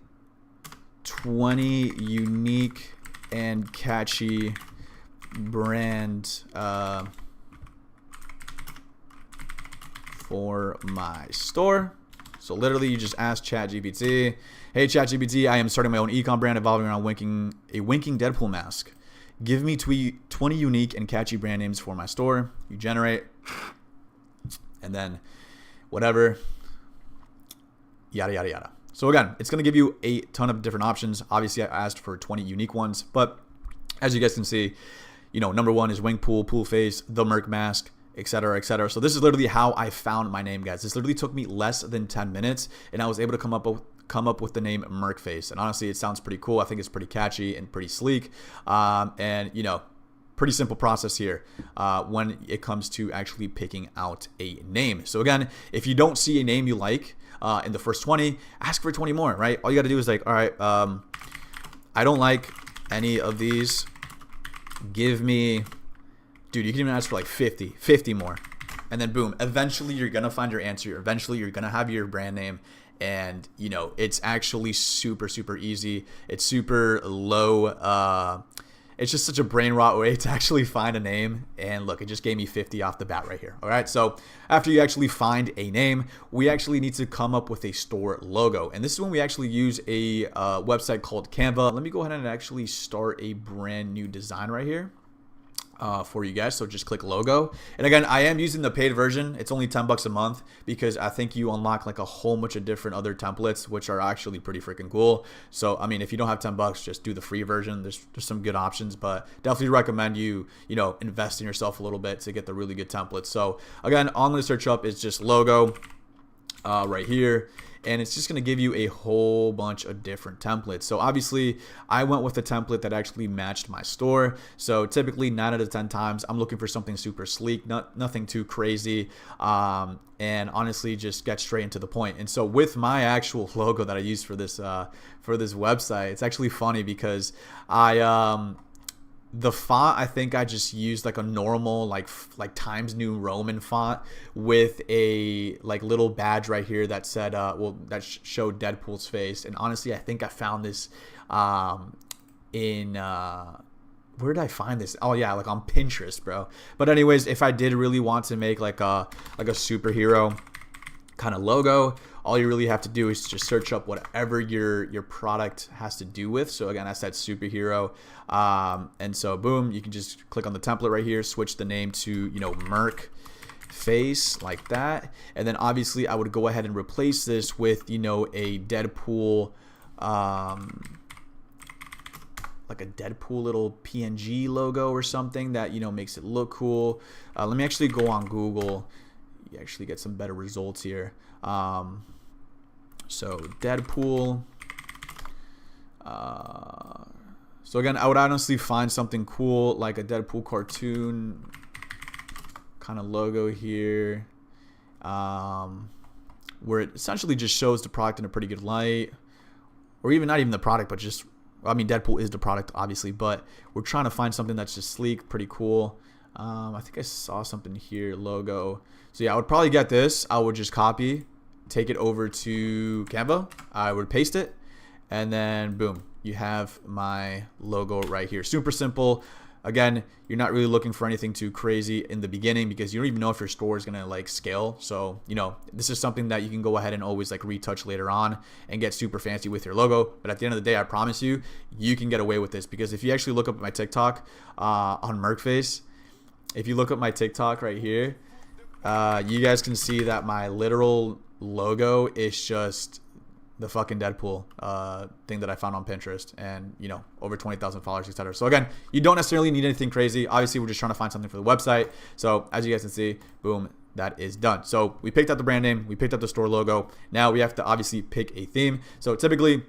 20 unique and catchy brand for my store. So literally you just ask ChatGPT, hey ChatGPT, I am starting my own ecom brand evolving around a winking Deadpool mask. Give me 20 unique and catchy brand names for my store. You generate, and then whatever, yada, yada, yada. So again, it's going to give you a ton of different options. Obviously I asked for 20 unique ones, but as you guys can see, number one is Wingpool, Pool Face, the Merc mask, etc., etc. So this is literally how I found my name, guys. This literally took me less than 10 minutes, and I was able to come up with the name Mercface. And honestly, it sounds pretty cool. I think it's pretty catchy and pretty sleek. And pretty simple process here when it comes to actually picking out a name. So again, if you don't see a name you like in the first 20, ask for 20 more, right? All you got to do is like, all right, I don't like any of these. Give me, dude, you can even ask for like 50 more. And then boom, eventually you're going to find your answer. Eventually you're going to have your brand name. And, it's actually super, super easy. It's super low. It's just such a brain rot way to actually find a name. And look, it just gave me 50 off the bat right here. All right. So after you actually find a name, we actually need to come up with a store logo. And this is when we actually use a website called Canva. Let me go ahead and actually start a brand new design right here. For you guys. So just click logo. And again, I am using the paid version. It's only $10 a month because I think you unlock like a whole bunch of different other templates, which are actually pretty freaking cool. So, I mean, if you don't have $10, just do the free version. There's some good options, but definitely recommend you invest in yourself a little bit to get the really good templates. So again, all I'm going to search up is just logo right here. And it's just going to give you a whole bunch of different templates. So obviously I went with a template that actually matched my store. So typically 9 out of 10 times I'm looking for something super sleek, nothing too crazy, and honestly just get straight into the point. And so with my actual logo that I used for this website, it's actually funny because the font, I think I just used like a normal like Times New Roman font with a like little badge right here that said that showed Deadpool's face. And honestly, I think I found this in where did I find this? Oh yeah, like on Pinterest, bro. But anyways, if I did really want to make like a superhero kind of logo, all you really have to do is just search up whatever your product has to do with. So again, I said superhero, and so boom, you can just click on the template right here, switch the name to Merc face like that, and then obviously I would go ahead and replace this with a Deadpool, like a Deadpool little PNG logo or something that makes it look cool. Let me actually go on Google. You actually get some better results here. So Deadpool. So again, I would honestly find something cool like a Deadpool cartoon kind of logo here, where it essentially just shows the product in a pretty good light, or even not even the product, but just I mean, Deadpool is the product, obviously, but we're trying to find something that's just sleek, pretty cool. I think I saw something here, logo. So yeah, I would probably get this. I would just copy, take it over to Canva. I would paste it, and then boom, you have my logo right here. Super simple. Again, you're not really looking for anything too crazy in the beginning because you don't even know if your store is gonna like scale. So, you know, this is something that you can go ahead and always like retouch later on and get super fancy with your logo. But at the end of the day, I promise you, you can get away with this, because if you actually look up my TikTok on Merkface, if you look up my TikTok right here, you guys can see that my literal logo is just the fucking Deadpool thing that I found on Pinterest, and you know, over 20,000 followers, etc. So again, you don't necessarily need anything crazy. Obviously, we're just trying to find something for the website. So as you guys can see, boom, that is done. So we picked out the brand name, we picked out the store logo. Now we have to obviously pick a theme. So typically,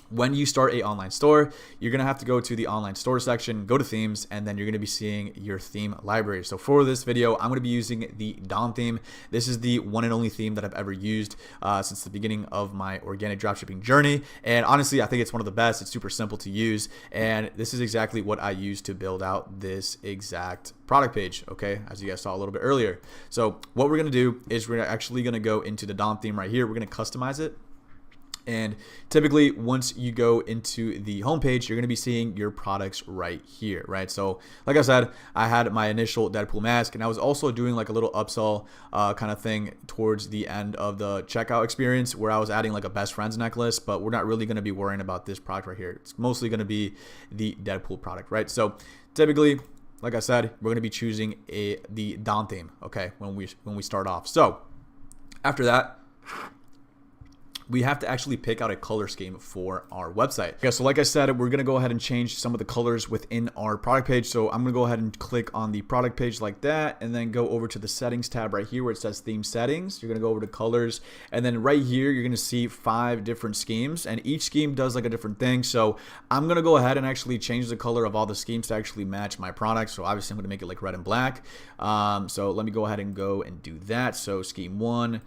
when you start a online store, you're going to have to go to the online store section, go to themes, and then you're going to be seeing your theme library. So for this video, I'm going to be using the Dom theme. This is the one and only theme that I've ever used since the beginning of my organic dropshipping journey. And honestly, I think it's one of the best. It's super simple to use. And this is exactly what I used to build out this exact product page, okay, as you guys saw a little bit earlier. So what we're going to do is we're actually going to go into the Dom theme right here. We're going to customize it. And typically, once you go into the homepage, you're going to be seeing your products right here, right? So like I said, I had my initial Deadpool mask, and I was also doing like a little upsell kind of thing towards the end of the checkout experience, where I was adding like a best friends necklace, but we're not really going to be worrying about this product right here. It's mostly going to be the Deadpool product, right? So typically, like I said, we're going to be choosing the Dom theme, okay, when we start off. So after that, we have to actually pick out a color scheme for our website. Okay, so like I said, we're gonna go ahead and change some of the colors within our product page. So I'm gonna go ahead and click on the product page like that, and then go over to the settings tab right here where it says theme settings. You're gonna go over to colors, and then right here, you're gonna see 5 different schemes, and each scheme does like a different thing. So I'm gonna go ahead and actually change the color of all the schemes to actually match my product. So obviously I'm gonna make it like red and black. So let me go ahead and go and do that. So scheme 1,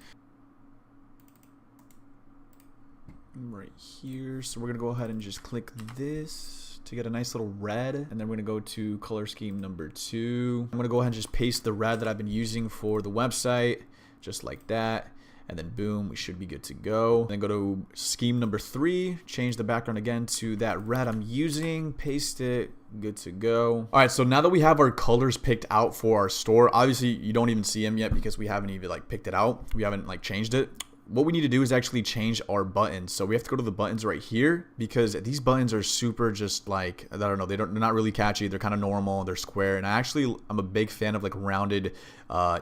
right here. So we're gonna go ahead and just click this to get a nice little red, and then we're gonna go to color scheme number 2. I'm gonna go ahead and just paste the red that I've been using for the website, just like that, and then boom, we should be good to go. Then go to scheme number 3, change the background again to that red I'm using, paste it, good to go. All right, so now that we have our colors picked out for our store, obviously you don't even see them yet because we haven't even like picked it out, we haven't like changed it. What we need to do is actually change our buttons. So we have to go to the buttons right here, because these buttons are super just like, I don't know, they're not really catchy. They're kind of normal, they're square. And I'm a big fan of like rounded,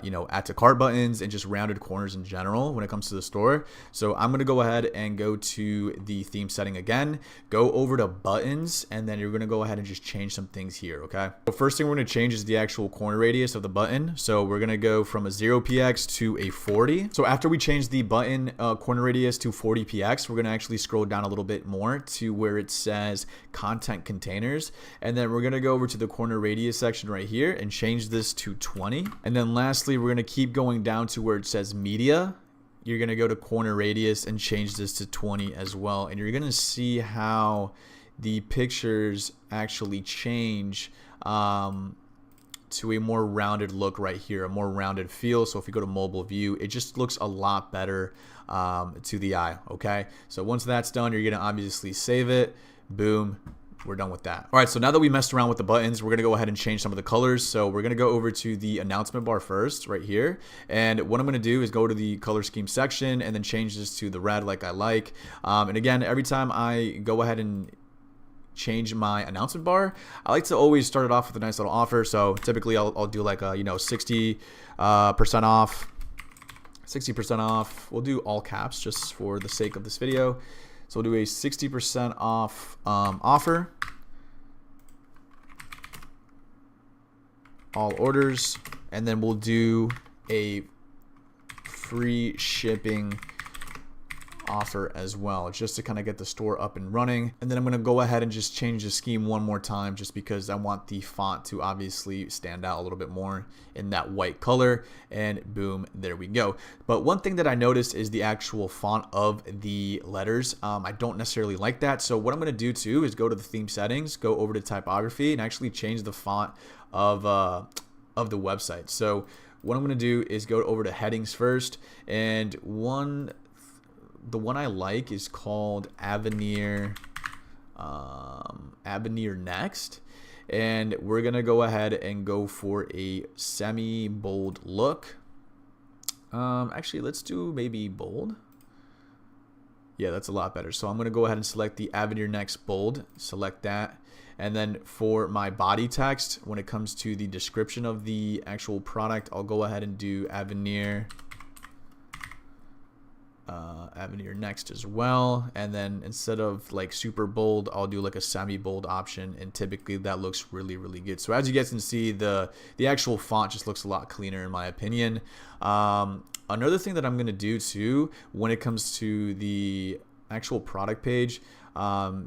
you know, add to cart buttons and just rounded corners in general when it comes to the store. So I'm going to go ahead and go to the theme setting again, go over to buttons, and then you're going to go ahead and just change some things here. Okay. So first thing we're going to change is the actual corner radius of the button. So we're going to go from a 0px to a 40. So after we change the button corner radius to 40px, we're going to actually scroll down a little bit more to where it says content containers, and then we're going to go over to the corner radius section right here and change this to 20. And then lastly, we're going to keep going down to where it says media. You're going to go to corner radius and change this to 20 as well, and you're going to see how the pictures actually change to a more rounded look right here, a more rounded feel. So if you go to mobile view, it just looks a lot better to the eye. Okay, so once that's done, you're gonna obviously save it. Boom, we're done with that. All right, so now that we messed around with the buttons, we're gonna go ahead and change some of the colors. So we're gonna go over to the announcement bar first right here, and what I'm gonna do is go to the color scheme section and then change this to the red like I like. And again, every time I go ahead and change my announcement bar, I like to always start it off with a nice little offer. So typically I'll do like a, you know, 60% off, 60% off. We'll do all caps just for the sake of this video. So we'll do a 60% off offer, all orders, and then we'll do a free shipping offer as well, just to kind of get the store up and running. And then I'm going to go ahead and just change the scheme one more time, just because I want the font to obviously stand out a little bit more in that white color. And boom, there we go. But one thing that I noticed is the actual font of the letters. I don't necessarily like that. So what I'm going to do too is go to the theme settings, go over to typography, and actually change the font of the website. So what I'm going to do is go over to headings first, and the one I like is called Avenir Next, and we're gonna go ahead and go for a semi-bold look. Actually, let's do maybe bold. Yeah, that's a lot better. So I'm gonna go ahead and select the Avenir Next bold, select that. And then for my body text, when it comes to the description of the actual product, I'll go ahead and do Avenir Next as well. And then instead of like super bold, I'll do like a semi-bold option, and typically that looks really, really good. So as you guys can see, the actual font just looks a lot cleaner in my opinion. Another thing that I'm gonna do too when it comes to the actual product page,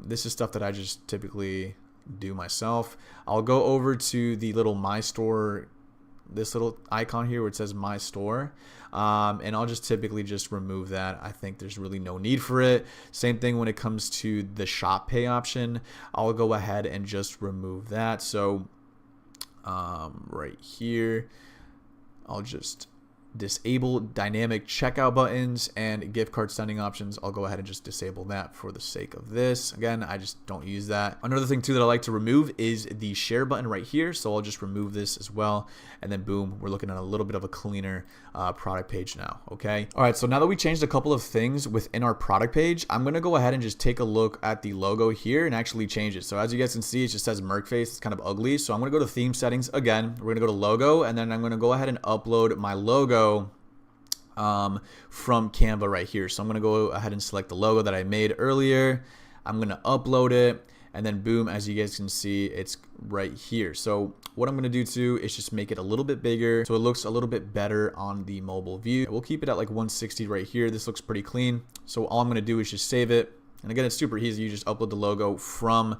this is stuff that I just typically do myself. I'll go over to the little My Store, this little icon here where it says My Store, and I'll just typically just remove that. I think there's really no need for it. Same thing when it comes to the Shop Pay option. I'll go ahead and just remove that. So right here, I'll just disable dynamic checkout buttons and gift card sending options. I'll go ahead and just disable that for the sake of this. Again, I just don't use that. Another thing too that I like to remove is the share button right here. So I'll just remove this as well. And then boom, we're looking at a little bit of a cleaner product page now. Okay. All right. So now that we changed a couple of things within our product page, I'm going to go ahead and just take a look at the logo here and actually change it. So as you guys can see, it just says Merc Face. It's kind of ugly. So I'm going to go to theme settings again. We're going to go to logo, and then I'm going to go ahead and upload my logo from Canva right here. So I'm going to go ahead and select the logo that I made earlier. I'm going to upload it, and then boom, as you guys can see, it's right here. So what I'm going to do too is just make it a little bit bigger so it looks a little bit better on the mobile view. We'll keep it at like 160 right here. This looks pretty clean. So all I'm going to do is just save it. And again, it's super easy. You just upload the logo from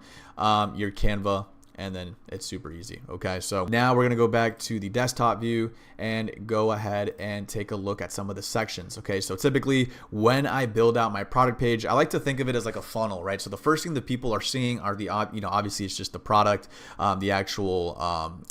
your Canva, and then it's super easy. Okay, so now we're gonna go back to the desktop view and go ahead and take a look at some of the sections. Okay, so typically when I build out my product page, I like to think of it as like a funnel, right? So the first thing that people are seeing are the, obviously it's just the product, the actual,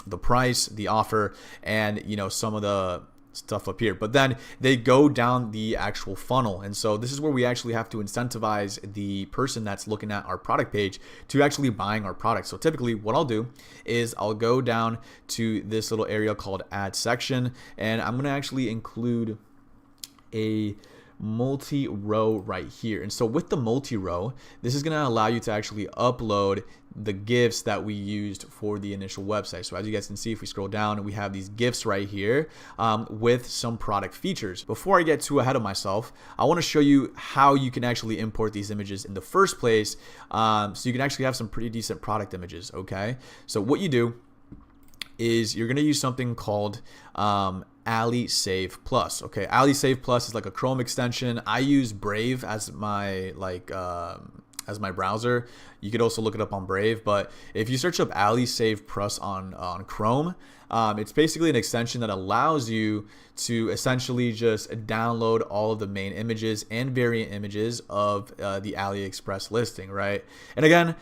the price, the offer, and some of the stuff up here, but then they go down the actual funnel. And so this is where we actually have to incentivize the person that's looking at our product page to actually buying our product. So typically what I'll do is I'll go down to this little area called add section, and I'm going to actually include a multi-row right here. And so with the multi-row, this is going to allow you to actually upload the gifts that we used for the initial website. So as you guys can see, if we scroll down, we have these gifts right here with some product features. Before I get too ahead of myself, I want to show you how you can actually import these images in the first place, so you can actually have some pretty decent product images. Okay, so what you do is you're going to use something called AliSave Plus. Okay, AliSave Plus is like a Chrome extension. I use Brave as my as my browser. You could also look it up on Brave, but if you search up AliSave Plus on Chrome, it's basically an extension that allows you to essentially just download all of the main images and variant images of the AliExpress listing, right? And again,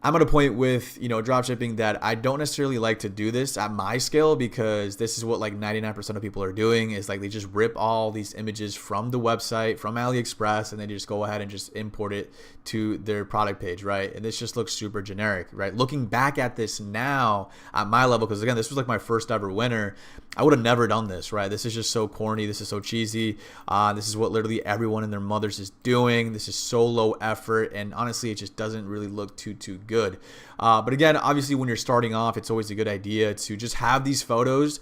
I'm at a point with dropshipping that I don't necessarily like to do this at my scale, because this is what like 99% of people are doing, is like they just rip all these images from the website, from AliExpress, and then just go ahead and just import it to their product page, right? And this just looks super generic, right? Looking back at this now at my level, because again, this was like my first ever winner, I would have never done this, right? This is just so corny. This is so cheesy. This is what literally everyone and their mothers is doing. This is so low effort, and honestly, it just doesn't really look too good. But again, obviously when you're starting off, it's always a good idea to just have these photos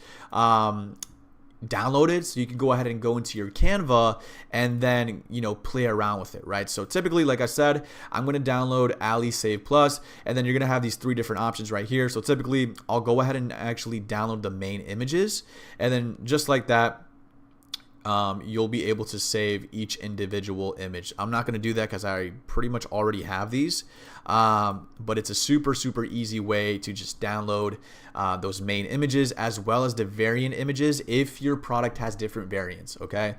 downloaded, so you can go ahead and go into your Canva and then play around with it, right? So typically, like I said, I'm going to download AliSave Plus, and then you're going to have these 3 different options right here. So typically I'll go ahead and actually download the main images, and then just like that, you'll be able to save each individual image. I'm not going to do that because I pretty much already have these, but it's a super, super easy way to just download those main images as well as the variant images if your product has different variants, okay?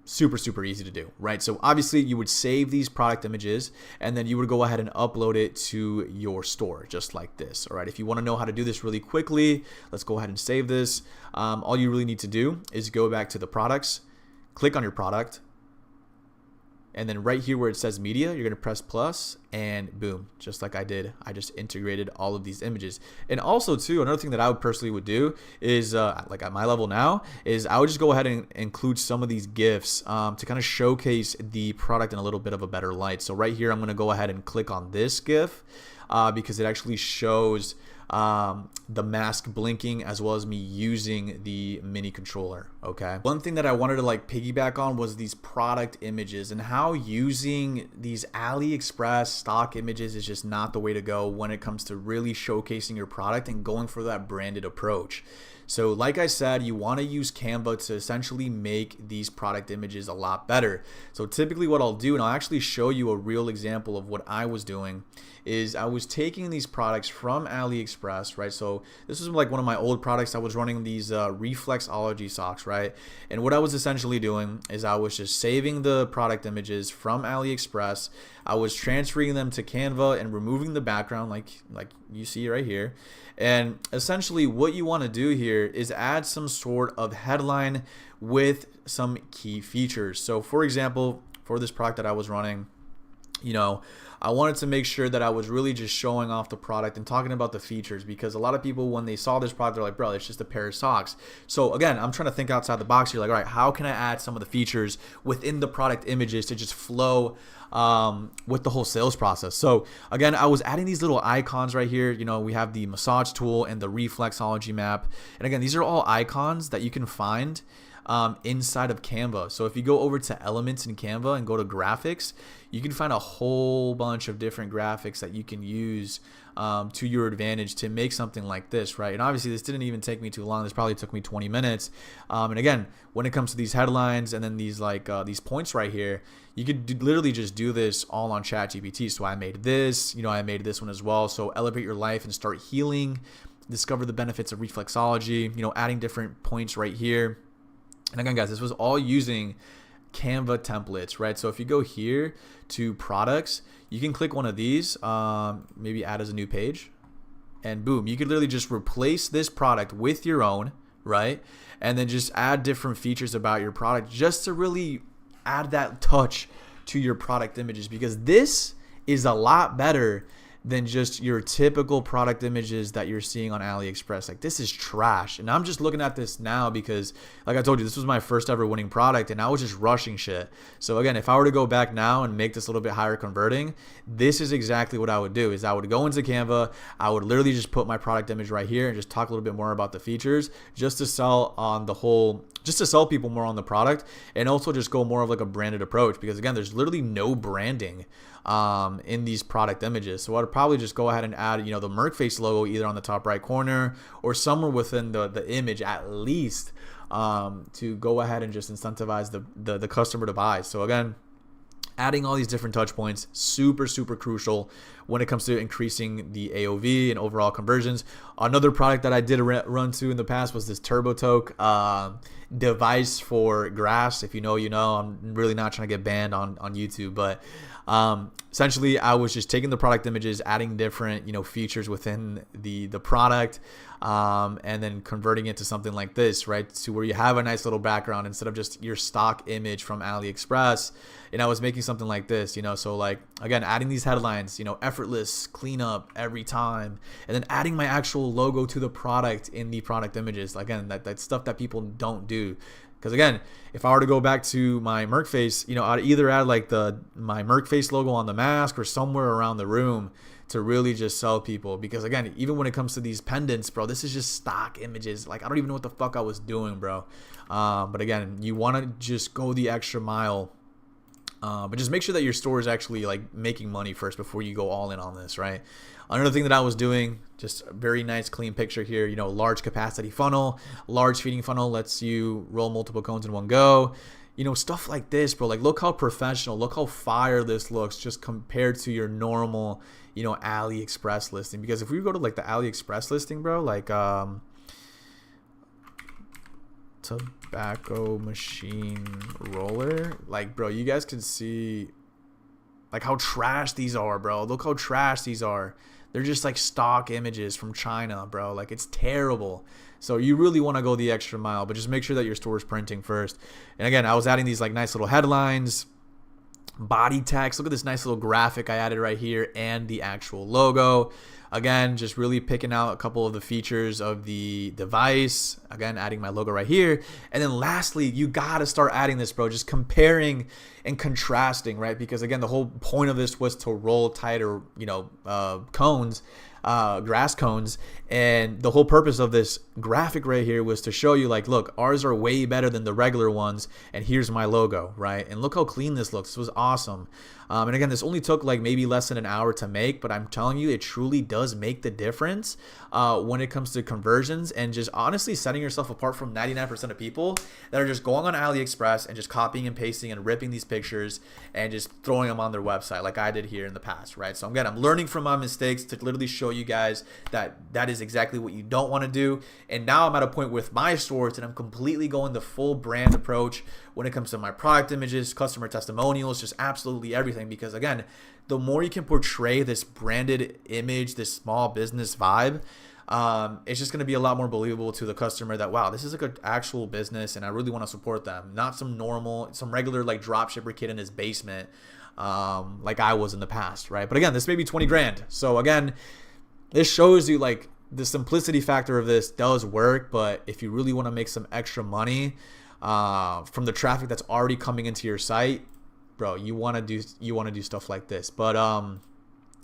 Super, super easy to do, right? So obviously you would save these product images and then you would go ahead and upload it to your store just like this. All right, if you want to know how to do this really quickly, let's go ahead and save this. All you really need to do is go back to the products, click on your product, and then right here where it says media, you're going to press plus, and boom, just like I did, I just integrated all of these images. And also too, another thing that I would personally do is like at my level now is I would just go ahead and include some of these GIFs to kind of showcase the product in a little bit of a better light. So right here, I'm going to go ahead and click on this GIF because it actually shows the mask blinking as well as me using the mini controller. Okay, one thing that I wanted to like piggyback on was these product images and how using these AliExpress stock images is just not the way to go when it comes to really showcasing your product and going for that branded approach. So like I said, you want to use Canva to essentially make these product images a lot better. So typically what I'll do, and I'll actually show you a real example of what I was doing, is I was taking these products from AliExpress, right? So this is like one of my old products. I was running these reflexology socks, right? And what I was essentially doing is I was just saving the product images from AliExpress. I was transferring them to Canva and removing the background like you see right here. And essentially what you want to do here is add some sort of headline with some key features. So for example, for this product that I was running, you know, I wanted to make sure that I was really just showing off the product and talking about the features, because a lot of people, when they saw this product, they're like, bro, it's just a pair of socks. So again, I'm trying to think outside the box here, like, all right, how can I add some of the features within the product images to just flow with the whole sales process? So again, I was adding these little icons right here. You know, we have the massage tool and the reflexology map. And again, these are all icons that you can find inside of Canva. So if you go over to elements in Canva and go to graphics, you can find a whole bunch of different graphics that you can use to your advantage to make something like this, right? And obviously this didn't even take me too long. This probably took me 20 minutes. And again, when it comes to these headlines and then these like these points right here, you could literally just do this all on ChatGPT. So I made this, you know, I made this one as well. So elevate your life and start healing, discover the benefits of reflexology, you know, adding different points right here. And again, guys, this was all using Canva templates, right? So if you go here to products, you can click one of these, maybe add as a new page, and boom, you could literally just replace this product with your own, right? And then just add different features about your product just to really add that touch to your product images, because this is a lot better than just your typical product images that you're seeing on AliExpress. Like, this is trash. And I'm just looking at this now because, like I told you, this was my first ever winning product and I was just rushing shit. So again, if I were to go back now and make this a little bit higher converting, this is exactly what I would do. Is I would go into Canva, I would literally just put my product image right here and just talk a little bit more about the features, just to sell on the whole, just to sell people more on the product, and also just go more of like a branded approach, because again, there's literally no branding in these product images. So I'd probably just go ahead and add, you know, the Merkface logo either on the top right corner or somewhere within the image at least, to go ahead and just incentivize the customer to buy. So again, adding all these different touch points, super, super crucial when it comes to increasing the AOV and overall conversions. Another product that I did run to in the past was this TurboToke device for grass. If you know, you know. I'm really not trying to get banned on YouTube, but essentially I was just taking the product images, adding different, you know, features within the product, and then converting it to something like this, right? To where you have a nice little background instead of just your stock image from AliExpress. And I was making something like this, you know, so like, again, adding these headlines, you know, effortless cleanup every time, and then adding my actual logo to the product in the product images. Again, that stuff that people don't do. Because again, if I were to go back to my Merkface, you know, I'd either add like my Merkface logo on the mask or somewhere around the room to really just sell people. Because again, even when it comes to these pendants, bro, this is just stock images. Like, I don't even know what the fuck I was doing, bro. But again, you want to just go the extra mile But just make sure that your store is actually like making money first before you go all in on this, right? Another thing that I was doing, just a very nice clean picture here, you know, large capacity funnel, large feeding funnel lets you roll multiple cones in one go. You know, stuff like this, bro. Like, look how professional, look how fire this looks just compared to your normal, you know, AliExpress listing. Because if we go to like the AliExpress listing, bro, like tobacco machine roller, like, bro, you guys can see like how trash these are, bro. Look how trash these are. They're just like stock images from China, bro. Like, it's terrible. So you really want to go the extra mile, but just make sure that your store is printing first. And again, I was adding these like nice little headlines, body text. Look at this nice little graphic I added right here and the actual logo. Again, just really picking out a couple of the features of the device. Again, adding my logo right here. And then lastly, you got to start adding this, bro. Just comparing and contrasting, right? Because again, the whole point of this was to roll tighter, you know, cones, grass cones. And the whole purpose of this graphic right here was to show you like, look, ours are way better than the regular ones. And here's my logo, right? And look how clean this looks. This was awesome. And again, this only took like maybe less than an hour to make, but I'm telling you, it truly does make the difference when it comes to conversions and just honestly setting yourself apart from 99% of people that are just going on AliExpress and just copying and pasting and ripping these pictures and just throwing them on their website like I did here in the past, right? So again, I'm learning from my mistakes to literally show you guys that that is exactly what you don't want to do. And now I'm at a point with my stores and I'm completely going the full brand approach when it comes to my product images, customer testimonials, just absolutely everything. Because again, the more you can portray this branded image, this small business vibe, it's just going to be a lot more believable to the customer that, wow, this is like an actual business and I really want to support them. Not some regular like dropshipper kid in his basement like I was in the past, right? But again, this may be 20 grand. So again, this shows you like the simplicity factor of this does work, but if you really want to make some extra money from the traffic that's already coming into your site, bro, you want to do stuff like this. But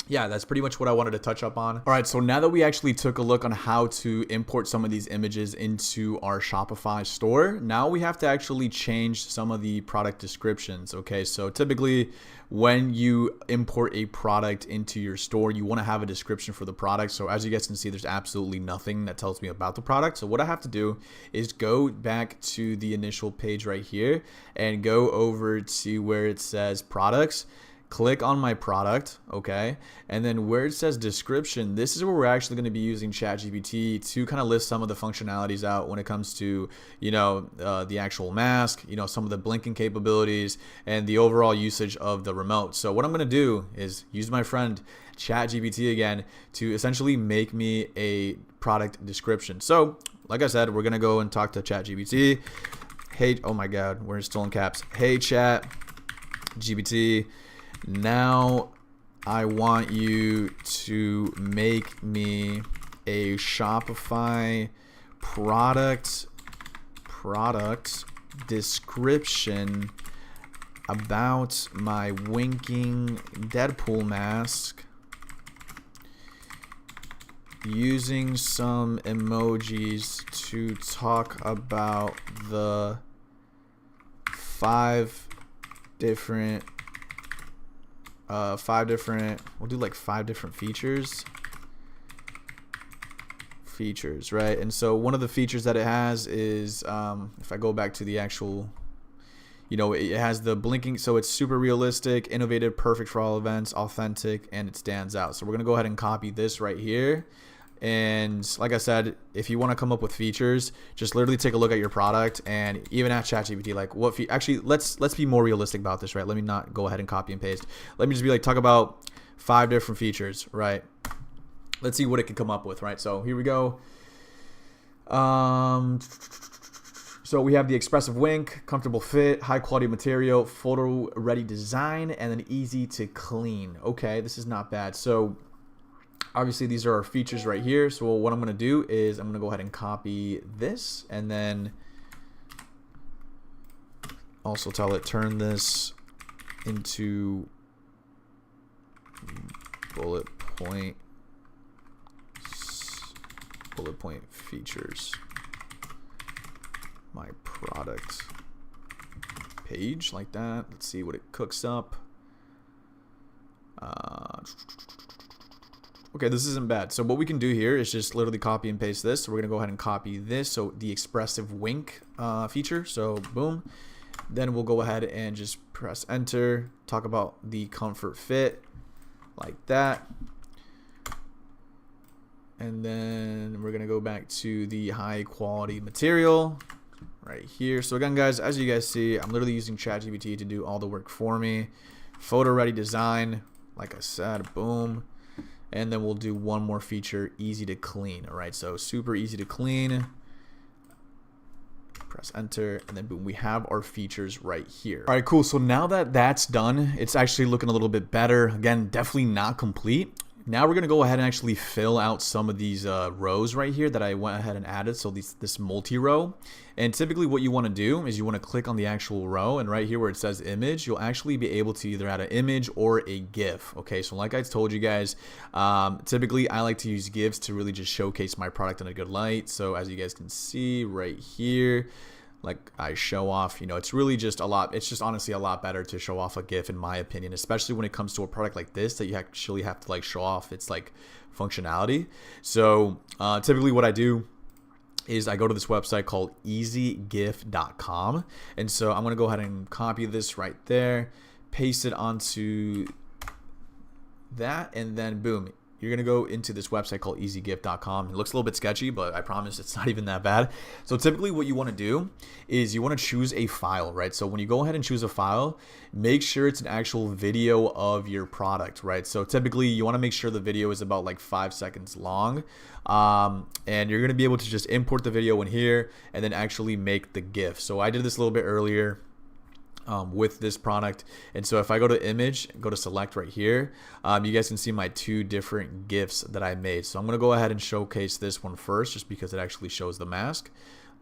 yeah, that's pretty much what I wanted to touch up on. All right, so now that we actually took a look on how to import some of these images into our Shopify store, now we have to actually change some of the product descriptions. Okay, so typically when you import a product into your store, you want to have a description for the product. So as you guys can see, there's absolutely nothing that tells me about the product. So what I have to do is go back to the initial page right here and go over to where it says products. Click on my product, okay? And then where it says description, this is where we're actually going to be using ChatGPT to kind of list some of the functionalities out when it comes to, you know, the actual mask, you know, some of the blinking capabilities and the overall usage of the remote. So what I'm going to do is use my friend ChatGPT again to essentially make me a product description. So like I said, we're going to go and talk to ChatGPT. Hey, oh my God, we're still in caps. Hey, ChatGPT. Now I want you to make me a Shopify product description about my winking Deadpool mask using some emojis to talk about the 5 different we'll do like 5 different features, right? And so one of the features that it has is if I go back to the actual, you know, it has the blinking, so it's super realistic, innovative, perfect for all events, authentic, and it stands out. So we're gonna go ahead and copy this right here. And like I said, if you want to come up with features, just literally take a look at your product and even ask ChatGPT like what actually let's be more realistic about this, right? Let me not go ahead and copy and paste. Let me just be like, talk about 5 different features, right? Let's see what it can come up with, right? So here we go. So we have the expressive wink, comfortable fit, high quality material, photo ready design, and then easy to clean. Okay, this is not bad. So obviously these are our features right here. So what I'm going to do is I'm going to go ahead and copy this and then also tell it turn this into bullet point features, my product page like that. Let's see what it cooks up. Okay, this isn't bad. So what we can do here is just literally copy and paste this. So we're gonna go ahead and copy this. So the expressive wink feature. So boom. Then we'll go ahead and just press enter. Talk about the comfort fit like that. And then we're gonna go back to the high quality material right here. So again, guys, as you guys see, I'm literally using ChatGPT to do all the work for me. Photo ready design, like I said, boom. And then we'll do one more feature, easy to clean. All right, so super easy to clean. Press enter, and then boom, we have our features right here. All right, cool. So now that that's done, it's actually looking a little bit better. Again, definitely not complete. Now we're gonna go ahead and actually fill out some of these rows right here that I went ahead and added. So this multi-row, and typically what you want to do is you want to click on the actual row, and right here where it says image, you'll actually be able to either add an image or a GIF. Okay, so like I told you guys, typically I like to use GIFs to really just showcase my product in a good light. So as you guys can see right here, like I show off, you know, it's really just a lot. It's just honestly a lot better to show off a GIF in my opinion, especially when it comes to a product like this that you actually have to like show off its like functionality. So typically what I do is I go to this website called easygif.com. And so I'm going to go ahead and copy this right there, paste it onto that, and then boom, you're going to go into this website called easygif.com. It looks a little bit sketchy, but I promise it's not even that bad. So typically what you want to do is you want to choose a file, right? So when you go ahead and choose a file, make sure it's an actual video of your product, right? So typically you want to make sure the video is about like 5 seconds long. And you're going to be able to just import the video in here and then actually make the GIF. So I did this a little bit earlier with this product. And so if I go to image, go to select right here, you guys can see my 2 different GIFs that I made. So I'm going to go ahead and showcase this one first just because it actually shows the mask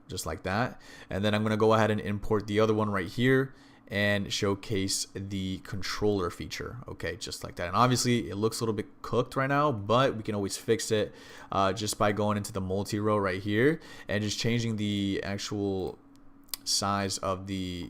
just like that. And then I'm going to go ahead and import the other one right here and showcase the controller feature. Okay, just like that. And obviously it looks a little bit cooked right now, but we can always fix it just by going into the multi-row right here and just changing the actual size of the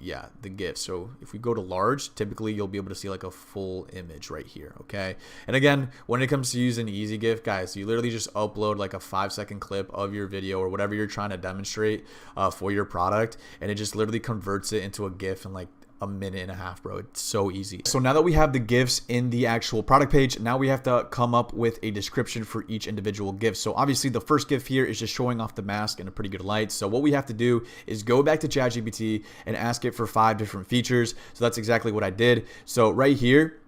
GIF. So if we go to large, typically you'll be able to see like a full image right here. Okay, and again, when it comes to using easy GIF, guys, you literally just upload like a 5-second clip of your video or whatever you're trying to demonstrate for your product, and it just literally converts it into a GIF in like a minute and a half, bro. It's so easy. So now that we have the GIFs in the actual product page, now we have to come up with a description for each individual GIF. So obviously the first GIF here is just showing off the mask in a pretty good light. So what we have to do is go back to ChatGPT and ask it for 5 different features. So that's exactly what I did. So right here,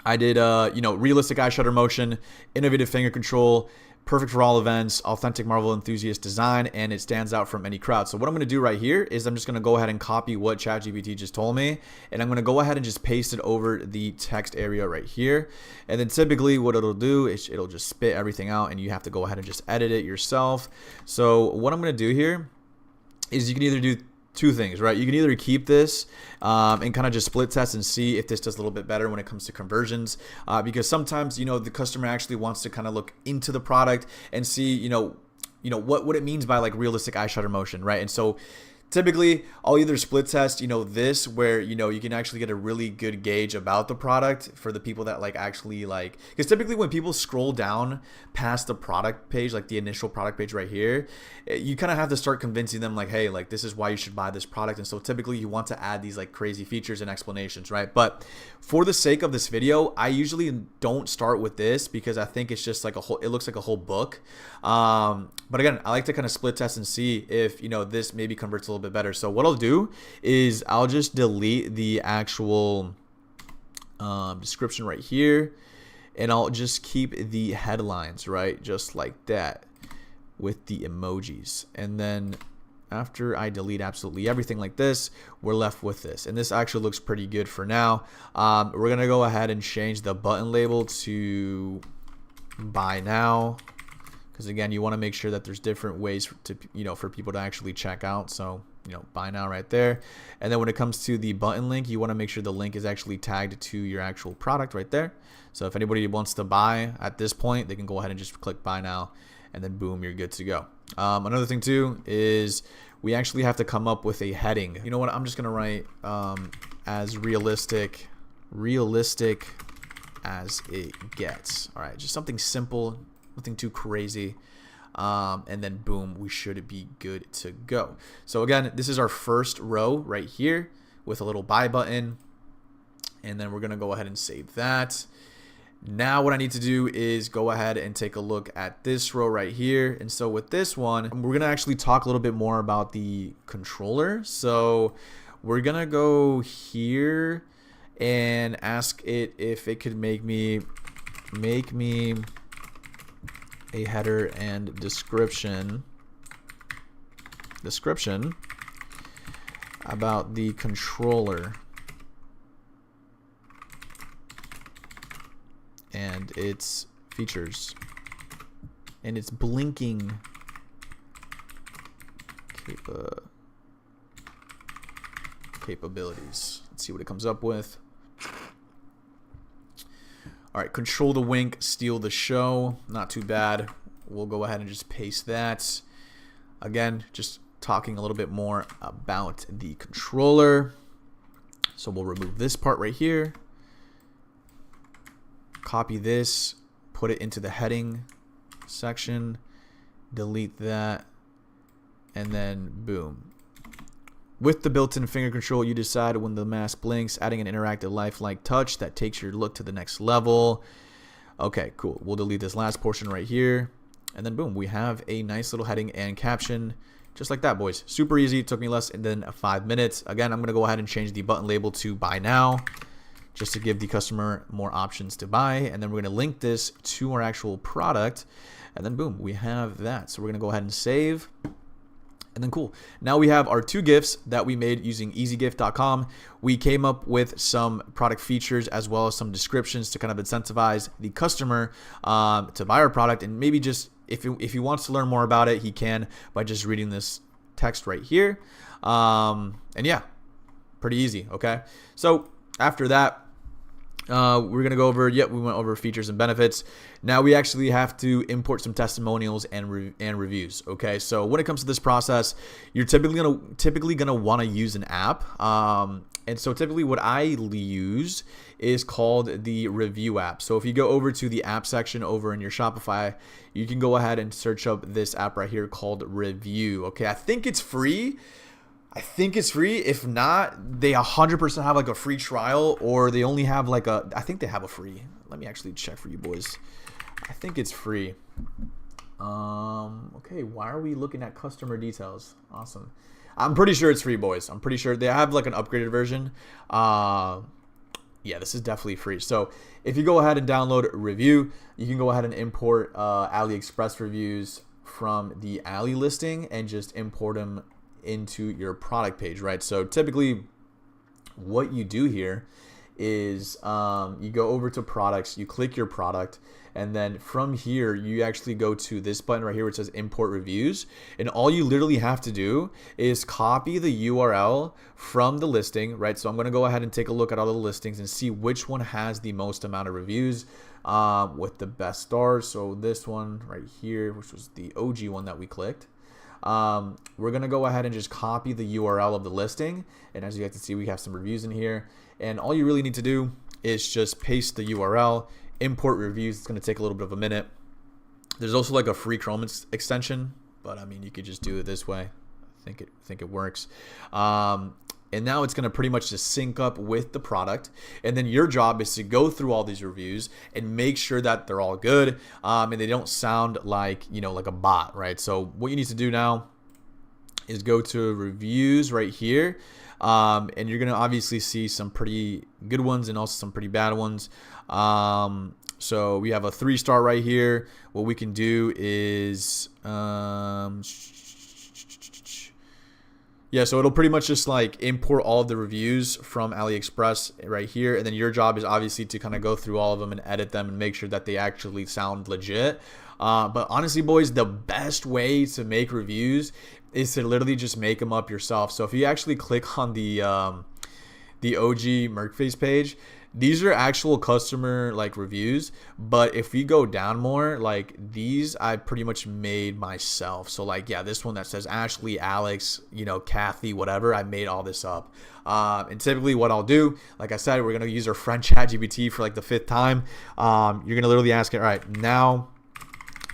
I did, realistic eye shutter motion, innovative finger control, perfect for all events, authentic Marvel enthusiast design, and it stands out from any crowd. So what I'm going to do right here is I'm just going to go ahead and copy what ChatGPT just told me, and I'm going to go ahead and just paste it over the text area right here. And then typically what it'll do is it'll just spit everything out, and you have to go ahead and just edit it yourself. So what I'm going to do here is you can either do 2 things, right? You can either keep this and kind of just split test and see if this does a little bit better when it comes to conversions, because sometimes, the customer actually wants to kind of look into the product and see, what it means by like realistic eye shutter motion, right? And so typically I'll either split test, this where, you can actually get a really good gauge about the product for the people that like actually like, because typically when people scroll down past the product page, like the initial product page right here, you kind of have to start convincing them like, hey, like this is why you should buy this product. And so typically you want to add these like crazy features and explanations, right? But for the sake of this video, I usually don't start with this because I think it's just like it looks like a whole book. But again, I like to kind of split test and see if, this maybe converts a little bit better. So what I'll do is I'll just delete the actual description right here, and I'll just keep the headlines, right? Just like that with the emojis. And then after I delete absolutely everything like this, we're left with this. And this actually looks pretty good for now. We're going to go ahead and change the button label to buy now, because again, you want to make sure that there's different ways to, for people to actually check out. So, buy now right there. And then when it comes to the button link, you want to make sure the link is actually tagged to your actual product right there. So if anybody wants to buy at this point, they can go ahead and just click buy now, and then boom, you're good to go. Another thing too is we actually have to come up with a heading. You know what? I'm just gonna write as realistic as it gets. All right, just something simple, nothing too crazy. And then boom, we should be good to go. So again, this is our first row right here with a little buy button. And then we're gonna go ahead and save that. Now what I need to do is go ahead and take a look at this row right here. And so with this one, we're gonna actually talk a little bit more about the controller. So we're gonna go here and ask it if it could make me a header and description about the controller and its features and its blinking capabilities. Let's see what it comes up with. All right, control the wink, steal the show. Not too bad. We'll go ahead and just paste that. Again, just talking a little bit more about the controller. So we'll remove this part right here. Copy this, put it into the heading section, delete that, and then boom. With the built-in finger control, you decide when the mask blinks, adding an interactive lifelike touch that takes your look to the next level. Okay, cool. We'll delete this last portion right here. And then boom, we have a nice little heading and caption. Just like that, boys. Super easy. It took me less than 5 minutes. Again, I'm going to go ahead and change the button label to buy now, just to give the customer more options to buy. And then we're going to link this to our actual product. And then boom, we have that. So we're going to go ahead and save. And then cool. Now we have our 2 gifts that we made using easygift.com. We came up with some product features as well as some descriptions to kind of incentivize the customer to buy our product. And maybe just if he wants to learn more about it, he can by just reading this text right here. And yeah, pretty easy. Okay. So after that, we're going to go over, we went over features and benefits. Now we actually have to import some testimonials and reviews. Okay. So when it comes to this process, you're typically going to want to use an app. And so typically what I use is called the review app. So if you go over to the app section over in your Shopify, you can go ahead and search up this app right here called Review. Okay. I think it's free. If not, they 100% have like a free trial, or they only have like I think they have a free. Let me actually check for you boys. I think it's free. Okay, why are we looking at customer details? Awesome. I'm pretty sure it's free, boys. I'm pretty sure they have like an upgraded version. Yeah, this is definitely free. So if you go ahead and download Review, you can go ahead and import AliExpress reviews from the Ali listing and just import them into your product page, right? So typically what you do here is you go over to products, you click your product, and then from here you actually go to this button right here where it says import reviews, and all you literally have to do is copy the URL from the listing, right? So I'm going to go ahead and take a look at all the listings and see which one has the most amount of reviews with the best stars. So this one right here, which was the OG one that we clicked. We're going to go ahead and just copy the URL of the listing. And as you guys can see, we have some reviews in here. And all you really need to do is just paste the URL, import reviews. It's going to take a little bit of a minute. There's also like a free Chrome extension, but I mean, you could just do it this way. I think it works. And now it's going to pretty much just sync up with the product. And then your job is to go through all these reviews and make sure that they're all good. And they don't sound like, like a bot, right? So what you need to do now is go to reviews right here. And you're going to obviously see some pretty good ones and also some pretty bad ones. So we have a 3-star right here. What we can do is, so it'll pretty much just like import all of the reviews from AliExpress right here. And then your job is obviously to kind of go through all of them and edit them and make sure that they actually sound legit. But honestly, boys, the best way to make reviews is to literally just make them up yourself. So if you actually click on the OG Merkface page, these are actual customer like reviews, but if we go down more, like these I pretty much made myself. So like, yeah, this one that says Ashley, Alex, you know, Kathy, whatever, I made all this up. And typically what I'll do, like I said, we're going to use our friend ChatGPT for like the 5th time. You're going to literally ask it, all right, now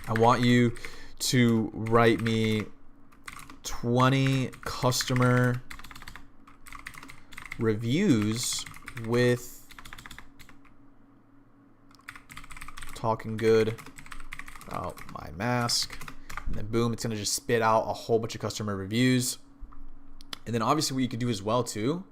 I want you to write me 20 customer reviews with talking good about my mask, and then boom, it's gonna just spit out a whole bunch of customer reviews. And then obviously what you could do as well too,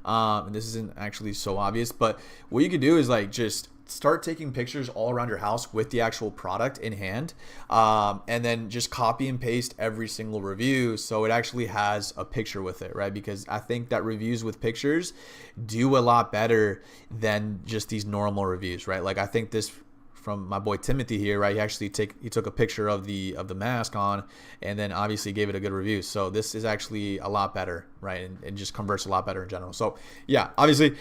and this isn't actually so obvious, but what you could do is like just start taking pictures all around your house with the actual product in hand, and then just copy and paste every single review so it actually has a picture with it, right? Because I think that reviews with pictures do a lot better than just these normal reviews, right? Like I think this from my boy Timothy here, right? He took a picture of the mask on, and then obviously gave it a good review. So this is actually a lot better, right? And just converts a lot better in general. So yeah, obviously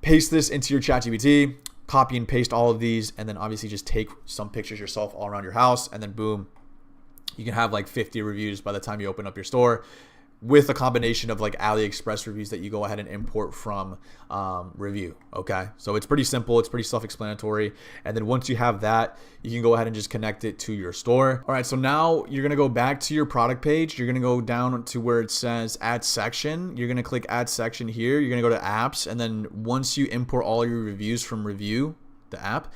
paste this into your ChatGPT, copy and paste all of these, and then obviously just take some pictures yourself all around your house, and then boom, you can have like 50 reviews by the time you open up your store, with a combination of like AliExpress reviews that you go ahead and import from review. Okay, so it's pretty simple, it's pretty self-explanatory. And then once you have that, you can go ahead and just connect it to your store. All right, so now you're gonna go back to your product page. You're gonna go down to where it says add section. You're gonna click add section here. You're gonna go to apps, and then once you import all your reviews from review, the app,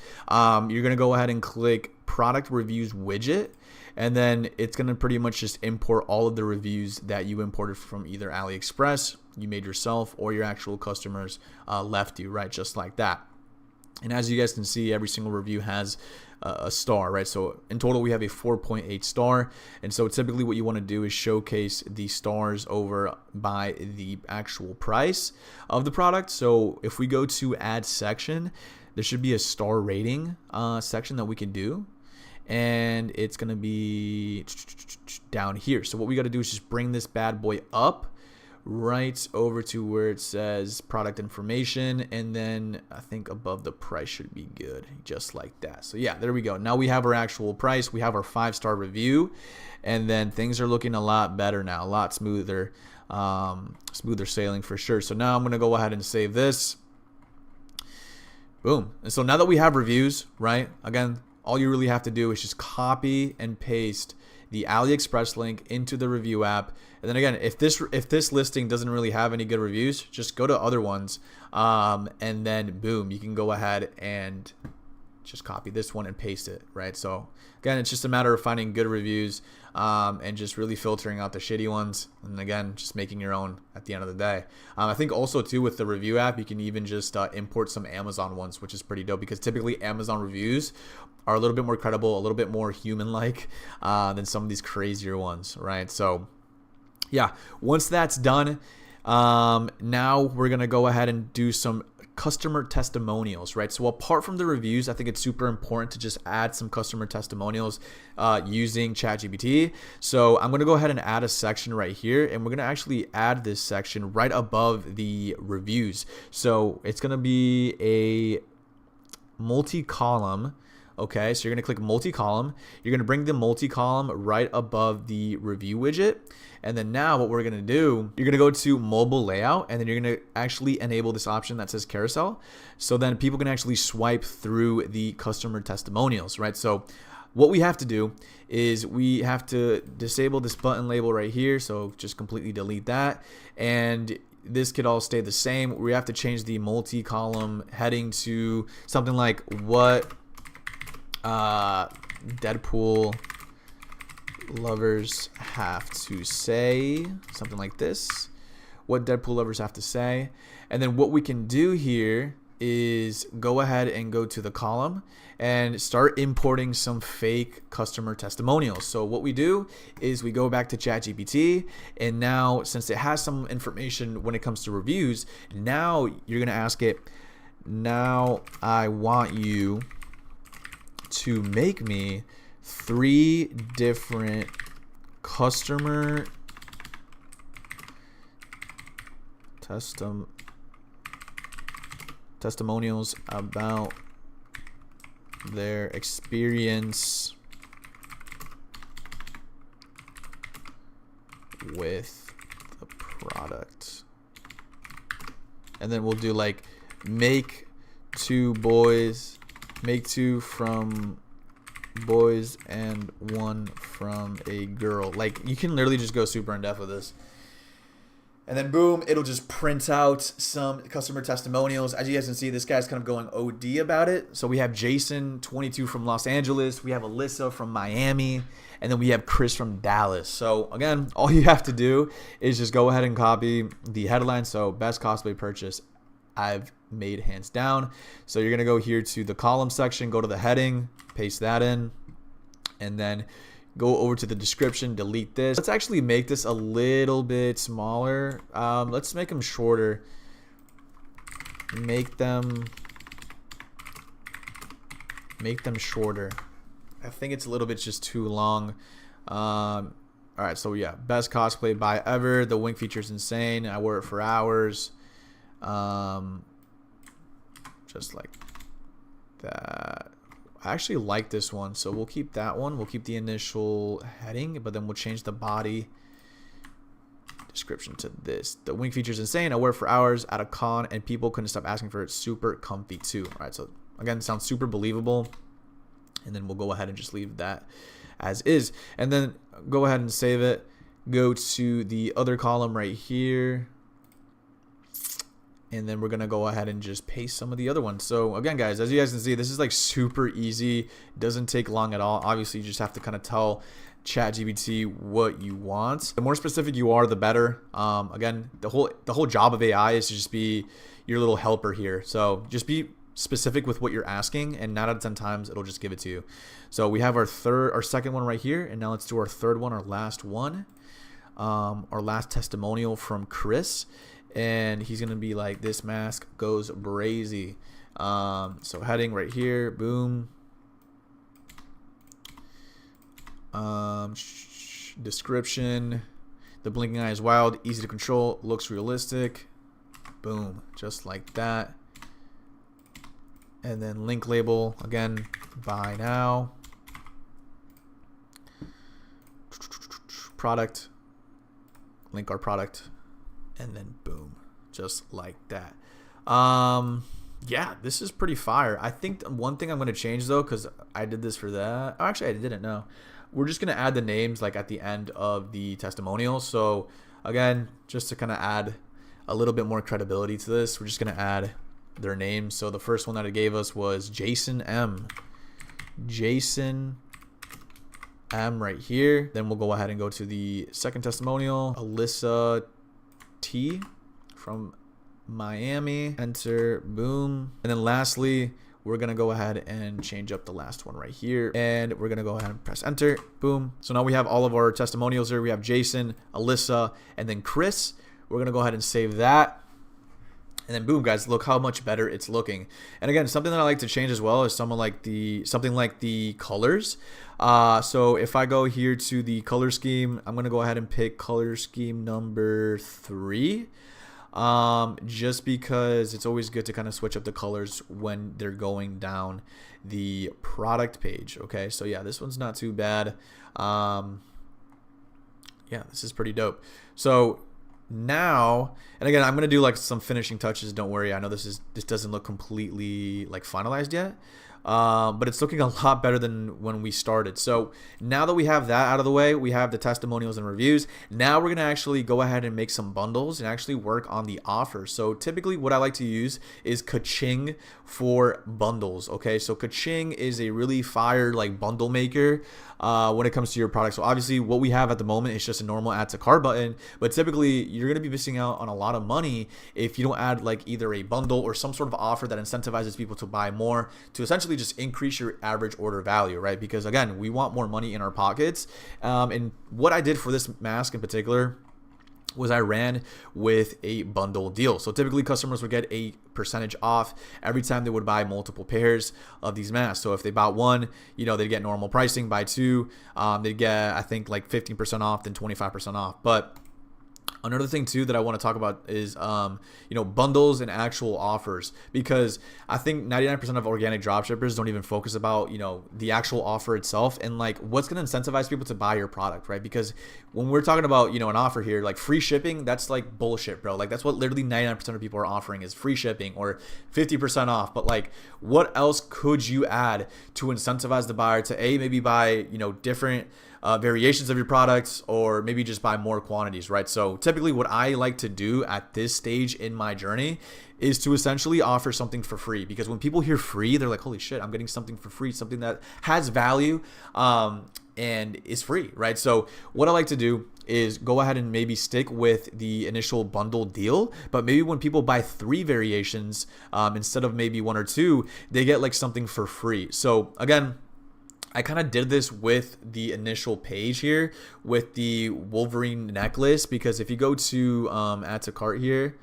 you're gonna go ahead and click product reviews widget. And then it's going to pretty much just import all of the reviews that you imported from either AliExpress, you made yourself, or your actual customers left you, right? Just like that. And as you guys can see, every single review has a star, right? So in total, we have a 4.8 star. And so typically what you want to do is showcase the stars over by the actual price of the product. So if we go to add section, there should be a star rating section that we can do. And it's going to be down here. So what we got to do is just bring this bad boy up right over to where it says product information. And then I think above the price should be good, just like that. So yeah, there we go. Now we have our actual price. We have our 5-star review. And then things are looking a lot better now, a lot smoother, smoother sailing for sure. So now I'm going to go ahead and save this. Boom. And so now that we have reviews, right? Again, all you really have to do is just copy and paste the AliExpress link into the review app. And then again, if this listing doesn't really have any good reviews, just go to other ones, and then boom, you can go ahead and just copy this one and paste it, right? So again, it's just a matter of finding good reviews, and just really filtering out the shitty ones, and again, just making your own at the end of the day. I think also too with the review app, you can even just import some Amazon ones, which is pretty dope, because typically Amazon reviews are a little bit more credible, a little bit more human-like than some of these crazier ones, right? So yeah, once that's done, now we're gonna go ahead and do some customer testimonials, right? So apart from the reviews, I think it's super important to just add some customer testimonials using ChatGPT. So I'm gonna go ahead and add a section right here, and we're gonna actually add this section right above the reviews. So it's gonna be a multi-column. Okay, so you're gonna click multi-column. You're gonna bring the multi-column right above the review widget. And then now what we're gonna do, you're gonna go to mobile layout, and then you're gonna actually enable this option that says carousel. So then people can actually swipe through the customer testimonials, right? So what we have to do is we have to disable this button label right here. So just completely delete that. And this could all stay the same. We have to change the multi-column heading to something like what Deadpool lovers have to say, something like this, what Deadpool lovers have to say. And then what we can do here is go ahead and go to the column and start importing some fake customer testimonials. So what we do is we go back to ChatGPT, and now since it has some information when it comes to reviews, now you're gonna ask it, now I want you to make me 3 different customer testimonials about their experience with the product. And then we'll do like make 2 from boys and 1 from a girl. Like, you can literally just go super in depth with this. And then boom, it'll just print out some customer testimonials. As you guys can see, this guy's kind of going OD about it. So we have Jason, 22 from Los Angeles. We have Alyssa from Miami. And then we have Chris from Dallas. So again, all you have to do is just go ahead and copy the headline. So best cosplay purchase I've made hands down. So you're going to go here to the column section, go to the heading, paste that in, and then go over to the description, delete this. Let's actually make this a little bit smaller. Let's make them shorter. Make them shorter. I think it's a little bit just too long. All right, so yeah, best cosplay buy ever. The wink feature is insane. I wore it for hours. Just like that. I actually like this one, so we'll keep that one. We'll keep the initial heading, but then we'll change the body description to this. The wing feature is insane. I wear it for hours at a con, and people couldn't stop asking for it. Super comfy too. All right, so again, it sounds super believable. And then we'll go ahead and just leave that as is. And then go ahead and save it. Go to the other column right here. And then we're going to go ahead and just paste some of the other ones. So again, guys, as you guys can see, this is like super easy. Doesn't take long at all. Obviously, you just have to kind of tell ChatGPT what you want. The more specific you are, the better. Again, the whole job of AI is to just be your little helper here. So just be specific with what you're asking, and 9 out of 10 times it'll just give it to you. So we have our second one right here, and now let's do our third one, our last one, our last testimonial from Chris. And he's gonna be like, this mask goes brazy. So heading right here, boom. Description: the blinking eye is wild, easy to control, looks realistic. Boom, just like that. And then link label again, buy now. Product, link our product. And then boom, just like that. Yeah, this is pretty fire. I think one thing I'm going to change though, because I did this for that. Oh, actually, I didn't know. We're just going to add the names like at the end of the testimonial. So again, just to kind of add a little bit more credibility to this, we're just going to add their names. So the first one that it gave us was Jason M. Jason M right here. Then we'll go ahead and go to the second testimonial. Alyssa T from Miami. Enter, boom. And then lastly, we're gonna go ahead and change up the last one right here, and we're gonna go ahead and press enter, boom. So now we have all of our testimonials here. We have Jason, Alyssa, and then Chris. We're gonna go ahead and save that. And then boom, guys, look how much better it's looking. And again, something that I like to change as well is something like the colors. So if I go here to the color scheme, I'm gonna go ahead and pick color scheme number 3. Just because it's always good to kind of switch up the colors when they're going down the product page. Okay, so yeah, this one's not too bad. Yeah, this is pretty dope. So now, and again, I'm gonna do like some finishing touches. Don't worry, I know this doesn't look completely like finalized yet, but it's looking a lot better than when we started. So now that we have that out of the way, we have the testimonials and reviews. Now we're gonna actually go ahead and make some bundles and actually work on the offer. So typically what I like to use is Ka-Ching for bundles. Okay, so Ka-Ching is a really fire like bundle maker when it comes to your product. So obviously what we have at the moment is just a normal add to cart button, but typically you're gonna be missing out on a lot of money if you don't add like either a bundle or some sort of offer that incentivizes people to buy more, to essentially just increase your average order value, right? Because again, we want more money in our pockets. And what I did for this mask in particular was I ran with a bundle deal. So typically customers would get a percentage off every time they would buy multiple pairs of these masks. So if they bought one, you know, they'd get normal pricing. Buy two, they'd get, I think, like 15% off, then 25% off. But Another thing too that I want to talk about is, bundles and actual offers, because I think 99% of organic dropshippers don't even focus about, the actual offer itself and like what's going to incentivize people to buy your product, right? Because when we're talking about, an offer here, like free shipping, that's like bullshit, bro. Like that's what literally 99% of people are offering is free shipping or 50% off. But like, what else could you add to incentivize the buyer to maybe buy, different variations of your products, or maybe just buy more quantities, right? So typically what I like to do at this stage in my journey is to essentially offer something for free, because when people hear free, they're like, holy shit, I'm getting something for free, something that has value and is free, right? So what I like to do is go ahead and maybe stick with the initial bundle deal, but maybe when people buy 3 variations instead of maybe 1 or 2, they get like something for free. So again, I kind of did this with the initial page here with the Wolverine necklace, because if you go to add to cart here,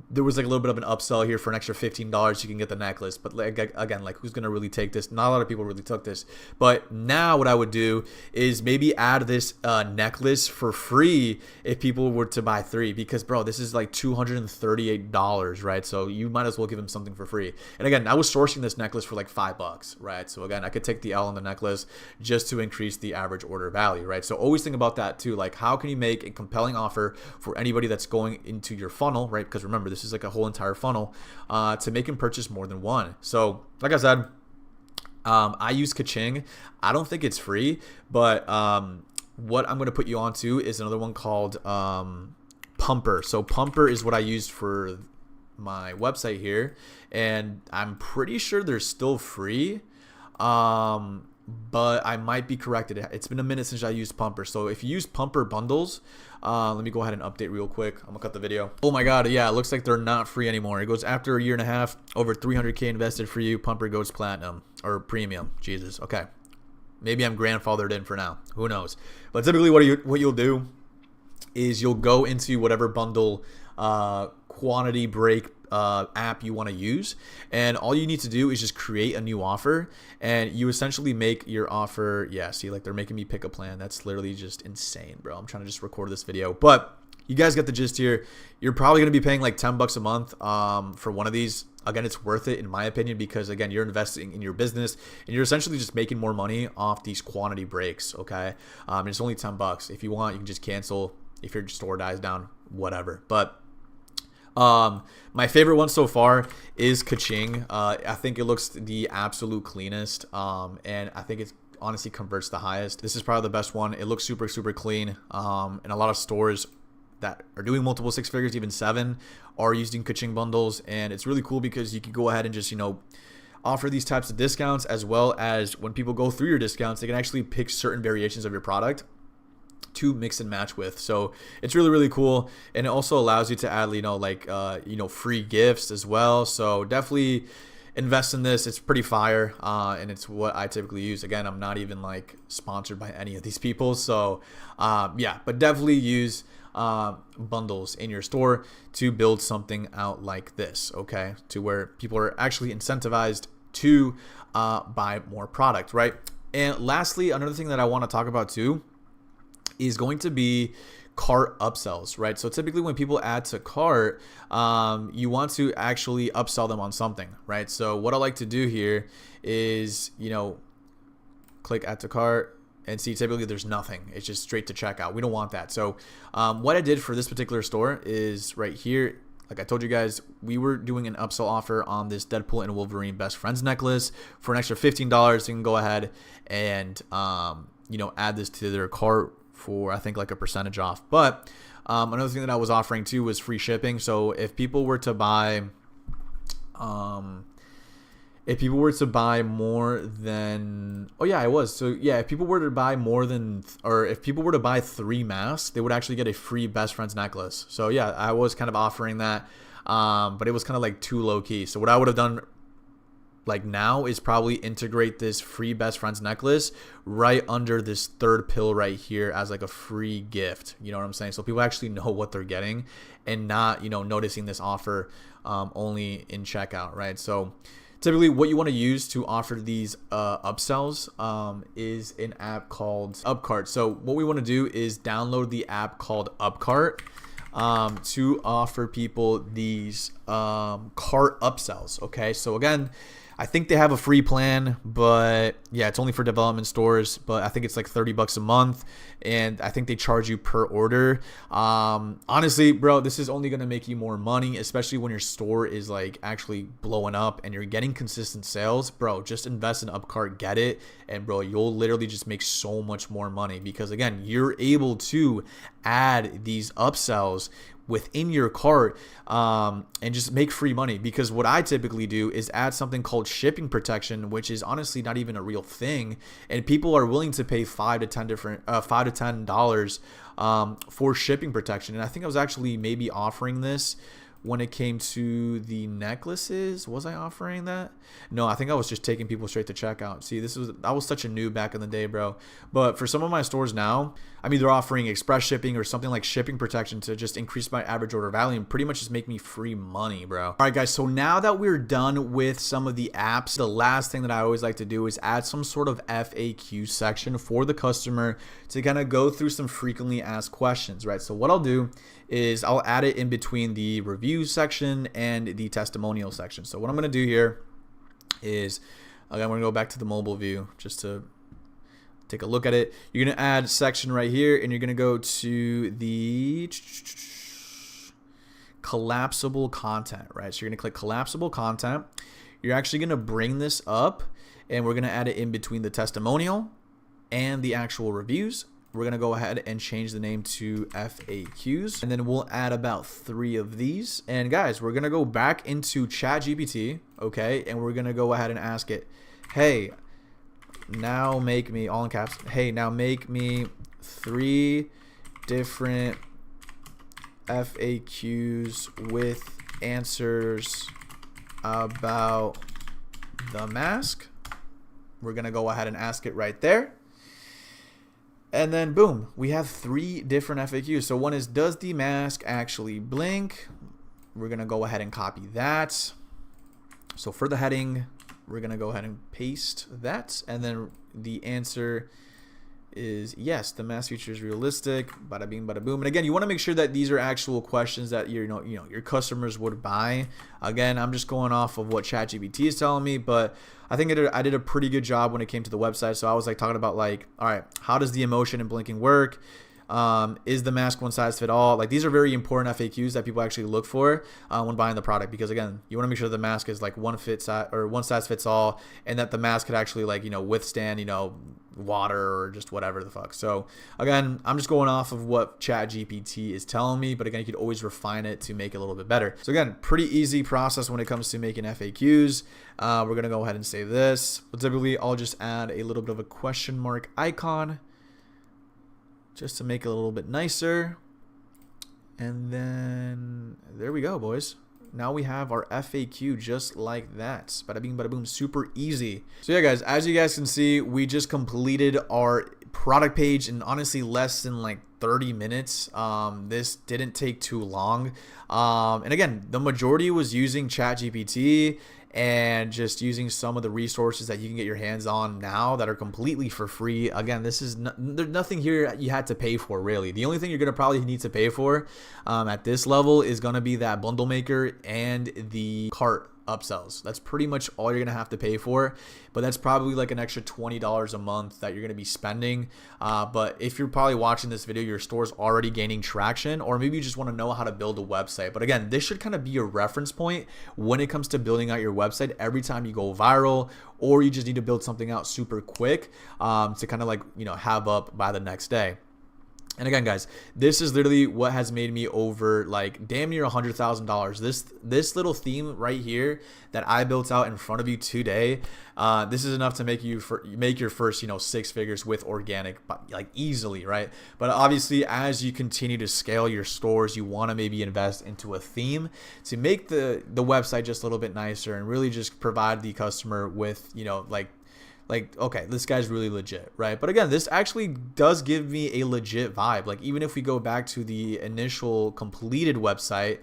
there was like a little bit of an upsell here for an extra $15. You can get the necklace, but like, again, like who's gonna really take this? Not a lot of people really took this. But now what I would do is maybe add this necklace for free if people were to buy 3, because bro, this is like $238, right? So you might as well give them something for free. And again, I was sourcing this necklace for like $5, right? So again, I could take the L on the necklace just to increase the average order value, right? So always think about that too. Like, how can you make a compelling offer for anybody that's going into your funnel, right? Because remember, this is like a whole entire funnel to make them purchase more than one. So like I said, I use Kaching. I don't think it's free, but what I'm going to put you onto is another one called Pumper. So Pumper is what I used for my website here, and I'm pretty sure they're still free. But I might be corrected. It's been a minute since I used Pumper. So if you use Pumper bundles, let me go ahead and update real quick. I'm gonna cut the video. Oh my god, yeah, it looks like they're not free anymore. It goes after a year and a half, over 300K invested for you. Pumper goes platinum or premium. Jesus. Okay, maybe I'm grandfathered in for now. Who knows? But typically, what you'll do is you'll go into whatever bundle quantity break app you want to use, and all you need to do is just create a new offer, and you essentially make your offer. Yeah, see, like they're making me pick a plan. That's literally just insane, bro. I'm trying to just record this video, but you guys get the gist here. You're probably going to be paying like $10 a month for one of these. Again, it's worth it in my opinion, because again, you're investing in your business and you're essentially just making more money off these quantity breaks. Okay, and it's only $10. If you want, you can just cancel if your store dies down, whatever. But my favorite one so far is Kaching. I think it looks the absolute cleanest, and I think it honestly converts the highest. This is probably the best one. It looks super clean, and a lot of stores that are doing multiple 6 figures, even 7, are using Kaching bundles, and it's really cool because you can go ahead and just offer these types of discounts, as well as when people go through your discounts, they can actually pick certain variations of your product to mix and match with. So it's really cool, and it also allows you to add free gifts as well. So definitely invest in this. It's pretty fire, and it's what I typically use. Again, I'm not even like sponsored by any of these people, so yeah, but definitely use bundles in your store to build something out like this, okay, to where people are actually incentivized to buy more product, right? And lastly, another thing that I want to talk about too is going to be cart upsells, right? So typically when people add to cart, you want to actually upsell them on something, right? So what I like to do here is, click add to cart and see typically there's nothing. It's just straight to checkout. We don't want that. So what I did for this particular store is right here. Like I told you guys, we were doing an upsell offer on this Deadpool and Wolverine best friends necklace for an extra $15. You can go ahead and, add this to their cart for I think like a percentage off. But another thing that I was offering too was free shipping. So if people were to buy more than, if people were to buy more than, or if people were to buy 3 masks, they would actually get a free best friends necklace. So yeah, I was kind of offering that, but it was kind of like too low key. So what I would have done like now is probably integrate this free best friends necklace right under this third pill right here as like a free gift. You know what I'm saying? So people actually know what they're getting and not, noticing this offer only in checkout, right? So Typically, what you want to use to offer these upsells is an app called Upcart. So what we want to do is download the app called Upcart to offer people these cart upsells. Okay, so again, I think they have a free plan, but yeah, it's only for development stores, but I think it's like $30 a month, and I think they charge you per order. Honestly, bro, this is only going to make you more money, especially when your store is like actually blowing up and you're getting consistent sales. Bro, just invest in Upcart, get it, and bro, you'll literally just make so much more money, because again, you're able to add these upsells within your cart and just make free money. Because what I typically do is add something called shipping protection, which is honestly not even a real thing, and people are willing to pay $5 to $10 for shipping protection. And I think I was actually maybe offering this when it came to the necklaces. Was I offering that? No, I think I was just taking people straight to checkout. See, I was such a noob back in the day, bro. But for some of my stores now, I'm either offering express shipping or something like shipping protection to just increase my average order value and pretty much just make me free money, bro. All right, guys, so now that we're done with some of the apps, the last thing that I always like to do is add some sort of FAQ section for the customer to kind of go through some frequently asked questions, right? So what I'll do is I'll add it in between the reviews section and the testimonial section. So what I'm going to do here is, again, we're going to go back to the mobile view just to take a look at it. You're going to add section right here, and you're going to go to the collapsible content, right? So you're going to click collapsible content. You're actually going to bring this up, and we're going to add it in between the testimonial and the actual reviews. We're going to go ahead and change the name to FAQs, and then we'll add about 3 of these. And guys, we're going to go back into ChatGPT, okay? And we're going to go ahead and ask it, hey, now make me, all in caps, hey, now make me 3 different FAQs with answers about the mask. We're going to go ahead and ask it right there. And then boom, we have 3 different FAQs. So one is, does the mask actually blink? We're going to go ahead and copy that. So for the heading, we're going to go ahead and paste that. And then the answer is yes, the mask feature is realistic. Bada bing, bada boom. And again, you want to make sure that these are actual questions that your customers would buy. Again, I'm just going off of what ChatGPT is telling me, but I think I did a pretty good job when it came to the website. So I was like talking about like, all right, how does the emotion and blinking work? Is the mask one size fit all? Like, these are very important FAQs that people actually look for when buying the product, because again, you want to make sure the mask is like one size fits all, and that the mask could actually like, withstand, water or just whatever the fuck. So again, I'm just going off of what ChatGPT is telling me, but again, you could always refine it to make it a little bit better. So again, pretty easy process when it comes to making FAQs. We're going to go ahead and save this, but typically I'll just add a little bit of a question mark icon just to make it a little bit nicer. And then there we go, boys. Now we have our FAQ just like that. Bada bing, bada boom, super easy. So yeah, guys, as you guys can see, we just completed our product page in honestly less than like 30 minutes. This didn't take too long. And again, the majority was using ChatGPT and just using some of the resources that you can get your hands on now that are completely for free. Again, this is there's nothing here you had to pay for, really. The only thing you're gonna probably need to pay for at this level is gonna be that bundle maker and the cart upsells. That's pretty much all you're gonna have to pay for, but that's probably like an extra $20 a month that you're gonna be spending. But if you're probably watching this video, your store's already gaining traction, or maybe you just want to know how to build a website. But again, this should kind of be a reference point when it comes to building out your website every time you go viral, or you just need to build something out super quick to kind of like have up by the next day. And again, guys, this is literally what has made me over like damn near $100,000. This little theme right here that I built out in front of you today, this is enough to make your first 6 figures with organic, like easily, right? But obviously, as you continue to scale your stores, you want to maybe invest into a theme to make the website just a little bit nicer and really just provide the customer with like like, okay, this guy's really legit, right? But again, this actually does give me a legit vibe. Like, even if we go back to the initial completed website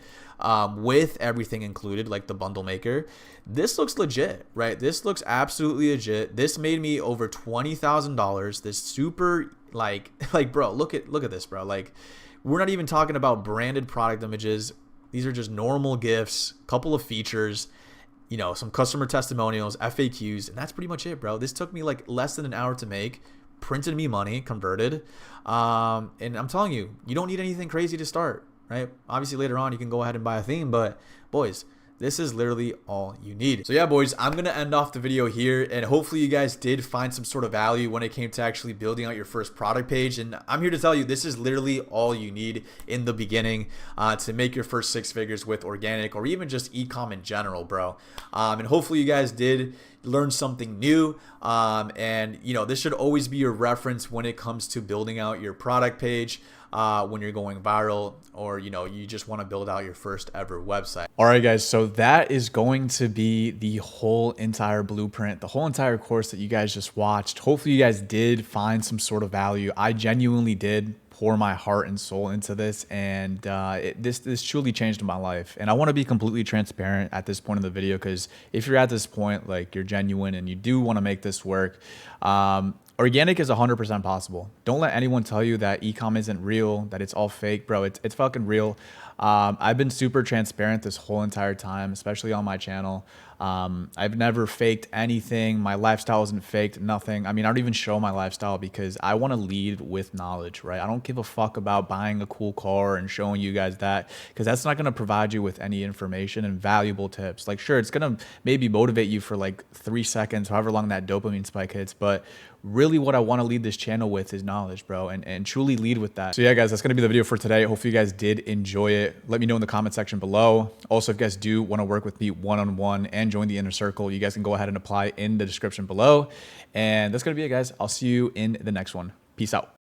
with everything included, like the bundle maker, this looks legit, right? This looks absolutely legit. This made me over $20,000. This super like bro, look at this, bro. Like, we're not even talking about branded product images. These are just normal GIFs, couple of features, you know, some customer testimonials, FAQs, and that's pretty much it, bro. This took me like less than an hour to make, printed me money, converted. And I'm telling you, you don't need anything crazy to start, right? Obviously later on you can go ahead and buy a theme, but boys, this is literally all you need. So yeah, boys, I'm going to end off the video here, and hopefully you guys did find some sort of value when it came to actually building out your first product page. And I'm here to tell you, this is literally all you need in the beginning to make your first 6 figures with organic or even just e-com in general, bro. And hopefully you guys did learn something new. And you know, this should always be your reference when it comes to building out your product page when you're going viral, or you know, you just want to build out your first ever website. All right, guys, so that is going to be the whole entire blueprint, the whole entire course that you guys just watched. Hopefully you guys did find some sort of value. I genuinely did pour my heart and soul into this, and this truly changed my life. And I want to be completely transparent at this point in the video, because if you're at this point, like, you're genuine and you do want to make this work, organic is 100% possible. Don't let anyone tell you that e-com isn't real, that it's all fake, bro. It's fucking real. I've been super transparent this whole entire time, especially on my channel. I've never faked anything. My lifestyle isn't faked, nothing. I mean, I don't even show my lifestyle because I want to lead with knowledge, right? I don't give a fuck about buying a cool car and showing you guys that, because that's not going to provide you with any information and valuable tips. Like, sure, it's going to maybe motivate you for like 3 seconds, however long that dopamine spike hits, but really what I want to lead this channel with is knowledge, bro, and truly lead with that. So yeah, guys, that's going to be the video for today. Hopefully you guys did enjoy it. Let me know in the comment section below. Also, if you guys do want to work with me one-on-one and join the inner circle, you guys can go ahead and apply in the description below. And that's going to be it, guys. I'll see you in the next one. Peace out.